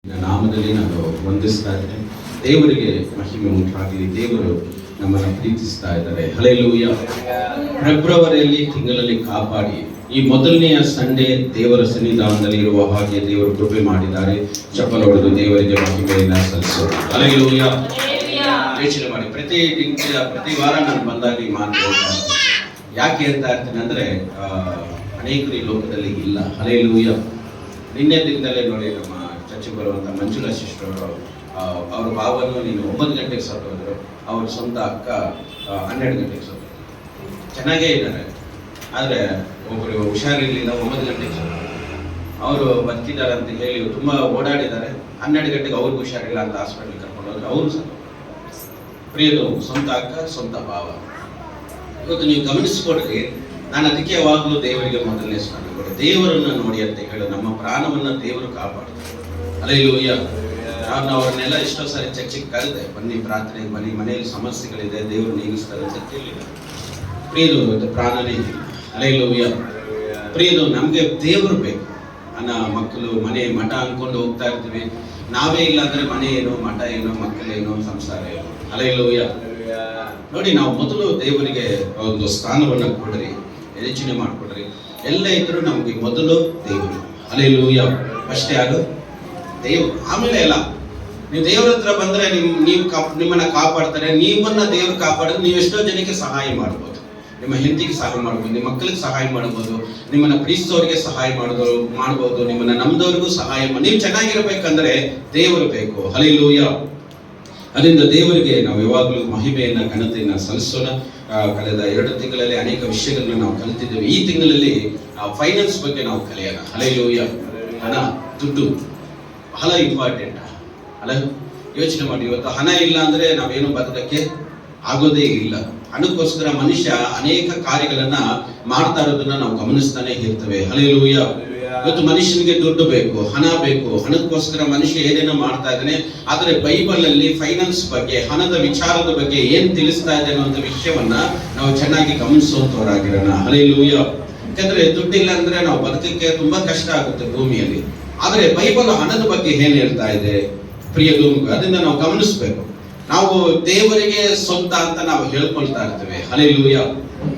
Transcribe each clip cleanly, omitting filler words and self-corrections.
ನಾಮದಲ್ಲಿ ನಾನು ವಂದಿಸ್ತಾ ಇದ್ದೇನೆ. ದೇವರಿಗೆ ಮಹಿಮೆ ಉಂಟಾಗಲಿ. ದೇವರು ನಮ್ಮನ್ನು ಪ್ರೀತಿಸ್ತಾ ಇದ್ದಾರೆ. ಹಲ್ಲೆಲೂಯ. ಫೆಬ್ರವರಿಯಲ್ಲಿ ತಿಂಗಳಲ್ಲಿ ಕಾಪಾಡಿ ಈ ಮೊದಲನೆಯ ಸಂಡೇ ದೇವರ ಸನ್ನಿಧಾನದಲ್ಲಿ ಇರುವ ಹಾಗೆ ದೇವರು ಕೃಪೆ ಮಾಡಿದ್ದಾರೆ. ಚಪ್ಪಲ ಹೊಡೆದು ದೇವರಿಗೆ ಮಹಿಮೆಯನ್ನು ಸಲ್ಲಿಸೋಣ. ಹಲ್ಲೆಲೂಯ. ಯೋಚನೆ ಮಾಡಿ, ಪ್ರತಿ ವಾರ ನಾನು ಬಂದಾಗ ಈ ಮಾತು ಯಾಕೆ ಹೇಳ್ತಾ ಇರ್ತೀನಿ ಅಂದ್ರೆ ಅನೇಕರು ಈ ಲೋಕದಲ್ಲಿ ಇಲ್ಲ. ಹಲ್ಲೆಲೂಯ. ನಿನ್ನೆ ದಿನದಲ್ಲೇ ನೋಡಿ, ನಮ್ಮ ಚರ್ಚೆಗೆ ಬರುವಂಥ ಮಂಜುಳಾ ಸಿಸ್ಟರ್ ಅವ್ರ ಭಾವನು ನೀನು 9 ಗಂಟೆಗೆ ಸತ್ತೋದ್ರು, ಅವ್ರ ಸ್ವಂತ ಅಕ್ಕ 12 ಗಂಟೆಗೆ ಸತ್ತೋದ್ರು. ಚೆನ್ನಾಗೇ ಇದ್ದಾರೆ, ಆದರೆ ಒಬ್ಬರು ಹುಷಾರಿರ್ಲಿಲ್ಲ, 9 ಗಂಟೆಗೆ ಸತ್ತೋದ್ರು. ಅವರು ಬದುಕಿದ್ದಾರೆ ಅಂತ ಹೇಳಿ ತುಂಬ ಓಡಾಡಿದ್ದಾರೆ. 12 ಗಂಟೆಗೆ ಅವ್ರಿಗೆ ಹುಷಾರಿಲ್ಲ ಅಂತ ಹಾಸ್ಪಿಟ್ಲಿಗೆ ಕರ್ಕೊಂಡು ಹೋದ್ರೆ ಅವರು ಸತ್ತೋದ್ರು. ಪ್ರಿಯರು, ಸ್ವಂತ ಅಕ್ಕ, ಸ್ವಂತ ಭಾವ. ಇವತ್ತು ನೀವು ಗಮನಿಸ್ಕೊಡ್ರಿ, ನಾನು ಅದಕ್ಕೆ ಯಾವಾಗಲೂ ದೇವರಿಗೆ ಮೊದಲನೇ ಸ್ಥಾನ ಕೊಡಿ. ದೇವರನ್ನ ನೋಡಿ ಅಂತ ಹೇಳಿ ನಮ್ಮ ಪ್ರಾಣವನ್ನ ದೇವರು ಕಾಪಾಡ್ತಾರೆ. ಹಲ್ಲೆಲೂಯ. ನಾನು ಅವ್ರನ್ನೆಲ್ಲ ಎಷ್ಟೋ ಸಾರಿ ಚರ್ಚೆಗೆ ಕರೆದೆ, ಬನ್ನಿ ಪ್ರಾರ್ಥನೆ ಬನ್ನಿ, ಮನೆಯಲ್ಲಿ ಸಮಸ್ಯೆಗಳಿದೆ, ದೇವರು ನೀಗಿಸ್ತಾರೆ ಅಂತ ಕೇಳಿಲ್ಲ. ಪ್ರಿಯರು, ಪ್ರಾಣನೇ ಇಲ್ಲ. ಹಲ್ಲೆಲೂಯ. ಪ್ರಿಯರು, ನಮ್ಗೆ ದೇವರು ಬೇಕು. ಮಕ್ಕಳು ಮನೆ ಮಠ ಅನ್ಕೊಂಡು ಹೋಗ್ತಾ ಇರ್ತೀವಿ. ನಾವೇ ಇಲ್ಲ ಅಂದ್ರೆ ಮನೆ ಏನೋ, ಮಠ ಏನೋ, ಮಕ್ಕಳೇನೋ, ಸಂಸಾರ ಏನೋ. ಹಲ್ಲೆಲೂಯ. ನೋಡಿ, ನಾವು ಮೊದಲು ದೇವರಿಗೆ ಒಂದು ಸ್ಥಾನವನ್ನ ಕೊಡ್ರಿ, ಯೋಚನೆ ಮಾಡ್ಕೊಡ್ರಿ. ಎಲ್ಲ ಇದ್ರು ನಮ್ಗೆ ಮೊದಲು ದೇವರು. ಹಲ್ಲೆಲೂಯ. ಅಷ್ಟೇ ಯಾರು? ದೇವರು. ಆಮೇಲೆ ಎಲ್ಲ ನೀವು ದೇವರ ಹತ್ರ ಬಂದ್ರೆ ನಿಮ್ಮನ್ನ ಕಾಪಾಡ್ತಾರೆ. ನೀವನ್ನ ದೇವರು ಕಾಪಾಡಿದ್ರೆ ನೀವು ಎಷ್ಟೋ ಜನಕ್ಕೆ ಸಹಾಯ ಮಾಡ್ಬೋದು. ನಿಮ್ಮ ಹೆಂಡತಿಗೆ ಸಹಾಯ ಮಾಡ್ಬೋದು, ನಿಮ್ಮ ಮಕ್ಕಳಿಗೆ ಸಹಾಯ ಮಾಡ್ಬೋದು, ನಿಮ್ಮನ್ನ ಪ್ರೀತಿಸೋರಿಗೆ ಸಹಾಯ ಮಾಡ್ಬೋದು, ನಿಮ್ಮನ್ನ ನಮ್ದವ್ರಿಗೂ ಸಹಾಯ ನೀವು ಚೆನ್ನಾಗಿರ್ಬೇಕಂದ್ರೆ ದೇವರು ಬೇಕು. ಹಲ್ಲೆಲೂಯ. ಅದರಿಂದ ದೇವರಿಗೆ ನಾವು ಯಾವಾಗಲೂ ಮಹಿಮೆಯನ್ನ, ಘನತೆಯನ್ನ ಸಲ್ಲಿಸೋಣ. ಕಳೆದ 2 ತಿಂಗಳಲ್ಲಿ ಅನೇಕ ವಿಷಯಗಳನ್ನ ನಾವು ಕಲಿತಿದ್ದೇವೆ. ಈ ತಿಂಗಳಲ್ಲಿ ಫೈನಾನ್ಸ್ ಬಗ್ಗೆ ನಾವು ಕಲಿಯೋಣ. ಹಲ್ಲೆಲೂಯ. ಹಣ, ದುಡ್ಡು ಬಹಳ ಇಂಪಾರ್ಟೆಂಟ್ ಅಲ್ಲ? ಯೋಚನೆ ಮಾಡಿ, ಇವತ್ತು ಹಣ ಇಲ್ಲ ಅಂದ್ರೆ ನಾವೇನು ಬದುಕಕ್ಕೆ ಆಗೋದೇ ಇಲ್ಲ. ಹಣಕ್ಕೋಸ್ಕರ ಮನುಷ್ಯ ಅನೇಕ ಕಾರ್ಯಗಳನ್ನ ಮಾಡ್ತಾ ಇರೋದನ್ನ ನಾವು ಗಮನಿಸ್ತಾನೆ ಇರ್ತೇವೆ. ಹಲ್ಲೆಲೂಯ. ಇವತ್ತು ಮನುಷ್ಯನಿಗೆ ದುಡ್ಡು ಬೇಕು, ಹಣ ಬೇಕು. ಹಣಕ್ಕೋಸ್ಕರ ಮನುಷ್ಯ ಏನೇನೋ ಮಾಡ್ತಾ ಇದ್ದಾನೆ. ಆದರೆ ಬೈಬಲ್ ಅಲ್ಲಿ ಫೈನಾನ್ಸ್ ಬಗ್ಗೆ, ಹಣದ ವಿಚಾರದ ಬಗ್ಗೆ ಏನ್ ತಿಳಿಸ್ತಾ ಇದೆ ಅನ್ನುವಂಥ ವಿಷಯವನ್ನ ನಾವು ಚೆನ್ನಾಗಿ ಗಮನಿಸುವಂತವರಾಗಿರೋಣ. ಹಲ್ಲೆಲೂಯ. ಯಾಕಂದ್ರೆ ದುಡ್ಡಿಲ್ಲ ಅಂದ್ರೆ ನಾವು ಬದುಕಕ್ಕೆ ತುಂಬಾ ಕಷ್ಟ ಆಗುತ್ತೆ ಭೂಮಿಯಲ್ಲಿ. ಆದರೆ ಬೈಬಲ್ ಹಣದ ಬಗ್ಗೆ ಏನ್ ಹೇಳ್ತಾ ಇದೆ ಪ್ರಿಯದು, ಅದನ್ನ ನಾವು ಗಮನಿಸ್ಬೇಕು. ನಾವು ದೇವರಿಗೆ ಸ್ವಂತ ಅಂತ ನಾವು ಹೇಳ್ಕೊಳ್ತಾ ಇರ್ತೇವೆ. ಹಲ್ಲೆಲೂಯ.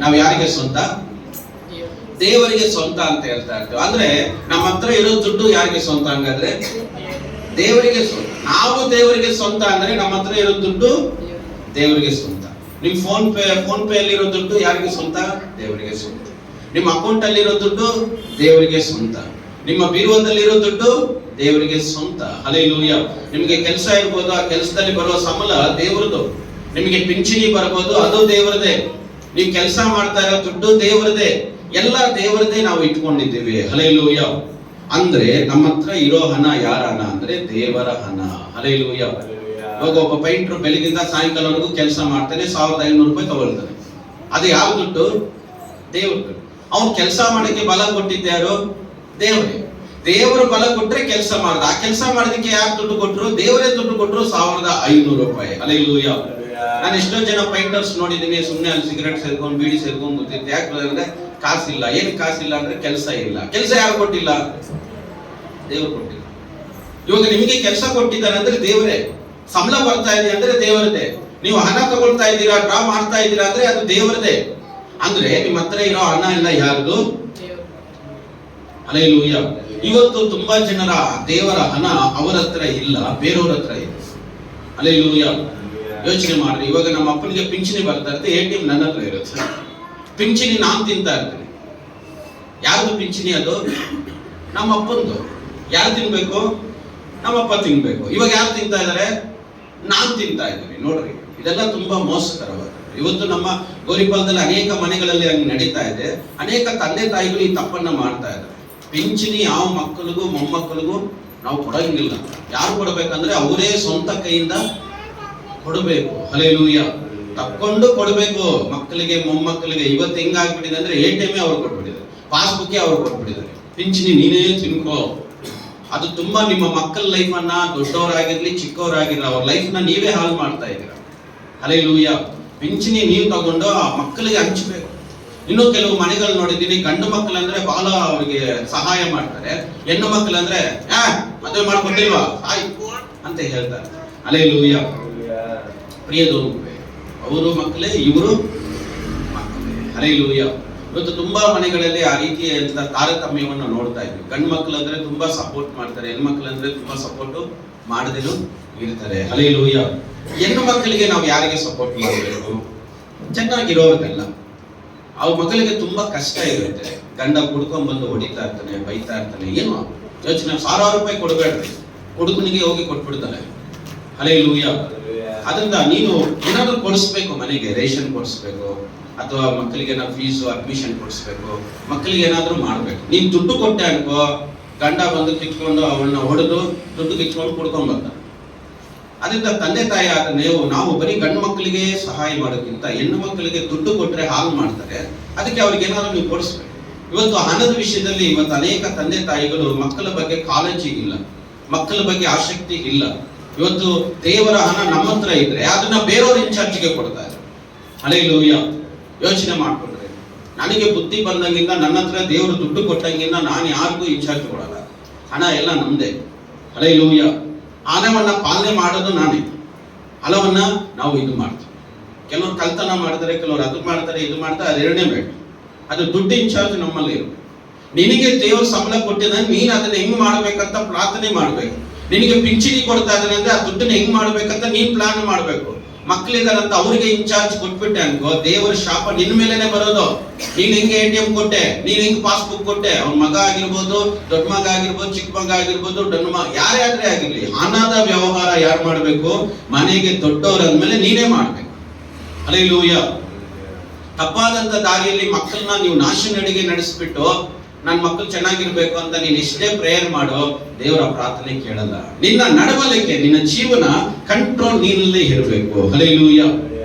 ನಾವು ಯಾರಿಗೆ ಸ್ವಂತ? ದೇವರಿಗೆ ಸ್ವಂತ ಅಂತ ಹೇಳ್ತಾ ಇರ್ತೇವೆ. ಅಂದ್ರೆ ನಮ್ಮ ಹತ್ರ ಇರೋ ದುಡ್ಡು ಯಾರಿಗೆ ಸ್ವಂತ? ಹಂಗಾದ್ರೆ ದೇವರಿಗೆ ಸ್ವಂತ. ನಾವು ದೇವರಿಗೆ ಸ್ವಂತ ಅಂದ್ರೆ ನಮ್ಮ ಹತ್ರ ಇರೋ ದುಡ್ಡು ದೇವರಿಗೆ ಸ್ವಂತ. ನಿಮ್ ಫೋನ್ ಪೇ ಅಲ್ಲಿರೋ ದುಡ್ಡು ಯಾರಿಗೆ ಸ್ವಂತ? ದೇವರಿಗೆ ಸ್ವಂತ. ನಿಮ್ಮ ಅಕೌಂಟ್ ಅಲ್ಲಿರೋ ದುಡ್ಡು ದೇವರಿಗೆ ಸ್ವಂತ. ನಿಮ್ಮ ಬೀರುವದಲ್ಲಿರೋ ದುಡ್ಡು ದೇವರಿಗೆ ಸ್ವಂತ. ಹಲ್ಲೆಲೂಯ. ನಿಮಗೆ ಕೆಲಸ ಇರ್ಬೋದು, ಆ ಕೆಲಸದಲ್ಲಿ ಬರುವ ಸಂಬಳ ದೇವರದು. ನಿಮಗೆ ಪಿಂಚಣಿ ಬರ್ಬೋದು, ಅದು ದೇವರದೇ. ನೀವು ಕೆಲಸ ಮಾಡ್ತಾ ಇರೋ ದುಡ್ಡು ದೇವರದೇ. ಎಲ್ಲ ದೇವರದೇ ನಾವು ಇಟ್ಕೊಂಡಿದ್ದೀವಿ. ಹಲ್ಲೆಲೂಯ. ಅಂದ್ರೆ ನಮ್ಮ ಹತ್ರ ಇರೋ ಹಣ ಯಾರ ಹಣ ಅಂದ್ರೆ ದೇವರ ಹಣ. ಹಲ್ಲೆಲೂಯ. ಇವಾಗ ಒಬ್ಬ ಪೈಂಟ್ರು ಬೆಳಗಿಂದ ಸಾಯಂಕಾಲವರೆಗೂ ಕೆಲಸ ಮಾಡ್ತಾನೆ, 1500 ರೂಪಾಯಿ ತಗೊಳ್ತಾನೆ. ಅದು ಯಾವ ದುಡ್ಡು? ದೇವ್ರ ದುಡ್ಡು. ಅವ್ನು ಕೆಲಸ ಮಾಡಕ್ಕೆ ಬಲ ಕೊಟ್ಟಿದ್ದ್ಯಾರು? ದೇವರೇ. ದೇವರು ಬಲ ಕೊಟ್ರೆ ಕೆಲಸ ಮಾಡ್ದ. ಆ ಕೆಲಸ ಮಾಡೋದಕ್ಕೆ ಯಾರು ದುಡ್ಡು ಕೊಟ್ರು? ದೇವರೇ ದುಡ್ಡು ಕೊಟ್ರು, 1500 ರೂಪಾಯಿ. ಹಲ್ಲೆಲೂಯ. ನಾನು ಎಷ್ಟೋ ಜನ ಪೈಂಟರ್ಸ್ ನೋಡಿದ್ದೀನಿ, ಸುಮ್ಮನೆ ಅಲ್ಲಿ ಸಿಗರೆಟ್ ಸೇರ್ಕೊಂಡು ಬೀಡಿ ಸೇರ್ಕೊಂಡು ಗೊತ್ತಿತ್ತು. ಯಾಕೆ ಅಂದ್ರೆ ಕಾಸಿಲ್ಲ. ಏನು ಕಾಸಿಲ್ಲ ಅಂದ್ರೆ ಕೆಲಸ ಇಲ್ಲ. ಕೆಲಸ ಯಾರು ಕೊಟ್ಟಿಲ್ಲ? ದೇವರು ಕೊಟ್ಟಿಲ್ಲ. ಇವಾಗ ನಿಮಗೆ ಕೆಲಸ ಕೊಟ್ಟಿದ್ದಾರೆ ಅಂದ್ರೆ ದೇವರೇ. ಸಂಬಳ ಬರ್ತಾ ಇದೆ ಅಂದ್ರೆ ದೇವರದೇ. ನೀವು ಹಣ ತಗೊಳ್ತಾ ಇದ್ದೀರಾ, ಡ್ರಾ ಮಾಡ್ತಾ ಇದ್ದೀರಾ ಅಂದ್ರೆ ಅದು ದೇವರದೇ. ಅಂದ್ರೆ ನಿಮ್ಮ ಹತ್ರ ಇರೋ ಹಣ ಎಲ್ಲ ಯಾರ್ದು? ಹಲ್ಲೆಲೂಯ. ಇವತ್ತು ತುಂಬಾ ಜನರ ದೇವರ ಹಣ ಅವರ ಹತ್ರ ಇಲ್ಲ, ಬೇರೆಯವ್ರ ಹತ್ರ ಇದೆ. ಹಲ್ಲೆಲೂಯ. ಯೋಚನೆ ಮಾಡ್ರಿ, ಇವಾಗ ನಮ್ಮ ಅಪ್ಪನಿಗೆ ಪಿಂಚಣಿ ಬರ್ತಾ ಇರುತ್ತೆ, ATM ನನ್ನ ಹತ್ರ ಇರುತ್ತೆ. ಪಿಂಚಣಿ ನಾನು ತಿಂತಾ ಇರ್ತೀನಿ. ಯಾರ್ದು ಪಿಂಚಣಿ? ಅದು ನಮ್ಮ ಅಪ್ಪಂದು. ಯಾರು ತಿನ್ಬೇಕು? ನಮ್ಮಪ್ಪ ತಿನ್ಬೇಕು. ಇವಾಗ ಯಾರು ತಿಂತಾ ಇದ್ದಾರೆ? ನಾನು ತಿಂತಾ ಇದ್ದೀನಿ. ನೋಡ್ರಿ, ಇದೆಲ್ಲ ತುಂಬಾ ಮೋಸಕರವಾದ. ಇವತ್ತು ನಮ್ಮ ಗೋರಿಪಾಲದಲ್ಲಿ ಅನೇಕ ಮನೆಗಳಲ್ಲಿ ಹಂಗೆ ನಡೀತಾ ಇದೆ. ಅನೇಕ ತಂದೆ ತಾಯಿಗಳು ಈ ತಪ್ಪನ್ನ ಮಾಡ್ತಾ ಇದ್ದಾರೆ. ಪಿಂಚಣಿ ಯಾವ ಮಕ್ಕಳಿಗೂ ಮೊಮ್ಮಕ್ಕಳಿಗೂ ನಾವು ಕೊಡಂಗಿಲ್ಲ. ಯಾರು ಕೊಡಬೇಕಂದ್ರೆ ಅವರೇ ಸ್ವಂತ ಕೈಯಿಂದ ಕೊಡಬೇಕು. ಹಲ್ಲೆಲೂಯ. ತಕ್ಕೊಂಡು ಕೊಡಬೇಕು ಮಕ್ಕಳಿಗೆ, ಮೊಮ್ಮಕ್ಕಳಿಗೆ. ಇವತ್ತು ಹೆಂಗಾಗ್ಬಿಟ್ಟಿದೆ ಅಂದ್ರೆ ATM ಅವ್ರು ಕೊಟ್ಬಿಟ್ಟಿದ್ದಾರೆ, ಪಾಸ್ಬುಕ್ ಅವ್ರು ಕೊಟ್ಬಿಟ್ಟಿದ್ದಾರೆ. ಪಿಂಚಣಿ ನೀನೇ ತಿನ್ಕೋ. ಅದು ತುಂಬಾ ನಿಮ್ಮ ಮಕ್ಕಳ ಲೈಫ್ ಅನ್ನ, ದೊಡ್ಡವರಾಗಿರ್ಲಿ ಚಿಕ್ಕವರಾಗಿರ್ಲಿ, ಅವ್ರ ಲೈಫ್ ನ ನೀವೇ ಹಾಳು ಮಾಡ್ತಾ ಇದ್ದೀರಾ. ಹಲ್ಲೆಲೂಯ. ಪಿಂಚಣಿ ನೀವು ತಗೊಂಡು ಆ ಮಕ್ಕಳಿಗೆ ಹಂಚಬೇಕು. ಇನ್ನು ಕೆಲವು ಮನೆಗಳು ನೋಡಿದ್ದೀನಿ, ಗಂಡು ಮಕ್ಕಳಂದ್ರೆ ಬಹಳ ಅವ್ರಿಗೆ ಸಹಾಯ ಮಾಡ್ತಾರೆ, ಹೆಣ್ಣು ಮಕ್ಕಳಂದ್ರೆ ಮದುವೆ ಮಾಡ್ಕೊಟ್ಟಿಲ್ವಾ ಸಾಯ್ ಅಂತ ಹೇಳ್ತಾರೆ. ಹಲ್ಲೆಲೂಯಾ. ಪ್ರಿಯದು, ಅವರು ಮಕ್ಕಳೇ, ಇವರು ಮಕ್ಕಳೇ. ಹಲ್ಲೆಲೂಯಾ. ಇವತ್ತು ತುಂಬಾ ಮನೆಗಳಲ್ಲಿ ಆ ರೀತಿಯ ತಾರತಮ್ಯವನ್ನು ನೋಡ್ತಾ ಇದ್ವಿ. ಗಂಡು ಮಕ್ಕಳಂದ್ರೆ ತುಂಬಾ ಸಪೋರ್ಟ್ ಮಾಡ್ತಾರೆ, ಹೆಣ್ಮಕ್ಳಂದ್ರೆ ತುಂಬಾ ಸಪೋರ್ಟ್ ಮಾಡದೇನು ಇರ್ತಾರೆ. ಹಲ್ಲೆಲೂಯಾ. ಹೆಣ್ಣು ಮಕ್ಕಳಿಗೆ ನಾವು ಯಾರಿಗೆ ಸಪೋರ್ಟ್ ಮಾಡಬೇಕು? ಚೆನ್ನಾಗಿರೋರ್ಗೆಲ್ಲ. ಅವ್ರ ಮಕ್ಕಳಿಗೆ ತುಂಬಾ ಕಷ್ಟ ಇರುತ್ತೆ. ಗಂಡ ಕುಡ್ಕೊಂಡ್ ಬಂದು ಹೊಡಿತಾ ಇರ್ತಾನೆ, ಬೈತಾ ಇರ್ತಾನೆ, ಏನು ಯೋಚನೆ, 1000 ರೂಪಾಯಿ ಕೊಡಬೇಡ್ರಿ, ಹುಡುಗನಿಗೆ ಹೋಗಿ ಕೊಟ್ಬಿಡ್ತಾನೆ. ಹಲ್ಲೆಲೂಯಾ. ಅದರಿಂದ ನೀನು ಏನಾದ್ರೂ ಕೊಡಿಸ್ಬೇಕು, ಮನೆಗೆ ರೇಷನ್ ಕೊಡಿಸ್ಬೇಕು, ಅಥವಾ ಮಕ್ಕಳಿಗೆ ನಾವು ಫೀಸು ಅಡ್ಮಿಷನ್ ಕೊಡಿಸ್ಬೇಕು, ಮಕ್ಕಳಿಗೆ ಏನಾದ್ರೂ ಮಾಡ್ಬೇಕು. ನೀನ್ ದುಡ್ಡು ಕೊಟ್ಟೆ ಅನ್ಕೋ, ಗಂಡ ಬಂದು ಕಿತ್ಕೊಂಡು ಅವನ್ನ ಹೊಡೆದು ದುಡ್ಡು ಕಿತ್ಕೊಂಡು ಕುಡ್ಕೊಂಡ್ ಬರ್ತಾನೆ. ಅದರಿಂದ ತಂದೆ ತಾಯಿ ಆದ ನಾವು ಬರೀ ಗಂಡು ಮಕ್ಕಳಿಗೆ ಸಹಾಯ ಮಾಡೋಕ್ಕಿಂತ ಹೆಣ್ಣು ಮಕ್ಕಳಿಗೆ ದುಡ್ಡು ಕೊಟ್ರೆ ಹಾಳು ಮಾಡ್ತಾರೆ. ಅದಕ್ಕೆ ಅವ್ರಿಗೆ ಏನಾದ್ರು ನೀವು ಕೊಡಿಸ್ಬೇಕು. ಇವತ್ತು ಹಣದ ವಿಷಯದಲ್ಲಿ ಇವತ್ತು ಅನೇಕ ತಂದೆ ತಾಯಿಗಳು ಮಕ್ಕಳ ಬಗ್ಗೆ ಕಾಳಜಿ ಇಲ್ಲ, ಮಕ್ಕಳ ಬಗ್ಗೆ ಆಸಕ್ತಿ ಇಲ್ಲ. ಇವತ್ತು ದೇವರ ಹಣ ನಮ್ಮ ಹತ್ರ ಇದ್ರೆ ಅದನ್ನ ಬೇರೆಯವ್ರ ಇನ್ಚಾರ್ಜಿಗೆ ಕೊಡ್ತಾರೆ. ಹಲ್ಲೆಲೂಯಾ. ಯೋಚನೆ ಮಾಡ್ಕೊಂಡ್ರೆ, ನನಗೆ ಬುದ್ಧಿ ಬಂದಂಗಿಂದ, ನನ್ನ ಹತ್ರ ದೇವರು ದುಡ್ಡು ಕೊಟ್ಟಂಗಿಂದ ನಾನು ಯಾರಿಗೂ ಇನ್ಚಾರ್ಜ್ ಕೊಡಲ್ಲ. ಹಣ ಎಲ್ಲ ನಮ್ದೇ. ಹಲ್ಲೆಲೂಯಾ. ಹಣವನ್ನ ಪಾಲನೆ ಮಾಡೋದು ನಾನೇ. ಹಣವನ್ನ ನಾವು ಇದು ಮಾಡ್ತೀವಿ. ಕೆಲವರು ಕಳ್ತನ ಮಾಡ್ತಾರೆ, ಕೆಲವರು ಅದು ಮಾಡ್ತಾರೆ, ಇದು ಮಾಡ್ತಾರೆ, ಅದು ಎರಡನೇ ಬೇಡ. ಅದು ದುಡ್ಡು ಇನ್ಚಾರ್ಜ್ ನಮ್ಮಲ್ಲಿ ಇರುತ್ತೆ. ನಿನಗೆ ದೇವರು ಸಂಬಳ ಕೊಟ್ಟಿದ್ದಾನೆ, ನೀನು ಅದನ್ನ ಹೆಂಗ್ ಮಾಡ್ಬೇಕಂತ ಪ್ರಾರ್ಥನೆ ಮಾಡ್ಬೇಕು. ನಿನಗೆ ಪಿಂಚಣಿ ಕೊಡ್ತಾ ಇದ್ದಾನೆ ಅಂದ್ರೆ ಆ ದುಡ್ಡನ್ನ ಹೆಂಗ್ ಮಾಡ್ಬೇಕಂತ ನೀನ್ ಪ್ಲಾನ್ ಮಾಡ್ಬೇಕು. ಮಕ್ಕಳಿದಾರಂತ ಅವ್ರಿಗೆ ಇನ್ಚಾರ್ಜ್ ಕೊಟ್ಬಿಟ್ಟೆ ಅನ್ಕೋ, ದೇವರ ಶಾಪ ನಿನ್ ಮೇಲೆನೆ ಬರೋದು. ನೀನ್ ಹೆಂಗೆ ATM ಕೊಟ್ಟೆ, ನೀನ್ ಹೆಂಗ್ ಪಾಸ್ಬುಕ್ ಕೊಟ್ಟೆ, ಅವ್ನ ಮಗ ಆಗಿರ್ಬೋದು, ದೊಡ್ಡ ಮಗ ಆಗಿರ್ಬೋದು, ಚಿಕ್ಕ ಮಗ ಆಗಿರ್ಬೋದು, ಯಾರೇ ಆದ್ರೆ ಆಗಿರ್ಲಿ, ಹಣದ ವ್ಯವಹಾರ ಯಾರು ಮಾಡ್ಬೇಕು? ಮನೆಗೆ ದೊಡ್ಡವ್ರ ಅಂದ್ಮೇಲೆ ನೀನೇ ಮಾಡ್ಬೇಕು. ಹಲ್ಲೆಲೂಯಾ. ತಪ್ಪಾದಂತ ದಾರಿಯಲ್ಲಿ ಮಕ್ಕಳನ್ನ ನೀವು ನಾಶನಡೆಗೆ ನಡೆಸ್ಬಿಟ್ಟು ನನ್ನ ಮಕ್ಕಳು ಚೆನ್ನಾಗಿರ್ಬೇಕು ಅಂತ ನೀನ್ ಎಷ್ಟೇ ಪ್ರೇಯರ್ ಮಾಡೋ, ದೇವರ ಪ್ರಾರ್ಥನೆ ಕೇಳಲ್ಲ. ನಿನ್ನ ನಡವಳಿಕೆ, ನಿನ್ನ ಜೀವನ ಕಂಟ್ರೋಲ್ ನೀನಲ್ಲೇ ಇರಬೇಕು. ಹಲ್ಲೆಲೂಯಾ.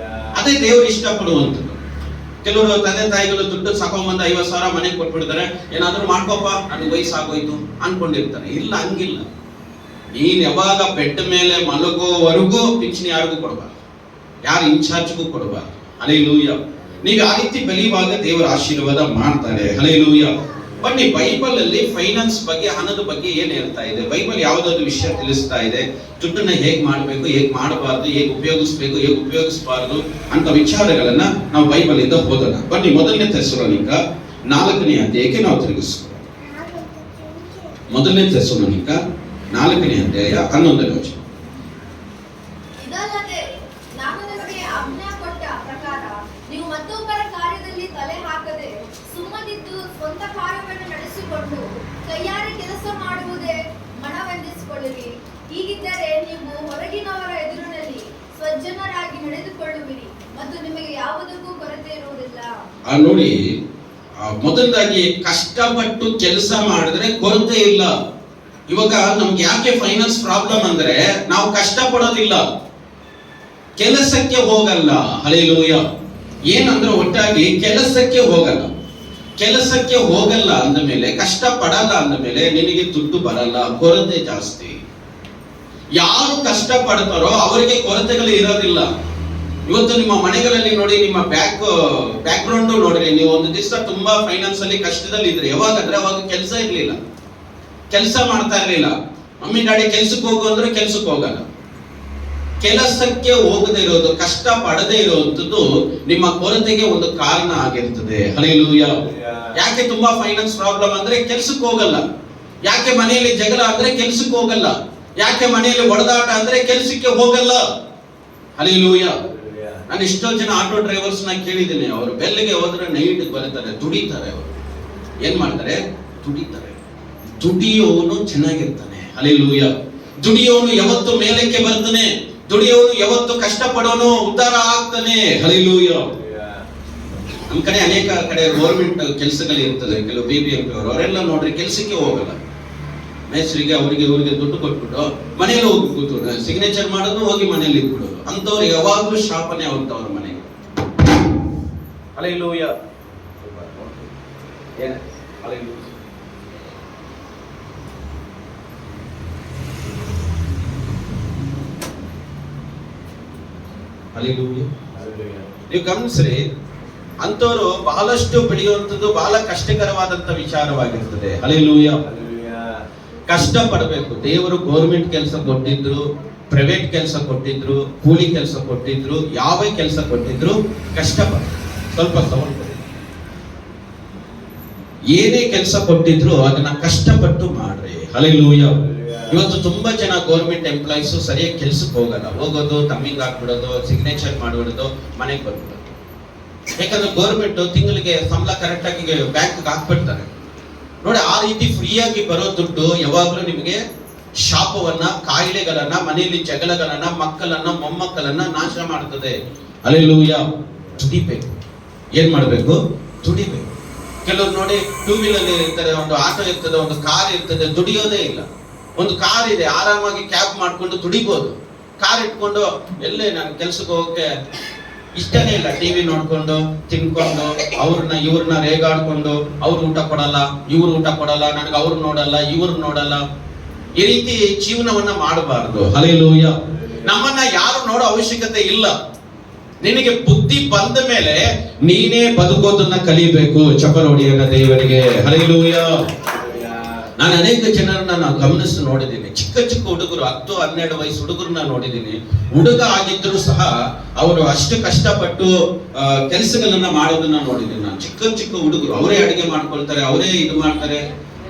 ಅದೇ ದೇವರು ಇಷ್ಟಪಡುವಂಥದ್ದು. ಕೆಲವರು ತಂದೆ ತಾಯಿಗಳು ದುಡ್ಡು ಸಾಕೊಂಬಂದ 50,000 ಮನೆಗೆ ಕೊಟ್ಬಿಡ್ತಾರೆ. ಏನಾದ್ರೂ ಮಾಡ್ಕೋಪ, ನನಗೆ ವಯಸ್ಸಾಗೋಯ್ತು ಅನ್ಕೊಂಡಿರ್ತಾರೆ. ಇಲ್ಲ, ಹಂಗಿಲ್ಲ. ನೀನ್ ಯಾವಾಗ ಬೆಡ್ ಮೇಲೆ ಮಲಗೋವರೆಗೂ ಪಿಂಚಣಿ ಯಾರಿಗೂ ಕೊಡಬಾರ್ದು, ಯಾರು ಇನ್ಚಾರ್ಜ್ಗೂ ಕೊಡಬಾರ್ದು. ಹಲ್ಲೆಲೂಯಾ. ನೀವು ಆ ರೀತಿ ಬೆಳೆಯುವಾಗ ದೇವರ ಆಶೀರ್ವಾದ ಮಾಡ್ತಾರೆ. ಹಲ್ಲೆಲೂಯಾ. ಬನ್ನಿ, ಬೈಬಲ್ ಅಲ್ಲಿ ಫೈನಾನ್ಸ್ ಬಗ್ಗೆ, ಹಣದ ಬಗ್ಗೆ ಏನ್ ಹೇಳ್ತಾ ಇದೆ? ಬೈಬಲ್ ಯಾವ್ದಾದ್ರು ವಿಷಯ ತಿಳಿಸ್ತಾ ಇದೆ? ದುಡ್ಡನ್ನ ಹೇಗ್ ಮಾಡ್ಬೇಕು, ಹೇಗ್ ಮಾಡಬಾರ್ದು, ಹೇಗ್ ಉಪಯೋಗಿಸ್ಬೇಕು, ಹೇಗ್ ಉಪಯೋಗಿಸಬಾರ್ದು ಅಂತ ವಿಚಾರಗಳನ್ನ ನಾವು ಬೈಬಲ್ ಇಂದ ಓದೋಣ. ಬನ್ನಿ, 1 ಥೆಸಲೋನಿಕ 4ನೇ ಅಧ್ಯಾಯಕ್ಕೆ ನಾವು ತಿರುಗಿಸ್ಕೊಳ್ಳೋಣ. 1 ಥೆಸಲೋನಿಕ 4ನೇ ಅಧ್ಯಾಯ 11ನೇ ವಚನ. ಇದಲ್ಲದೆ ನಾನು ನಿಮಗೆ ಆಜ್ಞಾ ಕೊಟ್ಟ ಪ್ರಕಾರ ನೀವು ಮತ್ತೊಬ್ಬರ ಕಾರ್ಯದಲ್ಲಿ ತಲೆ ಹಾಕದೆ ಸುಮ್ಮನಿದ್ದು ಸ್ವಂತ ಕಾರ್ಯವನ್ನು ನಡೆಸಿಕೊಂಡು ಕೈಯಾರೆ ಕೆಲಸ ಮಾಡುವುದೇ ಮನವೆಂದಿಸಿಕೊಳ್ಳಿರಿ. ಹೀಗಿದ್ದರೆ ನೀವು ಹೊರಗಿನವರ ಎದುರಿನಲ್ಲಿ ಸಜ್ಜನರಾಗಿ ನಡೆದುಕೊಳ್ಳುವಿರಿ ಮತ್ತು ನಿಮಗೆ ಯಾವುದಕ್ಕೂ ಕೊರತೆ ಇರುವುದಿಲ್ಲ. ನೋಡಿ, ಮೊದಲದಾಗಿ ಕಷ್ಟಪಟ್ಟು ಕೆಲಸ ಮಾಡಿದ್ರೆ ಕೊರತೆ ಇಲ್ಲ. ಇವಾಗ ನಮ್ಗೆ ಯಾಕೆ ಫೈನಾನ್ಸ್ ಪ್ರಾಬ್ಲಮ್ ಅಂದ್ರೆ ನಾವು ಕಷ್ಟ ಪಡೋದಿಲ್ಲ, ಕೆಲಸಕ್ಕೆ ಹೋಗಲ್ಲ. ಹಲ್ಲೆಲೂಯಾ. ಏನಂದ್ರೆ ಒಟ್ಟಾಗಿ ಕೆಲಸಕ್ಕೆ ಹೋಗಲ್ಲ. ಕೆಲಸಕ್ಕೆ ಹೋಗಲ್ಲ ಅಂದ ಮೇಲೆ, ಕಷ್ಟ ಪಡಲ್ಲ ಅಂದ ಮೇಲೆ ನಿನಗೆ ದುಡ್ಡು ಬರಲ್ಲ, ಕೊರತೆ ಜಾಸ್ತಿ. ಯಾರು ಕಷ್ಟ ಪಡ್ತಾರೋ ಅವರಿಗೆ ಕೊರತೆಗಳು ಇರೋದಿಲ್ಲ. ಇವತ್ತು ನಿಮ್ಮ ಮನೆಗಳಲ್ಲಿ ನೋಡಿ, ನಿಮ್ಮ ಬ್ಯಾಕ್ ಗ್ರೌಂಡ್ ನೋಡ್ರಿ. ನೀವು ಒಂದು ದಿವಸ ತುಂಬಾ ಫೈನಾನ್ಸ್ ಅಲ್ಲಿ ಕಷ್ಟದಲ್ಲಿ ಇದ್ರಿ. ಯಾವಾಗಂದ್ರೆ ಅವಾಗ ಕೆಲಸ ಇರ್ಲಿಲ್ಲ, ಕೆಲಸ ಮಾಡ್ತಾ ಇರ್ಲಿಲ್ಲ. ಮಮ್ಮಿ ಡ್ಯಾಡಿ ಕೆಲ್ಸಕ್ಕೆ ಹೋಗು ಅಂದ್ರೆ ಕೆಲ್ಸಕ್ಕೆ ಹೋಗಲ್ಲ. ಕೆಲಸಕ್ಕೆ ಹೋಗದೆ ಇರೋದು, ಕಷ್ಟ ಪಡದೆ ಇರುವಂತದ್ದು ನಿಮ್ಮ ಕೊರತೆಗೆ ಒಂದು ಕಾರಣ ಆಗಿರ್ತದೆ. ಹಲ್ಲೆಲೂಯಾ. ಯಾಕೆ ತುಂಬಾ ಫೈನಾನ್ಸ್ ಪ್ರಾಬ್ಲಮ್ ಅಂದ್ರೆ ಕೆಲ್ಸಕ್ಕೆ ಹೋಗಲ್ಲ. ಯಾಕೆ ಮನೆಯಲ್ಲಿ ಜಗಳ ಅಂದ್ರೆ ಕೆಲ್ಸಕ್ಕೆ ಹೋಗಲ್ಲ. ಯಾಕೆ ಮನೆಯಲ್ಲಿ ಒಡೆದಾಟ ಅಂದ್ರೆ ಕೆಲ್ಸಕ್ಕೆ ಹೋಗಲ್ಲ. ಹಲ್ಲೆಲೂಯಾ. ನಾನು ಎಷ್ಟೋ ಜನ ಆಟೋ ಡ್ರೈವರ್ಸ್ ನ ಕೇಳಿದ್ದೀನಿ. ಅವರು ಬೆಲ್ಲಿಗೆ ಹೋದ್ರೆ ನೈಟ್ ಬರ್ತಾರೆ, ದುಡಿತಾರೆ. ಅವರು ಏನ್ ಮಾಡ್ತಾರೆ? ದುಡಿತಾರೆ. ದುಡಿಯೋನು ಚೆನ್ನಾಗಿರ್ತಾನೆ. ಹಲ್ಲೆಲೂಯಾ. ದುಡಿಯೋನು ಯಾವತ್ತು ಮೇಲಕ್ಕೆ ಬರ್ತಾನೆ. ದುಡಿಯೋನು ಯಾವತ್ತು ಕಷ್ಟಪಡೋನು ಉದ್ಧಾರ ಆಗ್ತಾನೆ. ಹಲ್ಲೆಲೂಯಾ. ನಮ್ ಕಡೆ ಅನೇಕ ಕಡೆ ಗೌರ್ಮೆಂಟ್ ಕೆಲಸಗಳು ಇರ್ತದೆ. ಕೆಲವು BBMP ಅವರೆಲ್ಲ ನೋಡ್ರಿ ಕೆಲಸಕ್ಕೆ ಹೋಗಲ್ಲ. ಮೇಸ್ತ್ರಿಗೆ ಅವರಿಗೆ ದುಡ್ಡು ಕೊಟ್ಬಿಟ್ಟು ಮನೇಲಿ ಹೋಗಿ ಕೂತು ಸಿಗ್ನೇಚರ್ ಮಾಡೋದು, ಹೋಗಿ ಮನೇಲಿ ಇಟ್ಬಿಡೋದು. ಅಂತವ್ರಿಗೆ ಯಾವಾಗ್ಲೂ ಶಾಪನೆ ಹೋಗ್ತಾವ್ರ ಮನೆಗೆ. ಹಲ್ಲೆಲೂಯಾ. ಹಲ್ಲೆಲೂಯಾ. ಹಲ್ಲೆಲೂಯಾ. ನೀವು ಗಮನಿಸ್ರಿ, ಅಂತವರು ಬಹಳಷ್ಟು ಬೆಳೆಯುವಂಥದ್ದು ಬಹಳ ಕಷ್ಟಕರವಾದಂತ ವಿಚಾರವಾಗಿರ್ತದೆ. ಹಲ್ಲೆಲೂಯಾ. ಕಷ್ಟ ಪಡಬೇಕು. ದೇವರು ಗೌರ್ಮೆಂಟ್ ಕೆಲಸ ಕೊಟ್ಟಿದ್ರು, ಪ್ರೈವೇಟ್ ಕೆಲಸ ಕೊಟ್ಟಿದ್ರು, ಕೂಲಿ ಕೆಲಸ ಕೊಟ್ಟಿದ್ರು, ಯಾವ ಕೆಲಸ ಕೊಟ್ಟಿದ್ರು ಕಷ್ಟಪಡ. ಸ್ವಲ್ಪ ಸೌಂಡ್ ಏನೇ ಕೆಲಸ ಕೊಟ್ಟಿದ್ರು ಅದನ್ನ ಕಷ್ಟಪಟ್ಟು ಮಾಡ್ರಿ. ಹಲ್ಲೆಲೂಯಾ. ಇವತ್ತು ತುಂಬಾ ಜನ ಗೌರ್ಮೆಂಟ್ ಎಂಪ್ಲಾಯೀಸ್ ಸರಿಯಾಗಿ ಕೆಲ್ಸಕ್ಕೆ ಹೋಗಲ್ಲ. ಹೋಗೋದು ತಮ್ಮಿಂಗ್ ಹಾಕ್ಬಿಡೋದು, ಸಿಗ್ನೇಚರ್ ಮಾಡ್ಬಿಡೋದು, ಮನೆಗೆ ಬಂದ್ಬಿಡೋದು. ಯಾಕಂದ್ರೆ ಗೌರ್ಮೆಂಟ್ ತಿಂಗಳಿಗೆ ಸಂಬಳ ಕರೆಕ್ಟ್ ಆಗಿ ಬ್ಯಾಂಕ್ ಹಾಕ್ಬಿಡ್ತಾರೆ ನೋಡಿ. ಆ ರೀತಿ ಫ್ರೀಯಾಗಿ ಬರೋ ದುಡ್ಡು ಯಾವಾಗ್ಲೂ ನಿಮಗೆ ಶಾಪವನ್ನ, ಕಾಯಿಲೆಗಳನ್ನ, ಮನೆಯಲ್ಲಿ ಜಗಳಗಳನ್ನ, ಮಕ್ಕಳನ್ನ, ಮೊಮ್ಮಕ್ಕಳನ್ನ ನಾಶ ಮಾಡ್ತದೆ. ಹಲ್ಲೆಲೂಯಾ. ದುಡಿಬೇಕು. ಏನ್ ಮಾಡ್ಬೇಕು? ದುಡಿಬೇಕು. ಕೆಲವರು ನೋಡಿ ಟೂ ವೀಲರ್ ಇರ್ತಾರೆ, ಒಂದು ಆಟೋ ಇರ್ತದೆ, ಒಂದು ಕಾರ್ ಇರ್ತದೆ, ದುಡಿಯೋದೇ ಇಲ್ಲ. ಒಂದು ಕಾರ್ ಇದೆ, ಆರಾಮಾಗಿ ಕ್ಯಾಬ್ ಮಾಡ್ಕೊಂಡು ದುಡಿಬಹುದು. ಕಾರ್ ಇಟ್ಕೊಂಡು ಎಲ್ಲೇ ನಾನು ಕೆಲ್ಸಕ್ಕೆ ಹೋಗಕ್ಕೆ ಇಷ್ಟನೇ ಇಲ್ಲ. ಟಿವಿ ನೋಡ್ಕೊಂಡು ತಿನ್ಕೊಂಡು ಇವ್ರನ್ನ ರೇಗಾಡ್ಕೊಂಡು ಅವ್ರು ಊಟ ಕೊಡಲ್ಲ, ಇವ್ರು ಊಟ ಕೊಡಲ್ಲ, ನನಗೆ ಅವ್ರು ನೋಡಲ್ಲ, ಇವ್ರು ನೋಡಲ್ಲ. ಈ ರೀತಿ ಜೀವನವನ್ನ ಮಾಡಬಾರ್ದು. ಹಲ್ಲೆಲೂಯಾ. ನಮ್ಮನ್ನ ಯಾರು ನೋಡೋ ಅವಶ್ಯಕತೆ ಇಲ್ಲ. ನಿನಗೆ ಬುದ್ಧಿ ಬಂದ ಮೇಲೆ ನೀನೇ ಬದುಕೋದನ್ನ ಕಲಿಬೇಕು. ಚಪ್ಪಲ್ ಹೊಡೆಯೋಣ ದೇವರಿಗೆ. ಹಲ್ಲೆಲೂಯಾ. ನಾನು ಅನೇಕ ಜನರನ್ನ ನಾನು ಗಮನಿಸಿ ನೋಡಿದ್ದೀನಿ. ಚಿಕ್ಕ ಚಿಕ್ಕ ಹುಡುಗರು, 10-12 ವಯಸ್ಸು ಹುಡುಗರನ್ನ ನೋಡಿದ್ದೀನಿ. ಹುಡುಗ ಆಗಿದ್ರು ಸಹ ಅವರು ಅಷ್ಟು ಕಷ್ಟಪಟ್ಟು ಕೆಲಸಗಳನ್ನ ಮಾಡೋದನ್ನ ನೋಡಿದ್ದೀನಿ ನಾನು. ಚಿಕ್ಕ ಚಿಕ್ಕ ಹುಡುಗರು ಅವರೇ ಅಡಿಗೆ ಮಾಡ್ಕೊಳ್ತಾರೆ, ಅವರೇ ಇದು ಮಾಡ್ತಾರೆ,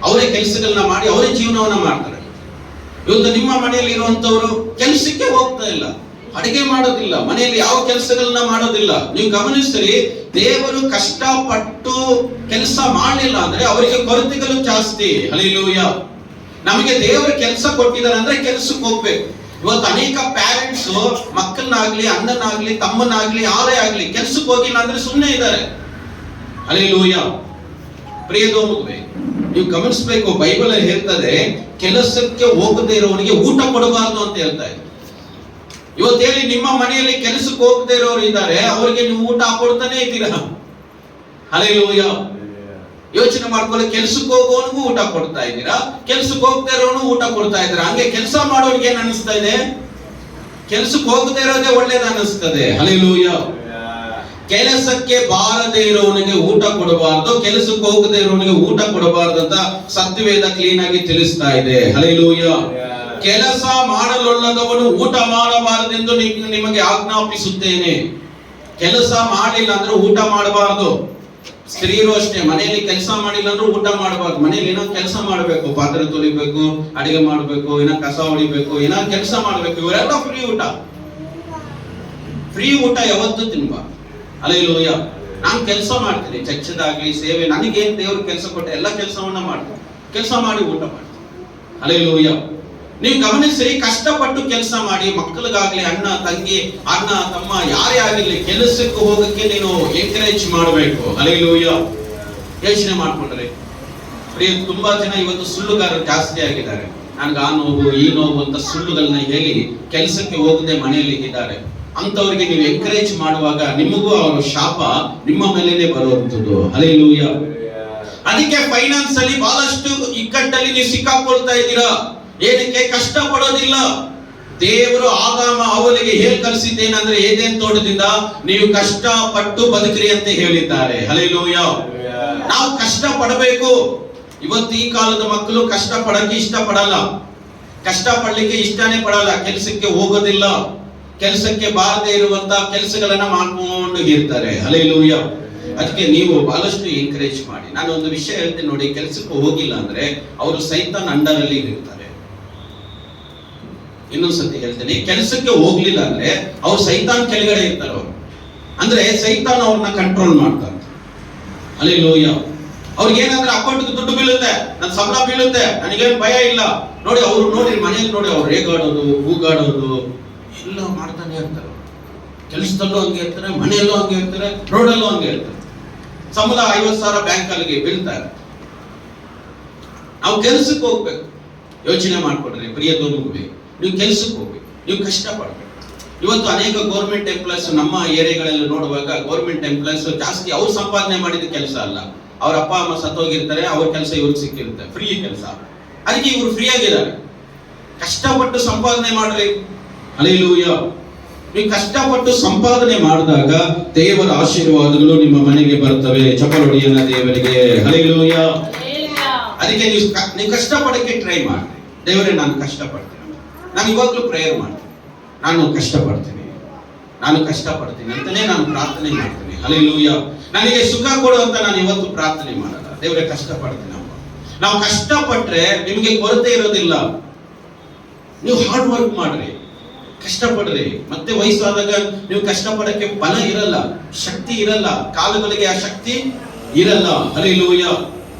ಅವರೇ ಕೆಲಸಗಳನ್ನ ಮಾಡಿ ಅವರೇ ಜೀವನವನ್ನ ಮಾಡ್ತಾರೆ. ಇವತ್ತು ನಿಮ್ಮ ಮನೆಯಲ್ಲಿ ಇರುವಂತವ್ರು ಕೆಲಸಕ್ಕೆ ಹೋಗ್ತಾ ಇಲ್ಲ, ಅಡಿಗೆ ಮಾಡೋದಿಲ್ಲ, ಮನೆಯಲ್ಲಿ ಯಾವ ಕೆಲಸಗಳನ್ನ ಮಾಡೋದಿಲ್ಲ. ನೀವು ಗಮನಿಸ್ತೀರಿ, ದೇವರು ಕಷ್ಟಪಟ್ಟು ಕೆಲಸ ಮಾಡಲಿಲ್ಲ ಅಂದ್ರೆ ಅವರಿಗೆ ಕೊರತೆಗಳು ಜಾಸ್ತಿ. ಹಲ್ಲೆಲೂಯಾ. ನಮಗೆ ದೇವರು ಕೆಲಸ ಕೊಟ್ಟಿದ್ದಾರೆ ಅಂದ್ರೆ ಕೆಲಸಕ್ಕೆ ಹೋಗ್ಬೇಕು. ಇವತ್ತು ಅನೇಕ ಪ್ಯಾರೆಂಟ್ಸ್ ಮಕ್ಕಳನ್ನಾಗ್ಲಿ, ಅಣ್ಣನಾಗ್ಲಿ, ತಮ್ಮನಾಗ್ಲಿ, ಯಾರೇ ಆಗ್ಲಿ ಕೆಲಸಕ್ಕೆ ಹೋಗಿಲ್ಲ ಅಂದ್ರೆ ಸುಮ್ಮನೆ ಇದ್ದಾರೆ. ಹಲ್ಲೆಲೂಯಾ. ಪ್ರಿಯದೋಮುವೆ, ನೀವು ಗಮನಿಸಬೇಕು, ಬೈಬಲ್ ಹೇಳ್ತದೆ ಕೆಲಸಕ್ಕೆ ಹೋಗದೆ ಇರೋವನಿಗೆ ಊಟ ಕೊಡಬಾರದು ಅಂತ ಹೇಳ್ತಾ ಇದೆ. ಇವತ್ತೇಳಿ ನಿಮ್ಮ ಮನೆಯಲ್ಲಿ ಕೆಲಸಕ್ಕೆ ಹೋಗದೆ ಇರೋರು ಇದ್ದಾರೆ, ಅವರಿಗೆ ನೀವು ಊಟ ಕೊಡ್ತಾನೆ ಇದ್ದೀರಾ. ಹಲ್ಲೆಲೂಯಾ. ಯೋಚನೆ ಮಾಡ್ಕೊಳ್ಳಿ, ಕೆಲ್ಸಕ್ಕೆ ಹೋಗೋನಿಗೂ ಊಟ ಕೊಡ್ತಾ ಇದ್ದೀರಾ, ಕೆಲ್ಸಕ್ಕೆ ಹೋಗದೆ ಇರೋನು ಊಟ ಕೊಡ್ತಾ ಇದ್ದೀರಾ. ಹಂಗೆ ಕೆಲಸ ಮಾಡೋರಿಗೆ ಏನ್ ಅನಿಸ್ತಾ ಇದೆ? ಕೆಲ್ಸಕ್ಕೆ ಹೋಗದೆ ಇರೋದೇ ಒಳ್ಳೇದು ಅನಿಸ್ತದೆ. ಹಲ್ಲೆಲೂಯಾ. ಕೆಲಸಕ್ಕೆ ಬಾರದೆ ಇರೋವನಿಗೆ ಊಟ ಕೊಡಬಾರದು, ಕೆಲಸಕ್ಕೆ ಹೋಗದೆ ಇರೋವನಿಗೆ ಊಟ ಕೊಡಬಾರದು ಅಂತ ಸತ್ಯವೇದ ಕ್ಲೀನ್ ಆಗಿ ತಿಳಿಸ್ತಾ ಇದೆ. ಹಲ್ಲೆಲೂಯಾ. ಕೆಲಸ ಮಾಡಲೊಲ್ಲದವನು ಊಟ ಮಾಡಬಾರದೆಂದು ನಿಮಗೆ ಆಜ್ಞಾಪಿಸುತ್ತೇನೆ. ಕೆಲಸ ಮಾಡಿಲ್ಲ ಅಂದ್ರೆ ಊಟ ಮಾಡಬಾರದು. ಸ್ತ್ರೀಯರು ಅಷ್ಟೇ, ಮನೆಯಲ್ಲಿ ಕೆಲಸ ಮಾಡಿಲ್ಲ ಅಂದ್ರೆ ಊಟ ಮಾಡಬಾರ್ದು. ಮನೆಯಲ್ಲಿ ಏನೋ ಕೆಲಸ ಮಾಡಬೇಕು, ಪಾತ್ರೆ ತೊಳಿಬೇಕು, ಅಡಿಗೆ ಮಾಡಬೇಕು, ಏನೋ ಕಸ ಹೊಡಿಬೇಕು, ಏನೋ ಕೆಲಸ ಮಾಡಬೇಕು. ಇವರೆಲ್ಲ ಫ್ರೀ ಊಟ. ಫ್ರೀ ಊಟ ಯಾವತ್ತೂ ತಿನ್ಬಾರ್ದು. ಹಲ್ಲೆಲೂಯಾ. ನಾನು ಕೆಲಸ ಮಾಡ್ತೀನಿ, ಚರ್ಚದಾಗ್ಲಿ, ಸೇವೆ, ನನಗೇನ್ ದೇವ್ರ ಕೆಲಸ ಕೊಟ್ಟೆ ಎಲ್ಲ ಕೆಲಸವನ್ನ ಮಾಡ್ತೀನಿ. ಕೆಲಸ ಮಾಡಿ ಊಟ ಮಾಡ್ತೀನಿ. ಹಲ್ಲೆಲೂಯಾ. ನೀವು ಗಮನಿಸಿ, ಕಷ್ಟಪಟ್ಟು ಕೆಲಸ ಮಾಡಿ, ಮಕ್ಕಳಿಗಾಗ್ಲಿ, ಅಣ್ಣ ತಂಗಿ, ಅಣ್ಣ ತಮ್ಮ ಯಾರೇ ಆಗಿರ್ಲಿ, ಕೆಲಸಕ್ಕೆ ಹೋಗಕ್ಕೆ ನೀನು ಎಂಕರೇಜ್ ಮಾಡಬೇಕು. ಹಲ್ಲೆಲೂಯಾ. ಯೋಚನೆ ಮಾಡ್ಕೊಂಡ್ರೆ ತುಂಬಾ ಜನ ಇವತ್ತು ಸುಳ್ಳುಗಾರರು ಜಾಸ್ತಿ ಆಗಿದ್ದಾರೆ. ನನ್ಗೆ ಆ ನೋವು, ಈ ನೋವು ಅಂತ ಸುಳ್ಳುಗಳನ್ನ ಹೇಳಿ ಕೆಲಸಕ್ಕೆ ಹೋಗದೆ ಮನೆಯಲ್ಲಿ ಇದ್ದಾರೆ. ಅಂತವರಿಗೆ ನೀವು ಎಂಕರೇಜ್ ಮಾಡುವಾಗ ನಿಮಗೂ ಅವರ ಶಾಪ ನಿಮ್ಮ ಮೇಲೇನೆ ಬರುವಂಥದ್ದು. ಹಲ್ಲೆಲೂಯಾ. ಅದಕ್ಕೆ ಫೈನಾನ್ಸ್ ಅಲ್ಲಿ ಬಹಳಷ್ಟು ಇಕ್ಕಟ್ಟಲ್ಲಿ ನೀವು ಸಿಕ್ಕಾಕೊಳ್ತಾ ಇದ್ದೀರಾ. ಏನಕ್ಕೆ? ಕಷ್ಟ ಪಡೋದಿಲ್ಲ. ದೇವರು ಆದಾಮ ಅವಲಿಗೆ ಹೇಳಿ ಕಲಿಸಿದ್ದೇನೆಂದ್ರೆ, ಏದೇನ್ ತೋಟದಿಂದ ನೀವು ಕಷ್ಟಪಟ್ಟು ಬದುಕ್ರಿ ಅಂತ ಹೇಳಿದ್ದಾರೆ. ಹಲ್ಲೆಲೂಯಾ. ನಾವು ಕಷ್ಟ ಪಡಬೇಕು. ಇವತ್ತು ಈ ಕಾಲದ ಮಕ್ಕಳು ಕಷ್ಟ ಪಡಕ್ಕೆ ಇಷ್ಟ ಪಡಲ್ಲ, ಕಷ್ಟ ಪಡ್ಲಿಕ್ಕೆ ಇಷ್ಟನೇ ಪಡಲ್ಲ, ಕೆಲಸಕ್ಕೆ ಹೋಗೋದಿಲ್ಲ, ಕೆಲಸಕ್ಕೆ ಬಾರದೆ ಇರುವಂತ ಕೆಲಸಗಳನ್ನ ಮಾಡ್ಕೊಂಡು ಇರ್ತಾರೆ. ಹಲ್ಲೆಲೂಯಾ. ಅದಕ್ಕೆ ನೀವು ಬಹಳಷ್ಟು ಎಂಕರೇಜ್ ಮಾಡಿ. ನಾನು ಒಂದು ವಿಷಯ ಹೇಳ್ತೀನಿ ನೋಡಿ, ಕೆಲಸಕ್ಕೆ ಹೋಗಿಲ್ಲ ಅಂದ್ರೆ ಅವರು ಸೈತಾನ್ ಅಂಡರ್ ಅಲ್ಲಿ ಇರ್ತಾರೆ. ಇನ್ನೊಂದ್ಸತಿ ಹೇಳ್ತೇನೆ, ಕೆಲಸಕ್ಕೆ ಹೋಗ್ಲಿಲ್ಲ ಅಂದ್ರೆ ಅವ್ರು ಸೈತಾನ್ ಕೆಳಗಡೆ ಇರ್ತಾರೆ. ಅವರು ಅಂದ್ರೆ ಸೈತಾನ್ ಅವ್ರನ್ನ ಕಂಟ್ರೋಲ್ ಮಾಡ್ತಾರೆ. ಹಲ್ಲೆಲೂಯಾ. ಅವ್ರಿಗೆ ಏನಂದ್ರೆ ಅಕೌಂಟ್ಗೆ ದುಡ್ಡು ಬೀಳುತ್ತೆ, ನನ್ನ ಸಂಬಳ ಬೀಳುತ್ತೆ, ನನಗೇನು ಭಯ ಇಲ್ಲ. ನೋಡಿ ಅವ್ರು ನೋಡಿ ಮನೇಲಿ ನೋಡಿ ಅವ್ರು ರೇಗಾಡೋದು, ಕೂಗಾಡೋದು ಎಲ್ಲ ಮಾಡ್ತಾನೆ ಇರ್ತಾರೆ. ಕೆಲಸದಲ್ಲೂ ಹಂಗೆ ಇರ್ತಾರೆ, ಮನೆಯಲ್ಲೂ ಹಂಗೆ ಇರ್ತಾರೆ, ರೋಡಲ್ಲೂ ಹಂಗೆ ಇರ್ತಾರೆ. ಸಂಬಳ 50,000 ಬ್ಯಾಂಕ್ ಅಲ್ಲಿಗೆ ಬೀಳ್ತಾರೆ. ನಾವು ಕೆಲಸಕ್ಕೆ ಹೋಗ್ಬೇಕು. ಯೋಚನೆ ಮಾಡ್ಕೊಡ್ರಿ ಪ್ರಿಯದೋಮುವೆ, ನೀವು ಕೆಲಸಕ್ಕೆ ಹೋಗ್ಬೇಕು, ನೀವು ಕಷ್ಟ ಪಡ್ಬೇಕು. ಇವತ್ತು ಅನೇಕ ಗೌರ್ಮೆಂಟ್ ಎಂಪ್ಲಾಯ್ಸ್ ನಮ್ಮ ಏರಿಯಾಗಳಲ್ಲಿ ನೋಡುವಾಗ, ಗೌರ್ಮೆಂಟ್ ಎಂಪ್ಲಾಯ್ಸ್ ಜಾಸ್ತಿ ಅವ್ರು ಸಂಪಾದನೆ ಮಾಡಿದ ಕೆಲಸ ಅಲ್ಲ, ಅವ್ರ ಅಪ್ಪ ಅಮ್ಮ ಸತ್ತೋಗಿರ್ತಾರೆ, ಅವ್ರ ಕೆಲಸ ಇವ್ರಿಗೆ ಸಿಕ್ಕಿರುತ್ತೆ, ಫ್ರೀ ಕೆಲಸ. ಅದಕ್ಕೆ ಇವರು ಫ್ರೀ ಆಗಿದ್ದಾರೆ. ಕಷ್ಟಪಟ್ಟು ಸಂಪಾದನೆ ಮಾಡ್ರಿ. ಹಲ್ಲೆಲೂಯಾ. ನೀವು ಕಷ್ಟಪಟ್ಟು ಸಂಪಾದನೆ ಮಾಡಿದಾಗ ದೇವರ ಆಶೀರ್ವಾದಗಳು ನಿಮ್ಮ ಮನೆಗೆ ಬರ್ತವೆ. ಚಪಲೊಡಿಯನ ದೇವರಿಗೆ ಹಲ್ಲೆಲೂಯ. ಅದಕ್ಕೆ ನೀವು ಕಷ್ಟಪಡಕ್ಕೆ ಟ್ರೈ ಮಾಡಿ. ದೇವರೇ ನಾನು ಕಷ್ಟಪಡ್ತೀನಿ, ನಾನು ಇವಾಗಲೂ ಪ್ರೇಯರ್ ಮಾಡ್ತೀನಿ, ನಾನು ಕಷ್ಟಪಡ್ತೀನಿ ಅಂತಾನೆ ನಾನು ಪ್ರಾರ್ಥನೆ ಮಾಡ್ತೀನಿ. ಹಲ್ಲೆಲೂಯ. ನನಗೆ ಸುಖ ಕೊಡು ಅಂತ ನಾನು ಇವತ್ತು ಪ್ರಾರ್ಥನೆ ಮಾಡಲ್ಲ. ದೇವರೇ ಕಷ್ಟಪಡ್ತೀನಿ. ನಾವು ಕಷ್ಟಪಟ್ರೆ ನಿಮಗೆ ಕೊರತೆ ಇರೋದಿಲ್ಲ. ನೀವು ಹಾರ್ಡ್ ವರ್ಕ್ ಮಾಡ್ರಿ, ಕಷ್ಟಪಡ್ರಿ. ಮತ್ತೆ ವಯಸ್ಸಾದಾಗ ನೀವು ಕಷ್ಟಪಡಕ್ಕೆ ಬಲ ಇರಲ್ಲ, ಶಕ್ತಿ ಇರಲ್ಲ, ಕಾಲುಗಳಿಗೆ ಆ ಶಕ್ತಿ ಇರಲ್ಲ. ಹಲ್ಲೆಲೂಯ.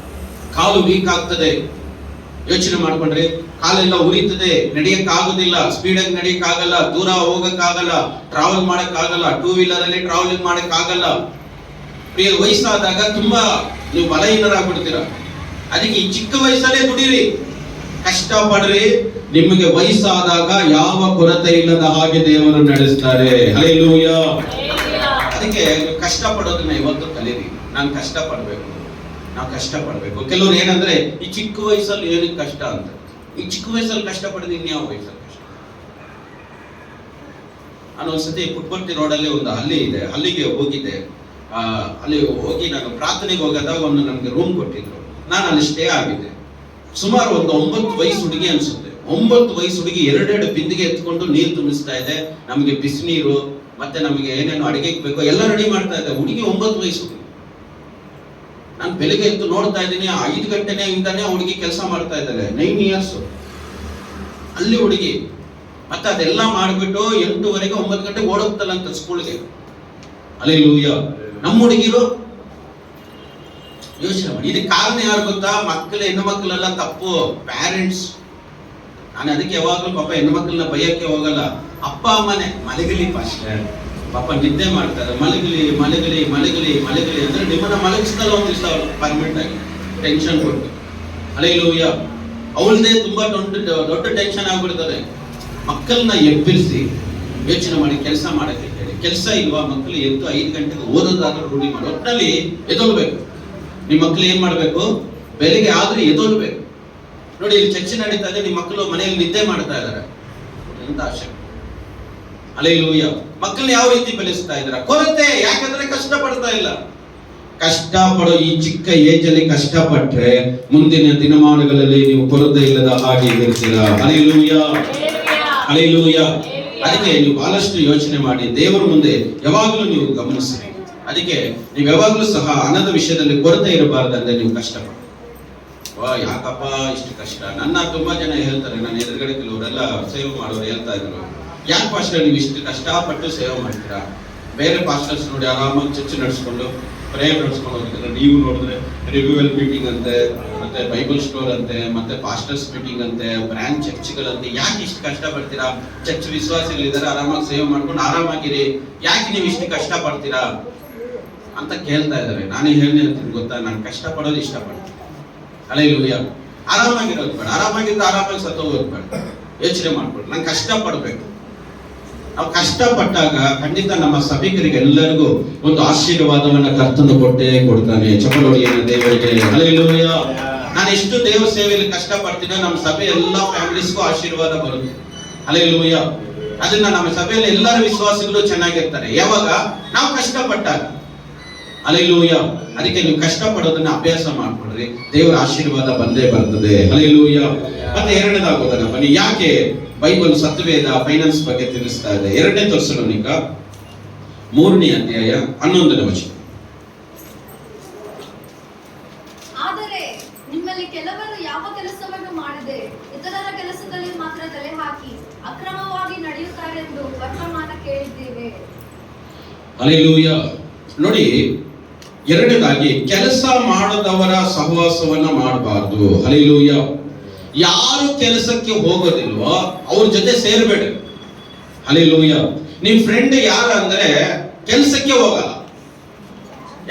ಕಾಲು ವೀಕ್ ಆಗ್ತದೆ. ಯೋಚನೆ ಮಾಡ್ಕೊಂಡ್ರಿ, ಕಾಲೆಲ್ಲ ಉರಿತದೆ, ನಡೆಯಕ್ಕಾಗೋದಿಲ್ಲ, ಸ್ಪೀಡಾಗಿ ನಡೆಯಕ್ಕಾಗಲ್ಲ, ದೂರ ಹೋಗಕ್ಕಾಗಲ್ಲ, ಟ್ರಾವೆಲ್ ಮಾಡಕ್ಕಾಗಲ್ಲ, ಟೂ ವೀಲರ್ ಅಲ್ಲಿ ಟ್ರಾವೆಲಿಂಗ್ ಮಾಡಕ್ಕಾಗಲ್ಲ. ವಯಸ್ಸಾದಾಗ ತುಂಬಾ ನೀವು ಬಲಹೀನರಾಗ್ಬಿಡ್ತೀರ. ಅದಕ್ಕೆ ಈ ಚಿಕ್ಕ ವಯಸ್ಸಲ್ಲೇ ದುಡಿರಿ, ಕಷ್ಟಪಡ್ರಿ. ನಿಮಗೆ ವಯಸ್ಸಾದಾಗ ಯಾವ ಕೊರತೆ ಇಲ್ಲದ ಹಾಗೆ ದೇವರು ನಡೆಸ್ತಾರೆ. ಹಲ್ಲೆಲೂಯ. ಅದಕ್ಕೆ ಕಷ್ಟಪಡೋದನ್ನ ಇವತ್ತು ಕಲೀರಿ. ನಾನು ಕಷ್ಟಪಡ್ಬೇಕು, ನಾವು ಕಷ್ಟಪಡ್ಬೇಕು. ಕೆಲವ್ರು ಏನಂದ್ರೆ ಈ ಚಿಕ್ಕ ವಯಸ್ಸಲ್ಲಿ ಏನಕ್ಕೆ ಕಷ್ಟ ಅಂತ. ಈ ಚಿಕ್ಕ ವಯಸ್ಸಲ್ಲಿ ಕಷ್ಟಪಡಿದ್ರೆ ಇನ್ಯಾವ ವಯಸ್ಸಲ್ಲಿ ಕಷ್ಟ. ನಾನು ಒಂದ್ಸತಿ ಪುಟ್ಪರ್ತಿ ರೋಡಲ್ಲಿ ಒಂದು ಹಳ್ಳಿ ಇದೆ, ಅಲ್ಲಿಗೆ ಹೋಗಿದ್ದೆ. ಅಲ್ಲಿ ಹೋಗಿ ನಾನು ಪ್ರಾರ್ಥನೆಗೆ ಹೋಗೋದಾಗ ಒಂದು ನಮ್ಗೆ ರೂಮ್ ಕೊಟ್ಟಿದ್ರು. ನಾನು ಅಲ್ಲಿ ಸ್ಟೇ ಆಗಿದ್ದೆ. ಸುಮಾರು ಒಂದು 9 ವಯಸ್ಸು ಹುಡುಗಿ ಅನ್ಸುತ್ತೆ. 9 ವಯಸ್ಸು ಹುಡುಗಿ 2 ಬಿಂದಿಗೆ ಎತ್ಕೊಂಡು ನೀರು ತುಂಬಿಸ್ತಾ ಇದೆ. ನಮಗೆ ಬಿಸಿನೀರು ಮತ್ತೆ ನಮಗೆ ಏನೇನು ಅಡಿಗೆಗೆ ಬೇಕೋ ಎಲ್ಲ ರೆಡಿ ಮಾಡ್ತಾ ಇದೆ. ಹುಡುಗಿ 9 ವಯಸ್ಸು. ನಾನು ಬೆಳಿಗ್ಗೆ ಎದ್ದು ನೋಡ್ತಾ ಇದ್ದೀನಿ, 5 ಗಂಟೆನೇ ಇಂದಾನೆ ಹುಡುಗಿ ಕೆಲಸ ಮಾಡ್ತಾ ಇದ್ದಾಳೆ. 9 ಇಯರ್ಸ್ ಅಲ್ಲಿ ಹುಡುಗಿ. ಮತ್ತೆ ಅದೆಲ್ಲ ಮಾಡ್ಬಿಟ್ಟು 8:30 9 ಗಂಟೆಗೆ ಓಡೋಗ್ತಲ್ಲಂತ ಸ್ಕೂಲ್ಗೆ. ಹಲ್ಲೆಲೂಯ. ನಮ್ಮ ಹುಡುಗಿರು ಯೋಚನೆ ಮಾಡಿ. ಇದಕ್ಕೆ ಕಾರಣ ಯಾರು ಗೊತ್ತಾ? ಹೆಣ್ಣು ಮಕ್ಕಳೆಲ್ಲ ತಪ್ಪು, ಪ್ಯಾರೆಂಟ್ಸ್. ನಾನು ಅದಕ್ಕೆ ಯಾವಾಗಲೂ ಪಾಪ ಹೆಣ್ಣು ಮಕ್ಕಳನ್ನ ಬೈಯಕ್ಕೆ ಹೋಗಲ್ಲ. ಅಪ್ಪ ಅಮ್ಮನೆ ಮಲಗಲಿ ಅಷ್ಟೇ. ಪಾಪ ನಿದ್ದೆ ಮಾಡ್ತಾರೆ, ಮಲಗಲಿ ಮಲಗಲಿ ಮಲಗಲಿ ಮಲಗಲಿ ಅಂದ್ರೆ ನಿಮ್ಮನ್ನ ಮಲಗಿಸ್ದಲ್ಲ ಒಂದು ದಿವಸ ಪರ್ಮನೆಂಟ್ ಆಗಿ ಟೆನ್ಷನ್ ಕೊಟ್ಟು. ಹಲ್ಲೆಲೂಯ. ಅವಳದೇ ತುಂಬಾ ದೊಡ್ಡ ಟೆನ್ಷನ್ ಆಗ್ಬಿಡ್ತದೆ. ಮಕ್ಕಳನ್ನ ಎಬ್ಬಿರಿಸಿ ಯೋಚನೆ ಮಾಡಿ ಕೆಲಸ ಮಾಡಕ್ಕೆ ಹೇಳಿ. ಕೆಲಸ ಇಲ್ವಾ? ಮಕ್ಕಳು ಎದ್ದು 5 ಗಂಟೆಗೆ ಓದೋದಾದ್ರೂ ರೂಢಿ ಮಾಡಿ. ಒಟ್ಟಿನಲ್ಲಿ ಎದೊಳ್ಬೇಕು. ನಿಮ್ಮ ಮಕ್ಕಳು ಏನ್ ಮಾಡ್ಬೇಕು? ಬೆಳಿಗ್ಗೆ ಆದ್ರೆ ಎದೊಳ್ಬೇಕು. ನೋಡಿ, ಇಲ್ಲಿ ಚರ್ಚೆ ನಡೀತಾ ಇದೆ, ನಿಮ್ಮ ಮಕ್ಕಳು ಮನೆಯಲ್ಲಿ ನಿದ್ದೆ ಮಾಡ್ತಾ ಇದ್ದಾರೆ. ಎಂತ ಆಶೆ. ಹಲ್ಲೆಲೂಯ. ಮಕ್ಕಳನ್ನ ಯಾವ ರೀತಿ ಬೆಳೆಸ್ತಾ ಇದ್ದಾರೆ? ಕೊರತೆ. ಯಾಕಂದ್ರೆ ಕಷ್ಟ ಪಡ್ತಾ ಇಲ್ಲ. ಕಷ್ಟಪಡೋ ಈ ಚಿಕ್ಕ ಏಜ್ ಅಲ್ಲಿ ಕಷ್ಟಪಟ್ರೆ ಮುಂದಿನ ದಿನಮಾನಗಳಲ್ಲಿ ನೀವು ಕೊರತೆ ಇಲ್ಲದ ಹಾಗೆ ಇರ್ತೀರಾ. ಹಲ್ಲೆಲೂಯ. ಹಲ್ಲೆಲೂಯ. ಅದಕ್ಕೆ ನೀವು ಬಹಳಷ್ಟು ಯೋಚನೆ ಮಾಡಿ ದೇವರ ಮುಂದೆ ಯಾವಾಗಲೂ ನೀವು ಗಮನಿಸಿ. ಅದಕ್ಕೆ ನೀವು ಯಾವಾಗಲೂ ಸಹ ಹಣದ ವಿಷಯದಲ್ಲಿ ಕೊರತೆ ಇರಬಾರ್ದಂದ್ರೆ ನೀವು ಕಷ್ಟಪಡಿ. ಯಾಕಪ್ಪ ಇಷ್ಟು ಕಷ್ಟ? ನನ್ನ ತುಂಬಾ ಜನ ಹೇಳ್ತಾರೆ, ನನ್ನ ಎದುರುಗಡೆ ಕೆಲವರೆಲ್ಲ ಸೇವೆ ಮಾಡೋರು ಹೇಳ್ತಾ ಇದ್ರು, ಯಾಕೆ ಪಾಸ್ಟರ್ ನೀವು ಇಷ್ಟು ಕಷ್ಟಪಟ್ಟು ಸೇವೆ ಮಾಡ್ತೀರಾ? ಬೇರೆ ಪಾಸ್ಟರ್ಸ್ ನೋಡಿ ಆರಾಮಾಗಿ ಚರ್ಚ್ ನಡೆಸ್ಕೊಂಡು ಪ್ರೇಯರ್ ನಡೆಸ್ಕೊಂಡು ಹೋಗ್ತಾರೆ. ನೀವು ನೋಡಿದ್ರೆ ರಿವ್ಯೂವಲ್ ಮೀಟಿಂಗ್ ಅಂತೆ, ಮತ್ತೆ ಬೈಬಲ್ ಸ್ಟೋರ್ ಅಂತೆ, ಮತ್ತೆ ಪಾಸ್ಟರ್ಸ್ ಮೀಟಿಂಗ್ ಅಂತೆ, ಬ್ರಾಂಚ್ ಚರ್ಚ್ಗಳಂತೆ. ಯಾಕೆ ಇಷ್ಟು ಕಷ್ಟ ಪಡ್ತೀರಾ? ಚರ್ಚ್ ವಿಶ್ವಾಸಿಗಳಿದ್ದಾರೆ, ಆರಾಮಾಗಿ ಸೇವೆ ಮಾಡ್ಕೊಂಡು ಆರಾಮಾಗಿರಿ, ಯಾಕೆ ನೀವು ಇಷ್ಟು ಕಷ್ಟ ಪಡ್ತೀರಾ ಅಂತ ಕೇಳ್ತಾ ಇದ್ದಾರೆ. ನಾನೇ ಹೇಳ್ತೀನಿ ಗೊತ್ತಾ, ನಾನು ಕಷ್ಟ ಪಡೋದು ಇಷ್ಟಪಡ್ತೀನಿ. ಹಲ್ಲೆಲೂಯ. ಆರಾಮಾಗಿರೋದು ಬೇಡ, ಆರಾಮಾಗಿದ್ದು ಆರಾಮಾಗಿ ಸತ್ತೋಗೋದು ಬೇಡ. ಯೋಚನೆ ಮಾಡ್ಕೊಳ್ರಿ, ನಾನು ಕಷ್ಟ ಪಡ್ಬೇಕು. ನಾವು ಕಷ್ಟಪಟ್ಟಾಗ ಖಂಡಿತ ನಮ್ಮ ಸಭಿಕರಿಗೆ ಎಲ್ಲರಿಗೂ ಒಂದು ಆಶೀರ್ವಾದವನ್ನ ಕರ್ತನು ಕೊಟ್ಟೇ ಕೊಡ್ತಾನೆ. ಚಪಲೊಡಿಯನ ದೇವರಿಗೆ ಹಲ್ಲೆಲೂಯ. ನಾನು ಎಷ್ಟು ದೇವ ಸೇವೆಯಲ್ಲಿ ಕಷ್ಟಪಡ್ತೀನೋ ನಮ್ಮ ಸಭೆ ಎಲ್ಲಾ ಫ್ಯಾಮಿಲೀಸ್ಗೂ ಆಶೀರ್ವಾದ ಬರುತ್ತೆ. ಹಲ್ಲೆಲೂಯ. ಅದನ್ನ ನಮ್ಮ ಸಭೆಯಲ್ಲಿ ಎಲ್ಲರ ವಿಶ್ವಾಸಿಗಳು ಚೆನ್ನಾಗಿರ್ತಾರೆ ಯಾವಾಗ ನಾವು ಕಷ್ಟಪಟ್ಟಾಗ. ಹಲ್ಲೆಲೂಯ. ಅದಕ್ಕೆ ನೀವು ಕಷ್ಟಪಡೋದನ್ನ ಅಭ್ಯಾಸ ಮಾಡ್ಕೊಡ್ರಿ, ದೇವರ ಆಶೀರ್ವಾದ ಬಂದೇ ಬರ್ತದೆ. ಹಲ್ಲೆಲೂಯ. ಮತ್ತೆ ಎರಡನೇದಾಗೋದನ್ನ ಬನ್ನಿ, ಯಾಕೆ ಬೈಬಲ್ ಸತ್ಯವೇದ ಫೈನಾನ್ಸ್ ಬಗ್ಗೆ ತಿಳಿಸ್ತಾ ಇದೆ. 2ನೇ ಥೆಸಲೋನಿಕ 3ನೇ ಅಧ್ಯಾಯ 11ನೇ ವಚನ. ಆದರೆ ನಿಮ್ಮಲ್ಲಿ ಕೆಲವರು ಯಾವ ಕೆಲಸವನ್ನು ಮಾಡದೆ ಇತರರ ಕೆಲಸದಲ್ಲಿ ಮಾತ್ರ ತಲೆ ಹಾಕಿ ಅಕ್ರಮವಾಗಿ ನಡೆಯುತ್ತಾರೆಂದು ವರ್ತಮಾನ ಕೇಳಿದ್ದೇವೆ. ಹಲ್ಲೆಲೂಯ. ನೋಡಿ, ಎರಡನೇದಾಗಿ ಕೆಲಸ ಮಾಡದವರ ಸಹವಾಸವನ್ನ ಮಾಡಬಾರ್ದು. ಹಲ್ಲೆಲೂಯ. ಯಾರು ಕೆಲಸಕ್ಕೆ ಹೋಗೋದಿಲ್ವೋ ಅವ್ರ ಜೊತೆ ಸೇರ್ಬೇಡಿ. ಹಲ್ಲೆಲೂಯ. ನಿಮ್ ಫ್ರೆಂಡ್ ಯಾರು ಅಂದ್ರೆ ಕೆಲಸಕ್ಕೆ ಹೋಗಲ್ಲ.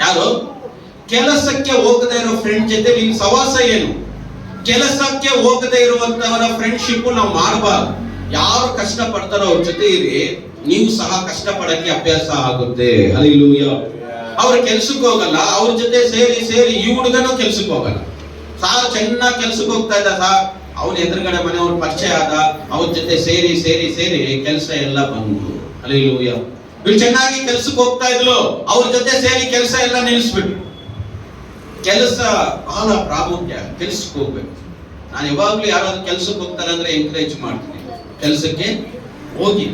ಯಾರು ಕೆಲಸಕ್ಕೆ ಹೋಗದೆ ಇರೋ ಫ್ರೆಂಡ್ ಜೊತೆ ನಿಮ್ ಸಹವಾಸ ಏನು? ಕೆಲಸಕ್ಕೆ ಹೋಗದೆ ಇರುವಂತವರ ಫ್ರೆಂಡ್ಶಿಪ್ ನಾವು ಮಾಡಬಾರ್ದು. ಯಾರು ಕಷ್ಟ ಪಡ್ತಾರೋ ಅವ್ರ ಜೊತೆ ಇರಿ, ನೀವು ಸಹ ಕಷ್ಟ ಪಡಕ್ಕೆ ಅಭ್ಯಾಸ ಆಗುತ್ತೆ. ಹಲ್ಲೆಲೂಯ. ಅವ್ರ ಕೆಲ್ಸಕ್ಕೆ ಹೋಗಲ್ಲ, ಅವ್ರ ಜೊತೆ ಸೇರಿ ಈ ಹುಡುಗನೂ ಕೆಲ್ಸಕ್ಕೆ ಹೋಗಲ್ಲ. ಸಾರ್ ಚೆನ್ನಾಗಿ ಕೆಲ್ಸಕ್ಕೆ ಹೋಗ್ತಾ ಇದ್ದ ಸಾರ್, ಅವನ ಎದುರುಗಡೆ ಮನೆಯವ್ರ ಪರಿಚಯ ಆದ, ಅವ್ರ ಜೊತೆ ಸೇರಿ ಸೇರಿ ಸೇರಿ ಕೆಲಸ ಎಲ್ಲ ಬಂತು. ಹಲ್ಲೆಲೂಯಾ. ಇವ್ರು ಚೆನ್ನಾಗಿ ಕೆಲ್ಸಕ್ಕೆ ಹೋಗ್ತಾ ಇದ್ಲು, ಅವ್ರ ಜೊತೆ ಸೇರಿ ಕೆಲಸ ಎಲ್ಲ ನಿಲ್ಲಿಸ್ಬಿಟ್ರು. ಕೆಲಸ ಬಹಳ ಪ್ರಾಮುಖ್ಯ, ಕೆಲ್ಸಕ್ಕೆ ಹೋಗ್ಬೇಕು. ನಾನು ಯಾವಾಗ್ಲೂ ಯಾರಾದ್ರೂ ಕೆಲ್ಸಕ್ಕೆ ಹೋಗ್ತಾರೆ ಅಂದ್ರೆ ಎಂಕರೇಜ್ ಮಾಡ್ತೀನಿ, ಕೆಲ್ಸಕ್ಕೆ ಹೋಗಿ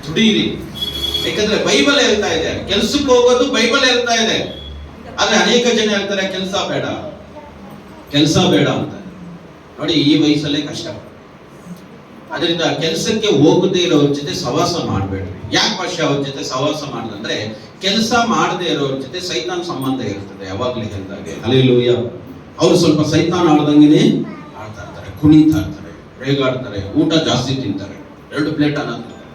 ದುಡೀರಿ. ಯಾಕಂದ್ರೆ ಬೈಬಲ್ ಹೇಳ್ತಾ ಇದೆ, ಕೆಲ್ಸಕ್ಕೆ ಹೋಗೋದು ಬೈಬಲ್ ಹೇಳ್ತಾ ಇದೆ. ಆದ್ರೆ ಅನೇಕ ಜನ ಹೇಳ್ತಾರೆ ಕೆಲಸ ಬೇಡ ಅಂತ. ನೋಡಿ, ಈ ವಯಸ್ಸಲ್ಲೇ ಕಷ್ಟ. ಅದರಿಂದ ಕೆಲಸಕ್ಕೆ ಹೋಗದೇ ಇರೋರ ಜೊತೆ ಸವಾಸ ಮಾಡಬೇಡ್ರಿ. ಯಾಕೆ ಭಾಷೆ ಅವ್ರ ಜೊತೆ ಸವಾಸ ಮಾಡಿದ್ರೆ, ಕೆಲಸ ಮಾಡದೇ ಇರೋರ ಜೊತೆ ಸೈತಾನ್ ಸಂಬಂಧ ಇರ್ತದೆ. ಯಾವಾಗ್ಲೂ ಹೇಳ್ದಾಗೆ ಹಲ್ಲೆಲೂಯಾ. ಅವ್ರು ಸ್ವಲ್ಪ ಸೈತಾನ್ ಆಡ್ದಂಗೆನೆ ಆಡ್ತಾ ಇರ್ತಾರೆ, ಕುಣಿತಾ ಇರ್ತಾರೆ, ರೇಗಾಡ್ತಾರೆ, ಊಟ ಜಾಸ್ತಿ ತಿಂತಾರೆ, 2 ಪ್ಲೇಟ್ ಅನ್ನ ತಿಂತಾರೆ.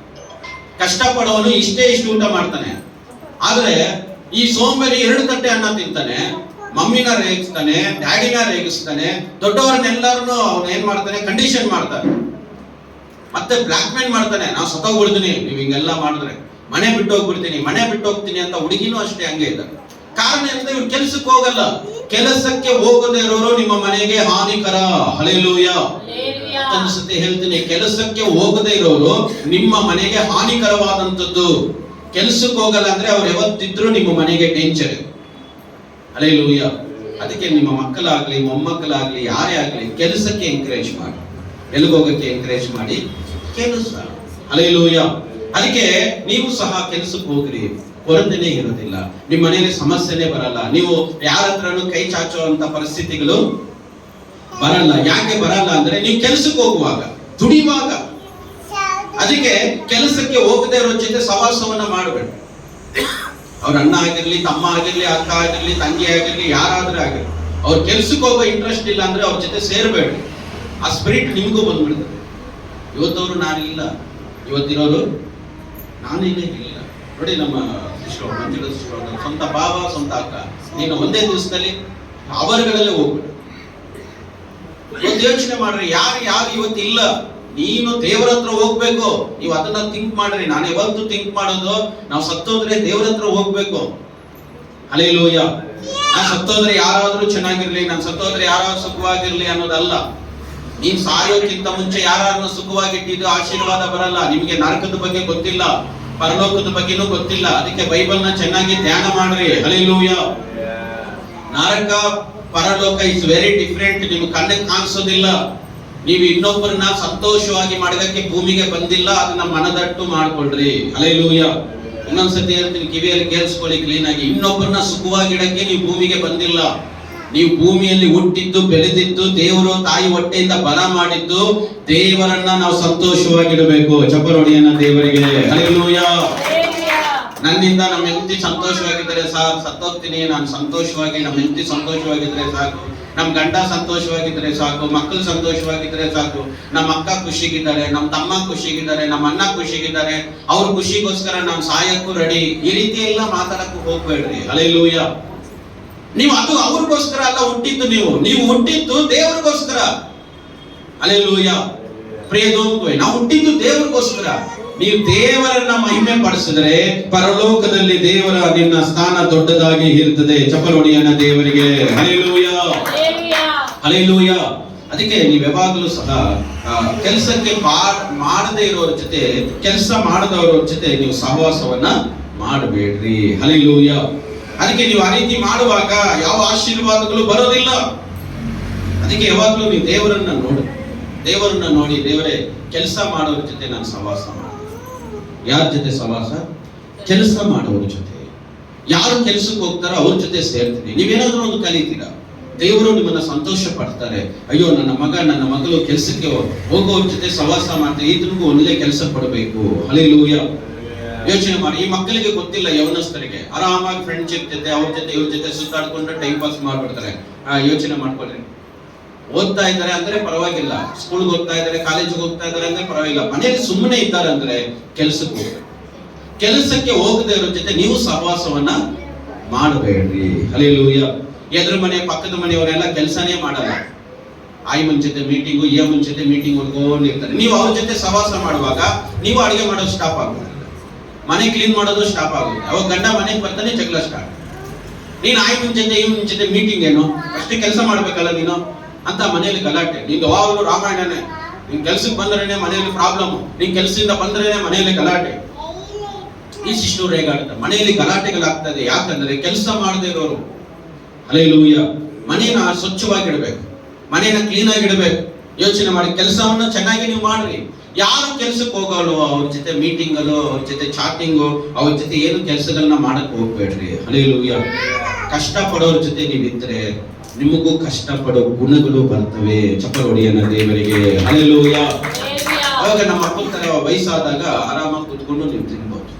ಕಷ್ಟಪಡೋನು ಇಷ್ಟು ಊಟ ಮಾಡ್ತಾನೆ. ಆದ್ರೆ ಈ ಸೋಂಬೇರಿ 2 ತಟ್ಟೆ ಅನ್ನ ತಿಂತಾನೆ, ಮಮ್ಮಿನ ರೇಗಿಸ್ತಾನೆ, ಡ್ಯಾಡಿನ ರೇಗಿಸ್ತಾನೆ, ದೊಡ್ಡವರನ್ನೆಲ್ಲರನ್ನು ಅವನು ಏನ್ ಮಾಡ್ತಾನೆ, ಕಂಡೀಷನ್ ಮಾಡ್ತಾನೆ, ಮತ್ತೆ ಬ್ಲಾಕ್ ಮೇಲ್ ಮಾಡ್ತಾನೆ. ನಾವು ಸತ್ತೋಗ್ಬಿಡ್ತೀನಿ ನೀವು ಹಿಂಗೆಲ್ಲ ಮಾಡಿದ್ರೆ, ಮನೆ ಬಿಟ್ಟು ಹೋಗ್ತೀನಿ ಅಂತ. ಹುಡುಗಿನೂ ಅಷ್ಟೇ ಹಂಗೆ ಇದ್ದಾರೆ. ಕಾರಣ ಎಂತ, ಇವ್ರು ಕೆಲ್ಸಕ್ಕೆ ಹೋಗಲ್ಲ. ಕೆಲಸಕ್ಕೆ ಹೋಗದೇ ಇರೋರು ನಿಮ್ಮ ಮನೆಗೆ ಹಾನಿಕರ. ಹಲ್ಲೆಲೂಯಾ. ಅನ್ಸುತ್ತೆ ಹೇಳ್ತೀನಿ, ಕೆಲಸಕ್ಕೆ ಹೋಗದೇ ಇರೋರು ನಿಮ್ಮ ಮನೆಗೆ ಹಾನಿಕರವಾದಂತದ್ದು. ಕೆಲ್ಸಕ್ಕೆ ಹೋಗಲ್ಲ ಅಂದ್ರೆ ಅವ್ರು ಯಾವತ್ತಿದ್ರು ನಿಮ್ಮ ಮನೆಗೆ ಡೇಂಜರ್. ಹಲ್ಲೆಲೂಯಾ. ಅದಕ್ಕೆ ನಿಮ್ಮ ಮಕ್ಕಳಾಗ್ಲಿ ಮೊಮ್ಮಕ್ಕಳಾಗ್ಲಿ ಯಾರೇ ಆಗ್ಲಿ ಕೆಲಸಕ್ಕೆ ಎಂಕರೇಜ್ ಮಾಡಿ, ಎಲ್ಲಿಗೋಗಕ್ಕೆ ಎಂಕರೇಜ್ ಮಾಡಿ, ಕೆಲಸ. ಹಲ್ಲೆಲೂಯಾ. ಅದಕ್ಕೆ ನೀವು ಸಹ ಕೆಲಸಕ್ಕೆ ಹೋಗ್ರಿ, ಕೊರತೆನೇ ಇರೋದಿಲ್ಲ, ನಿಮ್ಮ ಮನೆಯಲ್ಲಿ ಸಮಸ್ಯೆನೇ ಬರಲ್ಲ, ನೀವು ಯಾರ ಹತ್ರನೂ ಕೈ ಚಾಚುವಂತ ಪರಿಸ್ಥಿತಿಗಳು ಬರಲ್ಲ. ಯಾಕೆ ಬರಲ್ಲ ಅಂದ್ರೆ, ನೀವು ಕೆಲಸಕ್ಕೆ ಹೋಗುವಾಗ, ದುಡಿಯುವಾಗ. ಅದಕ್ಕೆ ಕೆಲಸಕ್ಕೆ ಹೋಗದೇ ಇರೋ ಜೊತೆ ಸವಾಸವನ್ನ ಮಾಡಬೇಡ. ಅವ್ರ ಅಣ್ಣ ಆಗಿರ್ಲಿ, ತಮ್ಮ ಆಗಿರ್ಲಿ, ಅಕ್ಕ ಆಗಿರ್ಲಿ, ತಂಗಿ ಆಗಿರ್ಲಿ, ಯಾರಾದ್ರೂ ಆಗಿರ್ಲಿ, ಅವ್ರ ಕೆಲ್ಸಕ್ಕೆ ಹೋಗೋ ಇಂಟ್ರೆಸ್ಟ್ ಇಲ್ಲ ಅಂದ್ರೆ ಅವ್ರ ಜೊತೆ ಸೇರ್ಬೇಡಿ. ಆ ಸ್ಪಿರಿಟ್ ನಿಮಗೂ ಬಂದ್ಬಿಡ್ತದೆ. ಇವತ್ತವರು ನಾನಿಲ್ಲ, ಇವತ್ತಿರೋರು ನಾನೇನೇ ಇಲ್ಲ. ನೋಡಿ, ನಮ್ಮ ಸ್ವಂತ ಭಾವ, ಸ್ವಂತ ಅಕ್ಕ, ನೀನು ಒಂದೇ ದಿವಸದಲ್ಲಿ ಅವರುಗಳಲ್ಲೇ ಹೋಗ್ಬಿಡು. ಇವತ್ತು ಯೋಚನೆ ಮಾಡ್ರಿ, ಯಾರು ಇವತ್ತಿಲ್ಲ, ನೀನು ದೇವರ ಹತ್ರ ಹೋಗ್ಬೇಕು. ನೀವು ಅದನ್ನ ಥಿಂಕ್ ಮಾಡ್ರಿ. ನಾನು ಯಾವತ್ತು ಥಿಂಕ್ ಮಾಡೋದು, ನಾವು ಸತ್ತೋದ್ರೆ ದೇವರ ಹತ್ರ ಹೋಗ್ಬೇಕು. ಹಲ್ಲೆಲೂಯಾ. ನಾನು ಸತ್ತೋದ್ರೆ ಯಾರಾದ್ರೂ ಚೆನ್ನಾಗಿರ್ಲಿ, ನಾನು ಸತ್ತೋದ್ರೆ ಯಾರಾದ್ರೂ ಸುಖವಾಗಿರ್ಲಿ ಅನ್ನೋದಲ್ಲ. ನೀನ್ ಸಾಯೋಕ್ಕಿಂತ ಮುಂಚೆ ಯಾರನ್ನು ಸುಖವಾಗಿಟ್ಟಿದ್ದು ಆಶೀರ್ವಾದ ಬರಲ್ಲ. ನಿಮ್ಗೆ ನರಕದ ಬಗ್ಗೆ ಗೊತ್ತಿಲ್ಲ, ಪರಲೋಕದ ಬಗ್ಗೆನೂ ಗೊತ್ತಿಲ್ಲ. ಅದಕ್ಕೆ ಬೈಬಲ್ನ ಚೆನ್ನಾಗಿ ಧ್ಯಾನ ಮಾಡ್ರಿ. ಹಲ್ಲೆಲೂಯಾ. ನರಕ ಪರಲೋಕ ಇಸ್ ವೆರಿ ಡಿಫ್ರೆಂಟ್. ನಿಮ್ಗೆ ಕಣ್ಣಿಗೆ ಕಾಣಿಸೋದಿಲ್ಲ. ನೀವು ಇನ್ನೊಬ್ಬರನ್ನ ಸಂತೋಷವಾಗಿ ಮಾಡೋದಕ್ಕೆ ಭೂಮಿಗೆ ಬಂದಿಲ್ಲ, ಅದನ್ನ ಮನದಟ್ಟು ಮಾಡ್ಕೊಳ್ರಿ. ಹಲ್ಲೆಲೂಯಾ. ಇನ್ನೊಂದ್ಸತಿ ಹೇಳ್ತೀನಿ, ಕಿವಿಯಲ್ಲಿ ಕೇಳಿಸ್ಕೊಳ್ಳಿ ಕ್ಲೀನ್ ಆಗಿ. ಇನ್ನೊಬ್ಬರನ್ನ ಸುಖವಾಗಿಡಕ್ಕೆ ನೀವು ಭೂಮಿಗೆ ಬಂದಿಲ್ಲ. ನೀವು ಭೂಮಿಯಲ್ಲಿ ಹುಟ್ಟಿದ್ದು, ಬೆಳೆದಿದ್ದು, ದೇವರು ತಾಯಿ ಹೊಟ್ಟೆಯಿಂದ ಬರ ಮಾಡಿದ್ದು ದೇವರನ್ನ ನಾವು ಸಂತೋಷವಾಗಿಡಬೇಕು. ಚಪ್ಪರೊಡಿಯನ್ನ ದೇವರಿಗೆ. ಹಲ್ಲೆಲೂಯಾ. ನನ್ನಿಂದ ನಮ್ಮ ಹೆಂಡತಿ ಸಂತೋಷವಾಗಿದ್ದರೆ ಸಾಕು, ಸತ್ತೋಗ್ತೀನಿ, ನಾನು ಸಂತೋಷವಾಗಿ, ನಮ್ಮ ಹೆಂಡತಿ ಸಂತೋಷವಾಗಿದ್ರೆ ಸಾಕು, ನಮ್ಮ ಗಂಡ ಸಂತೋಷವಾಗಿದ್ರೆ ಸಾಕು, ಮಕ್ಕಳು ಸಂತೋಷವಾಗಿದ್ರೆ ಸಾಕು, ನಮ್ಮ ಅಕ್ಕ ಖುಷಿಗಿದ್ದಾರೆ, ನಮ್ಮ ತಮ್ಮ ಖುಷಿಗಿದ್ದಾರೆ, ನಮ್ಮ ಅಣ್ಣ ಖುಷಿಗಿದ್ದಾರೆ, ಅವ್ರ ಖುಷಿಗೋಸ್ಕರ ನಾನು ಸಾಯಕ್ಕೂ ರೆಡಿ. ಈ ರೀತಿ ಎಲ್ಲ ಮಾತಾಡಕ್ಕೂ ಹೋಗ್ಬೇಡ್ರಿ. ಹಲ್ಲೆಲೂಯಾ. ನೀವು ಅದು ಅವ್ರಿಗೋಸ್ಕರ ಅಲ್ಲ ಹುಟ್ಟಿದ್ದು. ನೀವು ಹುಟ್ಟಿದ್ದು ದೇವರಿಗೋಸ್ಕರ. ಹಲ್ಲೆಲೂಯಾ. ನಾವು ಹುಟ್ಟಿದ್ದು ದೇವರಿಗೋಸ್ಕರ. ನೀವು ದೇವರನ್ನ ಮಹಿಮೆ ಪಡಿಸಿದ್ರೆ ಪರಲೋಕದಲ್ಲಿ ದೇವರ ನಿನ್ನ ಸ್ಥಾನ ದೊಡ್ಡದಾಗಿ ಇರ್ತದೆ. ಚಪ್ಪಲೊಡಿಯನ್ನ ದೇವರಿಗೆ. ಹಲ್ಲೆಲೂಯಾ. ಹಲ್ಲೆಲೂಯಾ. ಅದಕ್ಕೆ ನೀವು ಯಾವಾಗಲೂ ಸಹ ಕೆಲಸಕ್ಕೆ ಮಾಡದೇ ಇರೋರ ಜೊತೆ, ಕೆಲಸ ಮಾಡದವರ ಜೊತೆ ನೀವು ಸಹವಾಸವನ್ನ ಮಾಡಬೇಡ್ರಿ. ಹಲ್ಲೆಲೂಯಾ. ಅದಕ್ಕೆ ನೀವು ಆ ರೀತಿ ಮಾಡುವಾಗ ಯಾವ ಆಶೀರ್ವಾದಗಳು ಬರೋದಿಲ್ಲ. ಅದಕ್ಕೆ ಯಾವಾಗಲೂ ನೀವು ದೇವರನ್ನ ನೋಡಿ, ದೇವರೇ ಕೆಲಸ ಮಾಡೋರ ಜೊತೆ ನಾನು ಸಹವಾಸ ಮಾಡಿ. ಯಾರ ಜೊತೆ ಸಹವಾಸ? ಕೆಲಸ ಮಾಡೋರ ಜೊತೆ. ಯಾರು ಕೆಲಸಕ್ಕೆ ಹೋಗ್ತಾರೋ ಅವ್ರ ಜೊತೆ ಸೇರ್ತೀನಿ. ನೀವೇನಾದ್ರೂ ಒಂದು ಕಲಿತೀರಾ, ದೇವರು ನಿಮ್ಮನ್ನ ಸಂತೋಷ ಪಡ್ತಾರೆ. ಅಯ್ಯೋ, ನನ್ನ ಮಗ ನನ್ನ ಮಗಳು ಕೆಲಸಕ್ಕೆ ಹೋಗೋರ ಜೊತೆ ಸಹವಾಸ ಮಾಡ್ತಾರೆ, ಇದ್ರಿಗೂ ಒಳ್ಳೆ ಕೆಲಸ ಪಡಬೇಕು. ಹಲ್ಲೆಲೂಯಾ. ಯೋಚನೆ ಮಾಡಿ, ಈ ಮಕ್ಕಳಿಗೆ ಗೊತ್ತಿಲ್ಲ, ಯವನಸ್ಥರಿಗೆ ಆರಾಮಾಗಿ ಫ್ರೆಂಡ್ಶಿಪ್ ಜೊತೆ ಅವ್ರ ಜೊತೆ ಇವ್ರ ಜೊತೆ ಸುತ್ತಾಡ್ಕೊಂಡು ಟೈಮ್ ಪಾಸ್ ಮಾಡ್ಬಿಡ್ತಾರೆ. ಯೋಚನೆ ಮಾಡ್ಕೊಳ್ರಿ. ಓದ್ತಾ ಇದ್ದಾರೆ ಅಂದ್ರೆ ಪರವಾಗಿಲ್ಲ, ಸ್ಕೂಲ್ಗೆ ಹೋಗ್ತಾ ಇದ್ದಾರೆ, ಕಾಲೇಜಿಗೆ ಹೋಗ್ತಾ ಇದ್ದಾರೆ ಅಂದ್ರೆ ಪರವಾಗಿಲ್ಲ. ಮನೆಯಲ್ಲಿ ಸುಮ್ಮನೆ ಇದ್ದಾರೆ ಅಂದ್ರೆ ಕೆಲಸಕ್ಕೆ ಹೋಗ್ಬೇಕು. ಕೆಲಸಕ್ಕೆ ಹೋಗದೇ ಇರೋ ಜೊತೆ ನೀವು ಸಹವಾಸವನ್ನ ಮಾಡಬೇಡ್ರಿ. ಹಲ್ಲೆಲೂಯಾ. ಎದುರು ಮನೆ ಪಕ್ಕದ ಮನೆಯವರೆಲ್ಲ ಕೆಲಸನೇ ಮಾಡಲ್ಲ. ಆಯಮ್ಮನ ಜೊತೆ ಮೀಟಿಂಗು, ಈ ಅಮ್ಮನ ಜೊತೆ ಮೀಟಿಂಗ್ ಹೊಡ್ಕೊಂಡಿರ್ತಾರೆ. ನೀವು ಅವ್ರ ಜೊತೆ ಸಹವಾಸ ಮಾಡುವಾಗ ನೀವು ಅಡಿಗೆ ಮಾಡೋದು ಸ್ಟಾಪ್ ಆಗುತ್ತೆ, ಮನೆ ಕ್ಲೀನ್ ಮಾಡೋದು ಸ್ಟಾಪ್ ಆಗುತ್ತೆ. ಅವಾಗ ಗಂಡ ಮನೆಗೆ ಬರ್ತಾನೆ ಜಗಳ ಸ್ಟಾರ್ಟ್. ನೀನು ಆಯಮ್ಮನ ಜೊತೆ ಇವನ ಜೊತೆ ಮೀಟಿಂಗ್ ಏನು, ಅಷ್ಟೇ ಕೆಲಸ ಮಾಡ್ಬೇಕಲ್ಲ ನೀನು. ಅಂತ ಮನೆಯಲ್ಲಿ ಗಲಾಟೆ. ನೀನ್ ಯಾವಾಗಲೂ ರಾಮಾಯಣನೇ, ನಿನ್ ಕೆಲ್ಸಕ್ಕೆ ಬಂದ್ರೇನೆ ಮನೆಯಲ್ಲಿ ಪ್ರಾಬ್ಲಮ್, ನಿನ್ ಕೆಲ್ಸದಿಂದ ಬಂದ್ರೇನೆ ಮನೆಯಲ್ಲಿ ಗಲಾಟೆ. ಈ ಶಿಶು ರೇಗಾಡುತ್ತೆ, ಮನೆಯಲ್ಲಿ ಗಲಾಟೆಗಳಾಗ್ತದೆ. ಯಾಕಂದ್ರೆ ಕೆಲಸ ಮಾಡದೇ ಇರೋರು. ಹಲ್ಲೆಲೂಯಾ. ಮನೇನ ಸ್ವಚ್ಛವಾಗಿಡ್ಬೇಕು, ಮನೇನ ಕ್ಲೀನ್ ಆಗಿಡ್ಬೇಕು. ಯೋಚನೆ ಮಾಡಿ, ಕೆಲಸವನ್ನ ಚೆನ್ನಾಗಿ ನೀವು ಮಾಡ್ರಿ. ಯಾರು ಕೆಲ್ಸಕ್ಕೆ ಹೋಗೋಲ್ವೋ ಅವ್ರ ಜೊತೆ ಮೀಟಿಂಗಲ್ಲೋ, ಅವ್ರ ಜೊತೆ ಚಾಟಿಂಗು, ಅವ್ರ ಜೊತೆ ಏನು ಕೆಲಸಗಳನ್ನ ಮಾಡಕ್ ಹೋಗ್ಬೇಡ್ರಿ. ಹಲ್ಲೆಲೂಯಾ. ಕಷ್ಟ ಪಡೋರ ಜೊತೆ ನೀವಿದ್ರೆ ನಿಮಗೂ ಕಷ್ಟಪಡೋ ಗುಣಗಳು ಬರ್ತವೆ. ಚಪ್ಪಲ್ ಹೊಡಿಯೋಣ ದೇವರಿಗೆ. ಹಲ್ಲೆಲೂಯಾ. ಅವಾಗ ನಮ್ಮ ಮಕ್ಕಳ ತರ ವಯಸ್ಸಾದಾಗ ಆರಾಮಾಗಿ ಕೂತ್ಕೊಂಡು ನೀವು ತಿನ್ಬಹುದು.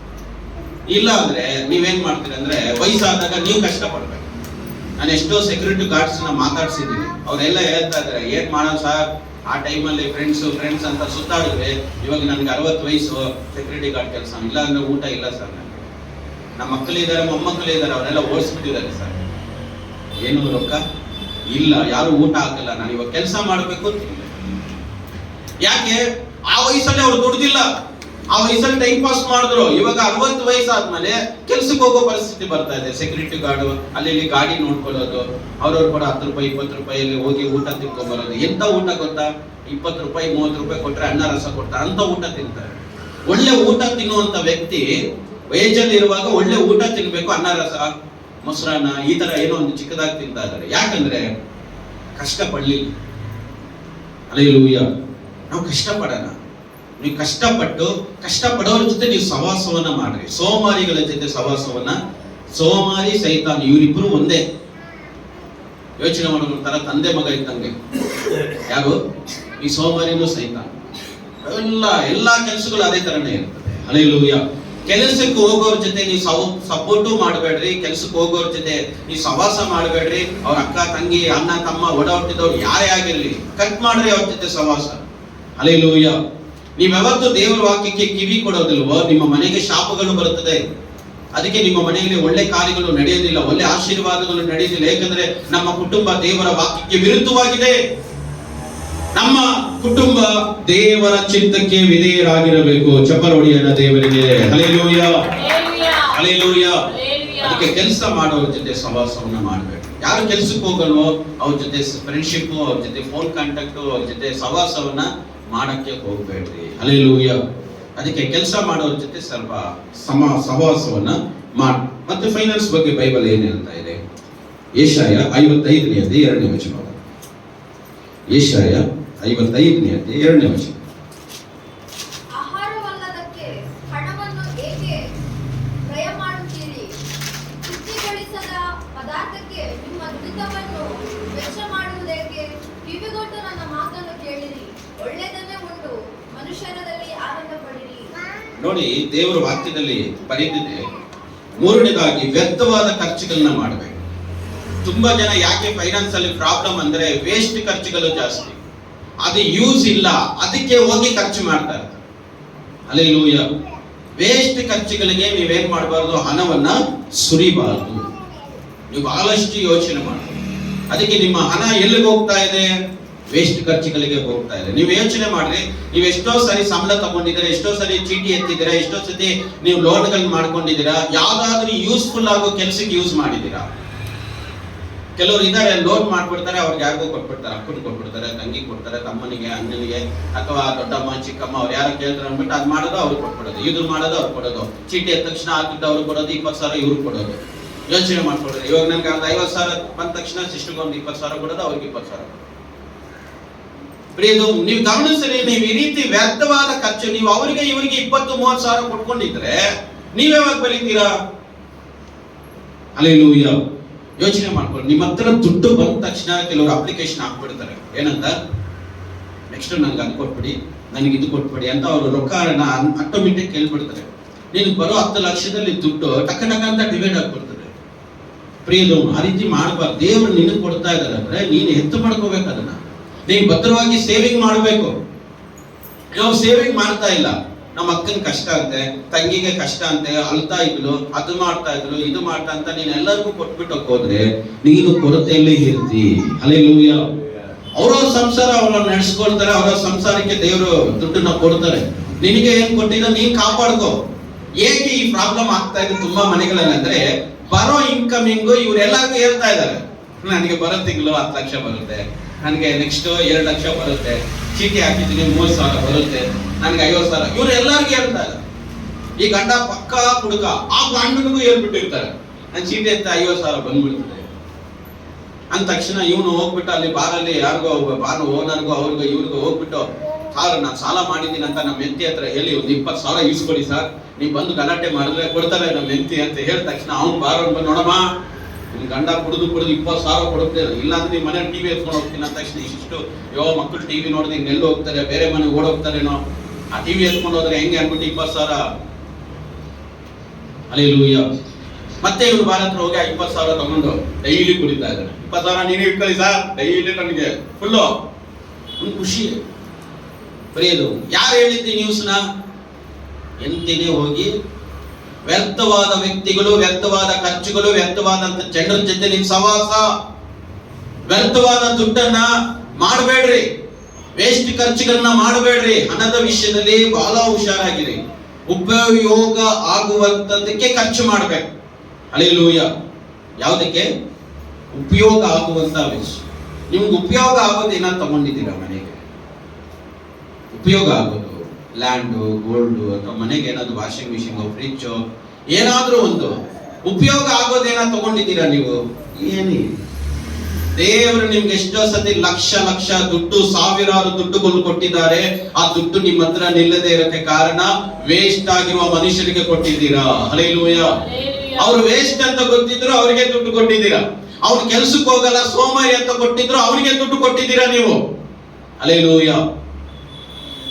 ಇಲ್ಲ ಅಂದ್ರೆ ನೀವೇನ್ ಮಾಡ್ತೀರಿ ಅಂದ್ರೆ ವಯಸ್ಸಾದಾಗ ನೀವು ಕಷ್ಟ ಪಡ್ಬೇಕು. ನಾನು ಎಷ್ಟೋ ಸೆಕ್ಯೂರಿಟಿ ಗಾರ್ಡ್ಸ್ ನ ಮಾತಾಡ್ಸಿದ್ದೀನಿ. ಅವರೆಲ್ಲ ಹೇಳ್ತಾ ಇದಾರೆ, ಏನ್ ಮಾಡೋಣ ಸರ್, ಆ ಟೈಮಲ್ಲಿ ಫ್ರೆಂಡ್ಸ್ ಅಂತ ಸುತ್ತಾಡಿದ್ರೆ, ಇವಾಗ ನನ್ಗೆ 60 ವಯಸ್ಸು, ಸೆಕ್ಯೂರಿಟಿ ಗಾರ್ಡ್ ಕೆಲಸ ಇಲ್ಲ ಅಂದ್ರೆ ಊಟ ಇಲ್ಲ ಸರ್. ನನಗೆ ನಮ್ಮ ಮಕ್ಕಳಿದ್ದಾರೆ, ಮೊಮ್ಮಕ್ಕಳಿದ್ದಾರೆ, ಅವರೆಲ್ಲ ಓಡಿಸ್ಬಿಟ್ಟಿದ್ದಾರೆ ಸರ್. ಏನು ರೊಕ್ಕ ಇಲ್ಲ, ಯಾರು ಊಟ ಹಾಕಲ್ಲ, ನಾನು ಇವಾಗ ಕೆಲಸ ಮಾಡ್ಬೇಕು. ಯಾಕೆ? ಆ ವಯಸ್ಸಲ್ಲಿ ಅವ್ರು ದುಡ್ದಿಲ್ಲ, ಆ ವಯಸ್ಸಲ್ಲಿ ಟೈಮ್ ಪಾಸ್ ಮಾಡಿದ್ರು. ಇವಾಗ 60 ವಯಸ್ಸಾದ್ಮೇಲೆ ಕೆಲ್ಸಕ್ಕೆ ಹೋಗೋ ಪರಿಸ್ಥಿತಿ ಬರ್ತಾ ಇದೆ. ಸೆಕ್ಯೂರಿಟಿ ಗಾರ್ಡ್ ಅಲ್ಲಿ ಇಲ್ಲಿ ಗಾಡಿ ನೋಡ್ಕೊಳ್ಳೋದು, ಅವ್ರವ್ರು ಕೂಡ 10 ರೂಪಾಯಿ 20 ರೂಪಾಯಿಯಲ್ಲಿ ಹೋಗಿ ಊಟ ತಿನ್ಕೊಂಡ್ ಬರೋದು. ಎಂತ ಊಟ ಗೊತ್ತಾ? 20 ರೂಪಾಯಿ 30 ರೂಪಾಯಿ ಕೊಟ್ರೆ ಅನ್ನ ರಸ ಕೊಡ್ತಾರೆ, ಅಂತ ಊಟ ತಿಂತಾರೆ. ಒಳ್ಳೆ ಊಟ ತಿನ್ನುವಂತ ವ್ಯಕ್ತಿ ವೇಜಲ್ಲಿ ಇರುವಾಗ ಒಳ್ಳೆ ಊಟ ತಿನ್ಬೇಕು. ಅನ್ನ ರಸ, ಮೊಸರನ್ನ, ಈ ತರ ಏನೋ ಒಂದು ಚಿಕ್ಕದಾಗಿ ತಿಂತಾ ಇದ್ದಾರೆ. ಯಾಕಂದ್ರೆ ಕಷ್ಟ ಪಡ್ಲಿಲ್ಲ. ಹಲ್ಲೆಲೂಯಾ. ನಾವು ಕಷ್ಟಪಡೋಣ. ನೀವು ಕಷ್ಟಪಡೋರ ಜೊತೆ ನೀವು ಸವಾಸವನ್ನ ಮಾಡ್ರಿ. ಸೋಮಾರಿಗಳ ಜೊತೆ ಸವಾಸವನ್ನ, ಸೋಮಾರಿ ಸೈತಾನ್ ಇವರಿಬ್ರು ಒಂದೇ. ಯೋಚನೆ ಮಾಡೋ ತರ ತಂದೆ ಮಗ ಇದ್ದಂಗೆ. ಯಾರು? ಈ ಸೋಮಾರಿನೂ ಸೈತಾನ್. ಎಲ್ಲಾ ಕೆಲಸಗಳು ಅದೇ ತರನೇ ಇರ್ತದೆ. ಹಲ್ಲೆಲೂಯಾ. ಕೆಲಸಕ್ಕೆ ಹೋಗೋರ ಜೊತೆ ನೀವು ಸಪೋರ್ಟು ಮಾಡಬೇಡ್ರಿ. ಕೆಲಸಕ್ಕೆ ಹೋಗೋರ ಜೊತೆ ನೀವು ಸವಾಸ ಮಾಡಬೇಡ್ರಿ. ಅವ್ರ ಅಕ್ಕ ತಂಗಿ ಅಣ್ಣ ತಮ್ಮ ಒಡಹುಟ್ಟಿದವ್ರು ಯಾರೇ ಆಗಿರ್ಲಿ, ಕಟ್ ಮಾಡ್ರಿ ಅವ್ರ ಜೊತೆ ಸವಾಸ. ಹಲ್ಲೆಲೂಯಾ. ನೀವ್ಯಾವತ್ತು ದೇವರ ವಾಕ್ಯಕ್ಕೆ ಕಿವಿ ಕೊಡೋದಿಲ್ವೋ, ನಿಮ್ಮ ಮನೆಗೆ ಶಾಪಗಳು ಬರುತ್ತದೆ. ಅದಕ್ಕೆ ನಿಮ್ಮ ಮನೆಯಲ್ಲಿ ಒಳ್ಳೆ ಕಾರ್ಯಗಳು ನಡೆಯೋದಿಲ್ಲ, ಒಳ್ಳೆ ಆಶೀರ್ವಾದಗಳು ನಡೆಯೋದಿಲ್ಲ. ಯಾಕಂದ್ರೆ ನಮ್ಮ ಕುಟುಂಬ ದೇವರ ವಾಕ್ಯಕ್ಕೆ ವಿರುದ್ಧವಾಗಿದೆ. ನಮ್ಮ ಕುಟುಂಬ ದೇವರ ಚಿತ್ತಕ್ಕೆ ವಿಧೇಯರಾಗಿರಬೇಕು. ಚಪ್ಪಲ್ ಹೊಡಿಯೋಣ ದೇವರಿಗೆ. ಹಲ್ಲೆಲೂಯಾ. ಹಲ್ಲೆಲೂಯಾ. ಅದಕ್ಕೆ ಕೆಲಸ ಮಾಡೋರ ಜೊತೆ ಸವಾಸವನ್ನ ಮಾಡಬೇಕು. ಯಾರು ಕೆಲ್ಸಕ್ಕೆ ಹೋಗಲ್ವೋ ಅವ್ರ ಜೊತೆ ಫ್ರೆಂಡ್ಶಿಪ್, ಅವ್ರ ಜೊತೆ ಫೋನ್ ಕಾಂಟ್ಯಾಕ್ಟ್, ಅವ್ರ ಜೊತೆ ಸವಾಸವನ್ನ ಮಾಡಕ್ಕೆ ಹೋಗ್ಬೇಡ್ರಿ. ಹಲ್ಲೆಲೂಯಾ. ಅದಕ್ಕೆ ಕೆಲಸ ಮಾಡೋರ ಜೊತೆ ಸ್ವಲ್ಪ ಸವಾಸವನ್ನ ಮಾಡಿ. ಮತ್ತೆ ಫೈನಾನ್ಸ್ ಬಗ್ಗೆ ಬೈಬಲ್ ಏನ್ ಹೇಳ್ತಾ ಇದೆ? ಯೆಶಾಯ 55ನೇ ಅಧ್ಯಾಯ 2ನೇ ವಚನ. ಯೆಶಾಯ 55ನೇ ಅಧ್ಯಾಯ 2ನೇ ವಚನ. ಆಹಾರವಲ್ಲದಕ್ಕೆ ಹಣವನ್ನು ಏಕೆ ವ್ಯಯ ಮಾಡುತ್ತೀರಿ? ತೃಪ್ತಿಗೊಳಿಸದ ಪದಾರ್ಥಕ್ಕೆ ನಿಮ್ಮ ದುಡಿತವನ್ನು ವೆಚ್ಚ ಮಾಡುವುದೇಕೆ? ಕಿವಿಗೊಟ್ಟು ನನ್ನ ಮಾತನ್ನು ಕೇಳಿರಿ, ಒಳ್ಳೆಯದನ್ನೇ ಉಂಡು ಮನುಷ್ಯರಲ್ಲಿ ಆನಂದ ಪಡಿರಿ. ನೋಡಿ, ದೇವರ ವಾಕ್ಯದಲ್ಲಿ ಬರೆದಿದೆ, ಮೂರನೇದಾಗಿ ವ್ಯರ್ಥವಾದ ಖರ್ಚುಗಳನ್ನ ಮಾಡಬೇಕು. ತುಂಬಾ ಜನ ಯಾಕೆ ಫೈನಾನ್ಸ್ ಅಲ್ಲಿ ಪ್ರಾಬ್ಲಮ್ ಅಂದ್ರೆ ವೇಸ್ಟ್ ಖರ್ಚುಗಳು ಜಾಸ್ತಿ. ಅದು ಯೂಸ್ ಇಲ್ಲ, ಅದಕ್ಕೆ ಹೋಗಿ ಖರ್ಚು ಮಾಡ್ತಾರೆ. ಹಲ್ಲೆಲೂಯಾ. ವೇಸ್ಟ್ ಖರ್ಚುಗಳಿಗೆ ನೀವೇನ್ ಮಾಡಬಾರ್ದು? ಹಣವನ್ನ ಸುರಿಬಾರ್ದು. ನೀವು ಬಹಳಷ್ಟು ಯೋಚನೆ ಮಾಡಿ. ಅದಕ್ಕೆ ನಿಮ್ಮ ಹಣ ಎಲ್ಲಿಗೆ ಹೋಗ್ತಾ ಇದೆ? ವೇಸ್ಟ್ ಖರ್ಚುಗಳಿಗೆ ಹೋಗ್ತಾ ಇದೆ. ನೀವು ಯೋಚನೆ ಮಾಡ್ರಿ. ನೀವು ಎಷ್ಟೋ ಸರಿ ಸಂಬಳ ತಗೊಂಡಿದ್ದೀರಾ, ಎಷ್ಟೋ ಸರಿ ಚೀಟಿ ಎತ್ತಿದ್ದೀರಾ, ಎಷ್ಟೋ ಸತಿ ನೀವು ಲೋನ್ಗಳು ಮಾಡ್ಕೊಂಡಿದ್ದೀರಾ, ಯಾವ್ದಾದ್ರೂ ಯೂಸ್ಫುಲ್ ಆಗೋ ಕೆಲಸಕ್ಕೆ ಯೂಸ್ ಮಾಡಿದ್ದೀರಾ? ಕೆಲವರು ಇದಾರೆ, ಲೋನ್ ಮಾಡ್ಬಿಡ್ತಾರೆ, ಅವ್ರಿಗೆ ಯಾರಿಗೋ ಕೊಟ್ಬಿಡ್ತಾರೆ, ಅಕ್ಕನ ಕೊಟ್ಬಿಡ್ತಾರೆ, ತಂಗಿ ಕೊಡ್ತಾರೆ, ತಮ್ಮನಿಗೆ, ಅಣ್ಣನಿಗೆ, ಅಥವಾ ದೊಡ್ಡಮ್ಮ ಚಿಕ್ಕಮ್ಮ ಅವ್ರು ಯಾರು ಕೇಳ್ತಾರೆ ಅಂದ್ಬಿಟ್ಟು ಅದು ಮಾಡೋದು ಅವ್ರಿಗೆ ಕೊಟ್ಬಿಡೋದು, ಇದ್ರ ಮಾಡೋದು ಅವ್ರು ಕೊಡೋದು, ಚೀಟಿ ಎದ್ದ ತಕ್ಷಣ ಹಾಕಿದ್ದು ಅವ್ರಿಗೆ ಕೊಡೋದು, 20,000 ಇವ್ರಿಗೆ ಕೊಡೋದು. ಯೋಚನೆ ಮಾಡ್ಕೊಡ್ರಿ. ಇವಾಗ ನನ್ಗೆ ಒಂದು 50,000 ಬಂದ ತಕ್ಷಣ ಸಿಸ್ಟರ್ಗೆ ಒಂದು 20,000 ಕೊಡೋದು, ಅವ್ರಿಗೆ 20,000 ಕೊಡೋದು. ಪ್ರಿಯದು, ನೀವು ಗಮನಿಸಿರಿ, ನೀವು ಈ ರೀತಿ ವ್ಯರ್ಥವಾದ ಖರ್ಚು, ನೀವು ಅವರಿಗೆ ಇವರಿಗೆ 20-30,000 ಕೊಟ್ಕೊಂಡಿದ್ರೆ ನೀವ್ಯಾವಾಗ ಬೆಳಿತೀರಾ? ಹಲ್ಲೆಲೂಯಾ. ಯೋಚನೆ ಮಾಡ್ಕೊಳ್ಳಿ. ನಿಮ್ಮ ಹತ್ರ ದುಡ್ಡು ಬಂದ ತಕ್ಷಣ ಕೆಲವರು ಅಪ್ಲಿಕೇಶನ್ ಹಾಕ್ಬಿಡ್ತಾರೆ. ಏನಂತ? ನೆಕ್ಸ್ಟ್ ನಂಗೆ ಅದು ಕೊಟ್ಬಿಡಿ, ನನಗೆ ಇದು ಕೊಟ್ಬಿಡಿ ಅಂತ ಅವರು ರೊಕ್ಕನ ಆಟೋಮೆಟಿಕ್ ಕೇಳ್ಬಿಡ್ತಾರೆ. ನಿನಗೆ ಬರೋ 10 ಲಕ್ಷದಲ್ಲಿ ದುಡ್ಡು ಟಕ್ಕ ಅಂತ ಡಿವೈಡ್ ಆಗ್ಬಿಡ್ತದೆ. ಪ್ರಿಯದು, ಆ ರೀತಿ ಮಾಡಬಾರ್ದು. ದೇವರು ನಿನಗೆ ಕೊಡ್ತಾ ಇದ್ದಾರೆ ಅಂದ್ರೆ ನೀನು ಎತ್ತು ಮಾಡ್ಕೋಬೇಕು. ಅದನ್ನ ನೀನು ಭದ್ರವಾಗಿ ಸೇವಿಂಗ್ ಮಾಡಬೇಕು. ನಾವು ಸೇವಿಂಗ್ ಮಾಡ್ತಾ ಇಲ್ಲ. ನಮ್ಮ ಅಕ್ಕನ ಕಷ್ಟ ಅಂತೆ, ತಂಗಿಗೆ ಕಷ್ಟ ಅಂತೆ, ಅಳ್ತಾ ಇದ್ಲು, ಅದು ಮಾಡ್ತಾ ಇದ್ಲು, ಇದು ಮಾಡ್ತಾ ಅಂತ ನೀನ್ ಎಲ್ಲರಿಗೂ ಕೊಟ್ಬಿಟ್ಟು ಹೋದ್ರೆ ನೀನು ಕೊರತೆಯಲ್ಲೇ ಇರ್ತಿ. ಹಲ್ಲೆಲೂಯಾ. ಅವರ ಸಂಸಾರ ಅವ್ರನ್ನ ನಡೆಸ್ಕೊಳ್ತಾರೆ, ಅವರ ಸಂಸಾರಕ್ಕೆ ದೇವರು ದುಡ್ಡನ್ನ ಕೊಡ್ತಾರೆ. ನಿನಗೆ ಏನ್ ಕೊಟ್ಟಿದ್ದ ನೀನ್ ಕಾಪಾಡ್ಕೋ. ಏಕೆ ಈ ಪ್ರಾಬ್ಲಮ್ ಆಗ್ತಾ ಇದೆ ತುಂಬಾ ಮನೆಗಳಲ್ಲಿ ಅಂದ್ರೆ, ಬರೋ ಇನ್ಕಮಿಂಗು ಇವರೆಲ್ಲರಿಗೂ ಹೇಳ್ತಾ ಇದ್ದಾರೆ, ನನಗೆ ಬರೋ ತಿಂಗಳು 10 ಲಕ್ಷ ಬರುತ್ತೆ, ನನಗೆ ನೆಕ್ಸ್ಟ್ 2 ಲಕ್ಷ ಬರುತ್ತೆ, ಚೀಟಿ ಹಾಕಿದ್ದೀನಿ 30,000 ಬರುತ್ತೆ, ನನಗೆ 50,000. ಇವ್ರು ಎಲ್ಲರಿಗೂ ಹೇಳ್ತಾರೆ. ಈ ಗಂಡ ಪಕ್ಕ ಹುಡುಗ, ಆ ಗಂಡನಿಗೂ ಹೇಳ್ಬಿಟ್ಟಿರ್ತಾರೆ, ನನ್ನ ಚೀಟಿ ಅಂತ 50,000 ಬಂದ್ಬಿಡ್ತದೆ ಅಂದ ತಕ್ಷಣ ಇವನು ಹೋಗ್ಬಿಟ್ಟು ಅಲ್ಲಿ ಬಾರಲ್ಲಿ ಯಾರಿಗೋ ಬಾರ್ ಓನರ್ಗೋ ಅವ್ರಿಗೋ ಇವ್ರಿಗೋ ಹೋಗ್ಬಿಟ್ಟು, ಸಾರ್ ನಾನು ಸಾಲ ಮಾಡಿದ್ದೀನಿ ಅಂತ ನಮ್ಮ ಹೆಂಡತಿ ಹತ್ರ ಹೇಳಿ ಒಂದು 20,000 ಇಸ್ಕೊಡಿ ಸರ್, ನೀವು ಬಂದು ಗಲಾಟೆ ಮಾಡಿದ್ರೆ ಕೊಡ್ತಾರೆ ನಮ್ಮ ಹೆಂಡತಿ ಅಂತ ಹೇಳಿದ ತಕ್ಷಣ ಅವ್ನು ಬಾರೋನ್ ಬಂದು, ನೋಡಮ್ಮ ನಿಮ್ ಗಂಡ ಕುಡಿದು 20,000 ಕೊಡುತ್ತೆ, ಇಲ್ಲಾಂದ್ರೆ ನಿಮ್ಮ ಮನೆ ಟಿವಿ ಎತ್ಕೊಂಡು ಹೋಗ್ತೀನಿ ಅಂದ ತಕ್ಷಣ ಇಷ್ಟು ಮಕ್ಕಳು ಟಿವಿ ನೋಡಿದ್ರೆ ಹಿಂಗೆಲ್ಲ ಹೋಗ್ತಾರೆ, ಬೇರೆ ಮನೆಗೆ ಓಡೋಗ್ತಾರೇನೋ, ಆ ಟಿವಿ ಎತ್ಕೊಂಡು ಹೋದ್ರೆ ಹೆಂಗೆ ಅನ್ಬಿಟ್ಟು 20,000. ಹಲ್ಲೆಲೂಯಾ. ಮತ್ತೆ ಇವನು ಬಾರ ಹತ್ರ ಹೋಗಿ 20,000 ತಗೊಂಡು ಡೈಲಿ ಕುಡಿತಾ ಇದ್ದಾನೆ. 20,000 ನೀನು ಇಟ್ಕೊಳ್ಳಿ ಸರ್, ಡೈಲಿ ನನಗೆ ಫುಲ್ಲು ಒಂದು ಖುಷಿ. ಬರೆಯೋದು ಯಾರು ಹೇಳಿದ್ದಿ ನ್ಯೂಸ್ನ? ಎಂತಿದೆ ಹೋಗಿ ವ್ಯರ್ಥವಾದ ವ್ಯಕ್ತಿಗಳು, ವ್ಯರ್ಥವಾದ ಖರ್ಚುಗಳು, ವ್ಯರ್ಥವಾದಂತ ಜನರ ಜೊತೆ ನಿಮ್ ಸವಾಸ, ವ್ಯರ್ಥವಾದ ದುಡ್ಡನ್ನ ಮಾಡಬೇಡ್ರಿ, ವೇಸ್ಟ್ ಖರ್ಚುಗಳನ್ನ ಮಾಡಬೇಡ್ರಿ. ಹಣದ ವಿಷಯದಲ್ಲಿ ಬಹಳ ಹುಷಾರಾಗಿರಿ. ಉಪಯೋಗ ಆಗುವಂತದಕ್ಕೆ ಖರ್ಚು ಮಾಡ್ಬೇಕು. ಹಲ್ಲೆಲೂಯಾ. ಯಾವುದಕ್ಕೆ? ಉಪಯೋಗ ಆಗುವಂತ ವಿಷಯ. ನಿಮ್ಗೆ ಉಪಯೋಗ ಆಗೋದೇನ ತಗೊಂಡಿದ್ದೀರಾ ಮನೆಗೆ? ಉಪಯೋಗ ಆಗೋದು ಲ್ಯಾಂಡು, ಗೋಲ್ಡು, ಅಥವಾ ಮನೆಗೆ ಏನಾದ್ರು ವಾಷಿಂಗ್ ಮಿಷಿನ್, ಫ್ರಿಡ್ಜ್, ಏನಾದ್ರೂ ಒಂದು ಉಪಯೋಗ ಆಗೋದೇನ ತಗೊಂಡಿದ್ದೀರಾ ನೀವು? ಏನಿಲ್ಲ. ದೇವರು ನಿಮ್ಗೆ ಎಷ್ಟೋ ಸತಿ ಲಕ್ಷ ದುಡ್ಡು, ಸಾವಿರಾರು ದುಡ್ಡುಗಳು ಕೊಟ್ಟಿದ್ದಾರೆ. ಆ ದುಡ್ಡು ನಿಮ್ಮ ಹತ್ರ ನಿಲ್ಲದೆ ಇರೋಕ್ಕೆ ಕಾರಣ ವೇಸ್ಟ್ ಆಗಿರುವ ಮನುಷ್ಯರಿಗೆ ಕೊಟ್ಟಿದ್ದೀರಾ. ಹಲ್ಲೆಲೂಯಾ. ಅವ್ರು ವೇಸ್ಟ್ ಅಂತ ಗೊತ್ತಿದ್ರು ಅವರಿಗೆ ದುಡ್ಡು ಕೊಟ್ಟಿದ್ದೀರಾ. ಅವ್ರು ಕೆಲ್ಸಕ್ಕೆ ಹೋಗಲ್ಲ, ಸೋಮಾರಿ ಅಂತ ಕೊಟ್ಟಿದ್ರು ಅವರಿಗೆ ದುಡ್ಡು ಕೊಟ್ಟಿದ್ದೀರಾ ನೀವು. ಹಲ್ಲೆಲೂಯಾ.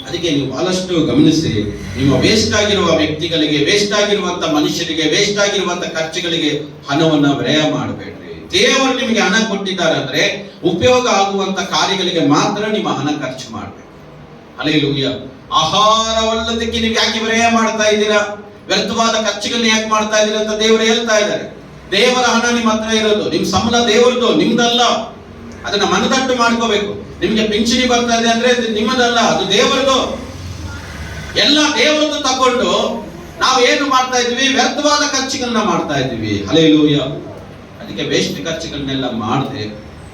ಅದಕ್ಕೆ ನೀವು ಬಹಳಷ್ಟು ಗಮನಿಸಿ, ನಿಮ್ಮ ವೇಸ್ಟ್ ಆಗಿರುವ ವ್ಯಕ್ತಿಗಳಿಗೆ, ವೇಸ್ಟ್ ಆಗಿರುವಂತ ಮನುಷ್ಯರಿಗೆ, ವೇಸ್ಟ್ ಆಗಿರುವಂತ ಖರ್ಚುಗಳಿಗೆ ಹಣವನ್ನ ವ್ಯಯ ಮಾಡಬೇಡ್ರಿ. ದೇವರು ನಿಮಗೆ ಹಣ ಕೊಟ್ಟಿದ್ದಾರೆ ಅಂದ್ರೆ ಉಪಯೋಗ ಆಗುವಂತ ಕಾರ್ಯಗಳಿಗೆ ಮಾತ್ರ ನಿಮ್ಮ ಹಣ ಖರ್ಚು ಮಾಡಬೇಕು. ಹಲ್ಲೆಲೂಯಾ. ಆಹಾರವಲ್ಲದಕ್ಕೆ ನೀವು ಯಾಕೆ ವ್ಯಯ ಮಾಡ್ತಾ ಇದ್ದೀರಾ? ವ್ಯರ್ಥವಾದ ಖರ್ಚುಗಳನ್ನ ಯಾಕೆ ಮಾಡ್ತಾ ಇದ್ದೀರಾ ಅಂತ ದೇವರು ಹೇಳ್ತಾ ಇದ್ದಾರೆ. ದೇವರ ಹಣ ನಿಮ್ಮ ಹತ್ರ ಇರೋದು, ನಿಮ್ ಸಂಬಳ ದೇವರದು, ನಿಮ್ದಲ್ಲ. ಅದನ್ನ ಮನದಟ್ಟು ಮಾಡ್ಕೋಬೇಕು. ನಿಮ್ಗೆ ಪಿಂಚಣಿ ಬರ್ತಾ ಇದೆ ಅಂದ್ರೆ ನಿಮ್ಮದಲ್ಲ, ಅದು ದೇವರದು. ಎಲ್ಲ ದೇವರದ್ದು ತಕೊಂಡು ನಾವು ಏನು ಮಾಡ್ತಾ ಇದ್ವಿ? ವ್ಯರ್ಥವಾದ ಖರ್ಚುಗಳನ್ನ ಮಾಡ್ತಾ ಇದ್ವಿ. ಹಲ್ಲೆಲೂಯಾ. ಅದಕ್ಕೆ ವೇಸ್ಟ್ ಖರ್ಚುಗಳನ್ನೆಲ್ಲ ಮಾಡದೆ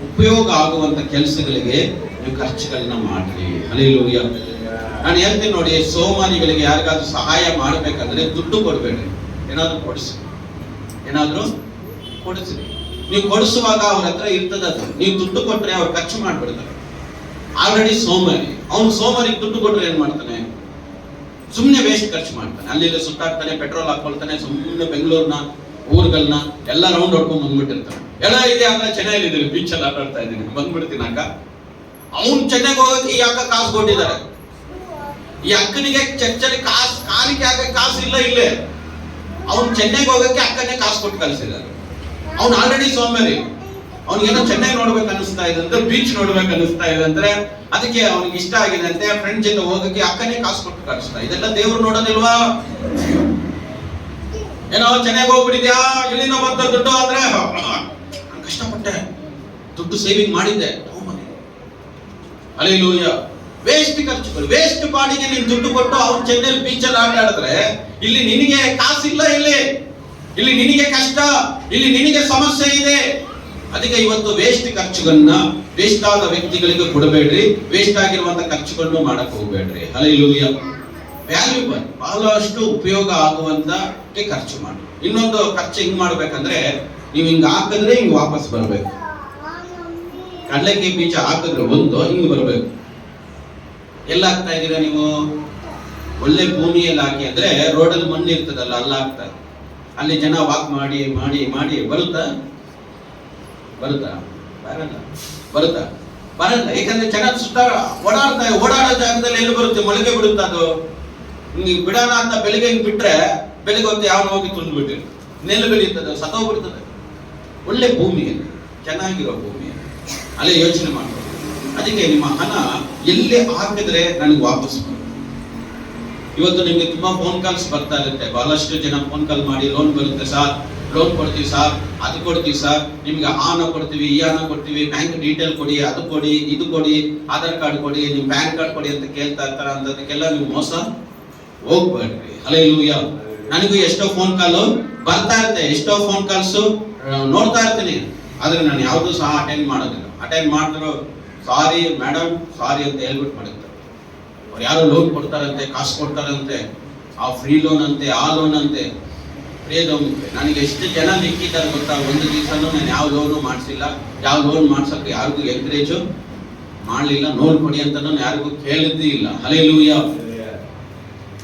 ಉಪಯೋಗ ಆಗುವಂತ ಕೆಲಸಗಳಿಗೆ ನೀವು ಖರ್ಚುಗಳನ್ನ ಮಾಡ್ರಿ. ಹಲ್ಲೆಲೂಯಾ. ನಾನು ಹೇಳ್ತೀನಿ ನೋಡಿ, ಸೋಮಾರಿಗಳಿಗೆ ಯಾರಿಗಾದ್ರೂ ಸಹಾಯ ಮಾಡ್ಬೇಕಂದ್ರೆ ದುಡ್ಡು ಕೊಡ್ಬೇಡ್ರಿ, ಏನಾದ್ರೂ ಕೊಡಿಸಿ, ಏನಾದ್ರೂ ಕೊಡಿಸ್ರಿ. ನೀವು ಕೊಡಿಸುವಾಗ ಅವ್ರ ಹತ್ರ ಇರ್ತದ, ಅದು ನೀವು ದುಡ್ಡು ಕೊಟ್ರೆ ಅವ್ರು ಖರ್ಚು ಮಾಡ್ಬಿಡ್ತಾರೆ. ಆಲ್ರೆಡಿ ಸೋಮಾರಿ, ಅವ್ನು ಸೋಮಾರಿಗೆ ದುಡ್ಡು ಕೊಟ್ರೆ ಏನ್ ಮಾಡ್ತಾನೆ? ಸುಮ್ನೆ ವೇಸ್ಟ್ ಖರ್ಚು ಮಾಡ್ತಾನೆ. ಅಲ್ಲಿ ಸುತ್ತಾಡ್ತಾನೆ, ಪೆಟ್ರೋಲ್ ಹಾಕೊಳ್ತಾನೆ, ಸುಮ್ಮನೆ ಬೆಂಗಳೂರಿನ ಊರುಗಳನ್ನ ಎಲ್ಲ ರೌಂಡ್ ಹೊಡ್ಕೊಂಡ್ ಬಂದ್ಬಿಟ್ಟಿರ್ತಾನೆ. ಎಲ್ಲ ಇದೆ ಅಂದ್ರೆ ಚೆನ್ನೈಲಿ ಬೀಚ್ ಅಲ್ಲಿ ಆಟ ಆಡ್ತಾ ಇದ್ದೀನಿ, ಬಂದ್ಬಿಡ್ತೀನಿ ಅಕ್ಕ. ಅವ್ನು ಚೆನ್ನೈಗೆ ಹೋಗಕ್ಕೆ ಈ ಅಕ್ಕ ಕಾಸು ಕೊಟ್ಟಿದ್ದಾರೆ. ಈ ಅಕ್ಕನಿಗೆ ಚರ್ಚಲ್ಲಿ ಕಾಲಿಗೆ ಹಾಕಕ್ಕೆ ಕಾಸು ಇಲ್ಲ ಇಲ್ಲೇ. ಅವ್ನು ಚೆನ್ನೈಗೆ ಹೋಗಕ್ಕೆ ಅಕ್ಕನೇ ಕಾಸು ಕೊಟ್ಟು ಕಳಿಸಿದ್ದಾರೆ. ಅವ್ನು ಆಲ್ರೆಡಿ ಸೋಮಾರಿ. ಅವ್ನಿಗೇನೋ ಚೆನ್ನೈ ನೋಡ್ಬೇಕು ಅನಿಸ್ತಾ ಇದೆ ಅಂದ್ರೆ, ಬೀಚ್ ನೋಡ್ಬೇಕು ಅನಿಸ್ತಾ ಇದೆ ಅಂದ್ರೆ, ಅದಕ್ಕೆ ಅವ್ನಿಗೆ ಇಷ್ಟ ಆಗಿದೆ ಅಂತೆ ಫ್ರೆಂಡ್ ಜೊತೆ ಹೋಗಕ್ಕೆ ಅಕ್ಕನೇ ಕಾಸು ಕೊಟ್ಟು ಕಳಿಸ್ತಾ. ಇದೆಲ್ಲ ದೇವ್ರು ನೋಡೋದಿಲ್ವಾ? ಏನೋ ಚೆನ್ನೈಗೆ ಹೋಗ್ಬಿಟ್ಟಿದ್ಯಾ, ಇಲ್ಲಿಂದ ಬಂದ ದುಡ್ಡು ಅಂದ್ರೆ ನಾನು ಕಷ್ಟಪಟ್ಟೆ, ದುಡ್ಡು ಸೇವಿಂಗ್ ಮಾಡಿದ್ದೆ. ಹಲ್ಲೆಲೂಯಾ. ವೇಸ್ಟ್ ಖರ್ಚುಗಳು, ವೇಸ್ಟ್ ಬಾಡಿಗೆ ನೀನು ದುಡ್ಡು ಕೊಟ್ಟು ಅವ್ನು ಚೆನ್ನೈಲಿ ಬೀಚಲ್ಲಿ ಆಟ ಆಡಿದ್ರೆ, ಇಲ್ಲಿ ನಿನಗೆ ಕಾಸಿಲ್ಲ, ಇಲ್ಲಿ ನಿನಗೆ ಕಷ್ಟ, ಇಲ್ಲಿ ನಿನಗೆ ಸಮಸ್ಯೆ ಇದೆ. ಅದಕ್ಕೆ ಇವತ್ತು ವೇಸ್ಟ್ ಖರ್ಚುಗಳನ್ನ ವೇಸ್ಟ್ ಆದ ವ್ಯಕ್ತಿಗಳಿಗೆ ಕೊಡಬೇಡ್ರಿ, ವೇಸ್ಟ್ ಆಗಿರುವಂತ ಖರ್ಚುಗಳನ್ನು ಮಾಡಕ್ ಹೋಗ್ಬೇಡ್ರಿ. ಹಲ್ಲೆಲೂಯಾ. ವ್ಯಾಲ್ಯೂಬಲ್, ಬಹಳಷ್ಟು ಉಪಯೋಗ ಆಗುವಂತಕ್ಕೆ ಖರ್ಚು ಮಾಡಿ. ಇನ್ನೊಂದು ಖರ್ಚು ಹಿಂಗ್ ಮಾಡ್ಬೇಕಂದ್ರೆ, ನೀವು ಹಿಂಗ್ ಹಾಕಿದ್ರೆ ಹಿಂಗ್ ವಾಪಸ್ ಬರ್ಬೇಕು. ಕಡಲೆಕಾಯಿ ಬೀಜ ಹಾಕಿದ್ರೆ ಒಂದು ಹಿಂಗ್ ಬರ್ಬೇಕು. ಎಲ್ಲ ಹಾಕ್ತಾ ಇದ್ದೀರಾ ನೀವು? ಒಳ್ಳೆ ಭೂಮಿಯಲ್ಲಿ ಹಾಕಿ, ಅಂದ್ರೆ ರೋಡಲ್ಲಿ ಮಣ್ಣು ಇರ್ತದಲ್ಲ, ಅಲ್ಲ ಹಾಕ್ತಾ. ಅಲ್ಲಿ ಜನ ವಾಕ್ ಮಾಡಿ ಮಾಡಿ ಮಾಡಿ ಬರುತ್ತಾ? ಬರಲ್ಲ. ಯಾಕಂದ್ರೆ ಚೆನ್ನಾಗಿ ಸುತ್ತ ಓಡಾಡೋ ಜಾಗದಲ್ಲಿ ಎಲ್ಲಿ ಬರುತ್ತೆ? ಮೊಳಕೆ ಬಿಡುತ್ತೆ ಅದು. ಹಿಂಗೆ ಬಿಡೋಣ ಅಂತ ಬೆಳಿಗ್ಗೆ ಹಿಂಗ್ ಬಿಟ್ರೆ, ಬೆಳಿಗ್ಗೆ ಹೊತ್ತು ಯಾವನು ಹೋಗಿ ತುಂಬಿಬಿಟ್ಟಿರು, ನೆಲ್ಲು ಬೆಳೀತದೆ, ಸತ್ತೋಗ್ಬಿಡ್ತದೆ. ಒಳ್ಳೆ ಭೂಮಿಯಲ್ಲಿ, ಚೆನ್ನಾಗಿರೋ ಭೂಮಿಯಲ್ಲಿ ಅಲ್ಲೇ ಯೋಚನೆ ಮಾಡ್ಬೋದು. ಅದಕ್ಕೆ ನಿಮ್ಮ ಹಣ ಎಲ್ಲಿ ಹಾಕಿದ್ರೆ ನನಗೆ ವಾಪಸ್ ಬರುತ್ತೆ. ಇವತ್ತು ನಿಮ್ಗೆ ತುಂಬಾ ಫೋನ್ ಕಾಲ್ಸ್ ಬರ್ತಾ ಇರುತ್ತೆ. ಬಹಳಷ್ಟು ಜನ ಫೋನ್ ಕಾಲ್ ಮಾಡಿ, ಲೋನ್ ಬರುತ್ತೆ ಸರ್, ಲೋನ್ ಕೊಡ್ತೀವಿ ಸರ್, ಅದು ಕೊಡ್ತೀವಿ ಸರ್, ನಿಮ್ಗೆ ಆ ಹಣ ಕೊಡ್ತೀವಿ, ಈ ಹಣ ಕೊಡ್ತೀವಿ, ಬ್ಯಾಂಕ್ ಡೀಟೇಲ್ ಕೊಡಿ, ಅದು ಕೊಡಿ, ಇದು ಕೊಡಿ, ಆಧಾರ್ ಕಾರ್ಡ್ ಕೊಡಿ, ನಿಮ್ ಪ್ಯಾನ್ ಕಾರ್ಡ್ ಕೊಡಿ ಅಂತ ಕೇಳ್ತಾ ಇರ್ತಾರ. ಅಂತದಕ್ಕೆಲ್ಲ ನೀವು ಮೋಸ ಹೋಗ್ಬೇಡ್ರಿ. ಹಲ್ಲೆಲೂಯಾ. ನನಗೂ ಎಷ್ಟೋ ಫೋನ್ ಕಾಲು ಬರ್ತಾ ಇರುತ್ತೆ, ಎಷ್ಟೋ ಫೋನ್ ಕಾಲ್ಸ್ ನೋಡ್ತಾ ಇರ್ತೀನಿ, ಆದ್ರೆ ನಾನು ಯಾವ್ದು ಸಹ ಅಟೆಂಡ್ ಮಾಡೋದಿಲ್ಲ. ಅಟೆಂಡ್ ಮಾಡಿದ್ರು ಸಾರಿ ಮೇಡಮ್ ಸಾರಿ ಅಂತ ಹೇಳ್ಬಿಟ್ಟು ಮಾಡಿರ್ತಾರೆ. ಅವ್ರು ಯಾರೋ ಲೋನ್ ಕೊಡ್ತಾರಂತೆ, ಕಾಸು ಕೊಡ್ತಾರಂತೆ, ಆ ಫ್ರೀ ಲೋನ್ ಅಂತೆ, ಆ ಲೋನ್ ಅಂತೆ, ನನಗೆ ಎಷ್ಟು ಜನ ನಿಕ್ಕಿದ್ದಾರೆ ಗೊತ್ತಾ, ಒಂದು ದಿವಸನೂ ನಾನು ಯಾವ ಲೋನು ಮಾಡಿಸಿಲ್ಲ, ಯಾವ ಲೋನ್ ಮಾಡ್ಸಕ್ಕೆ ಯಾರಿಗೂ ಎಂಕರೇಜು ಮಾಡಲಿಲ್ಲ, ಲೋನ್ ಕೊಡಿ ಅಂತ ಯಾರಿಗೂ ಕೇಳಿದ್ದೇ ಇಲ್ಲ. ಹಲ್ಲೆಲೂಯಾ.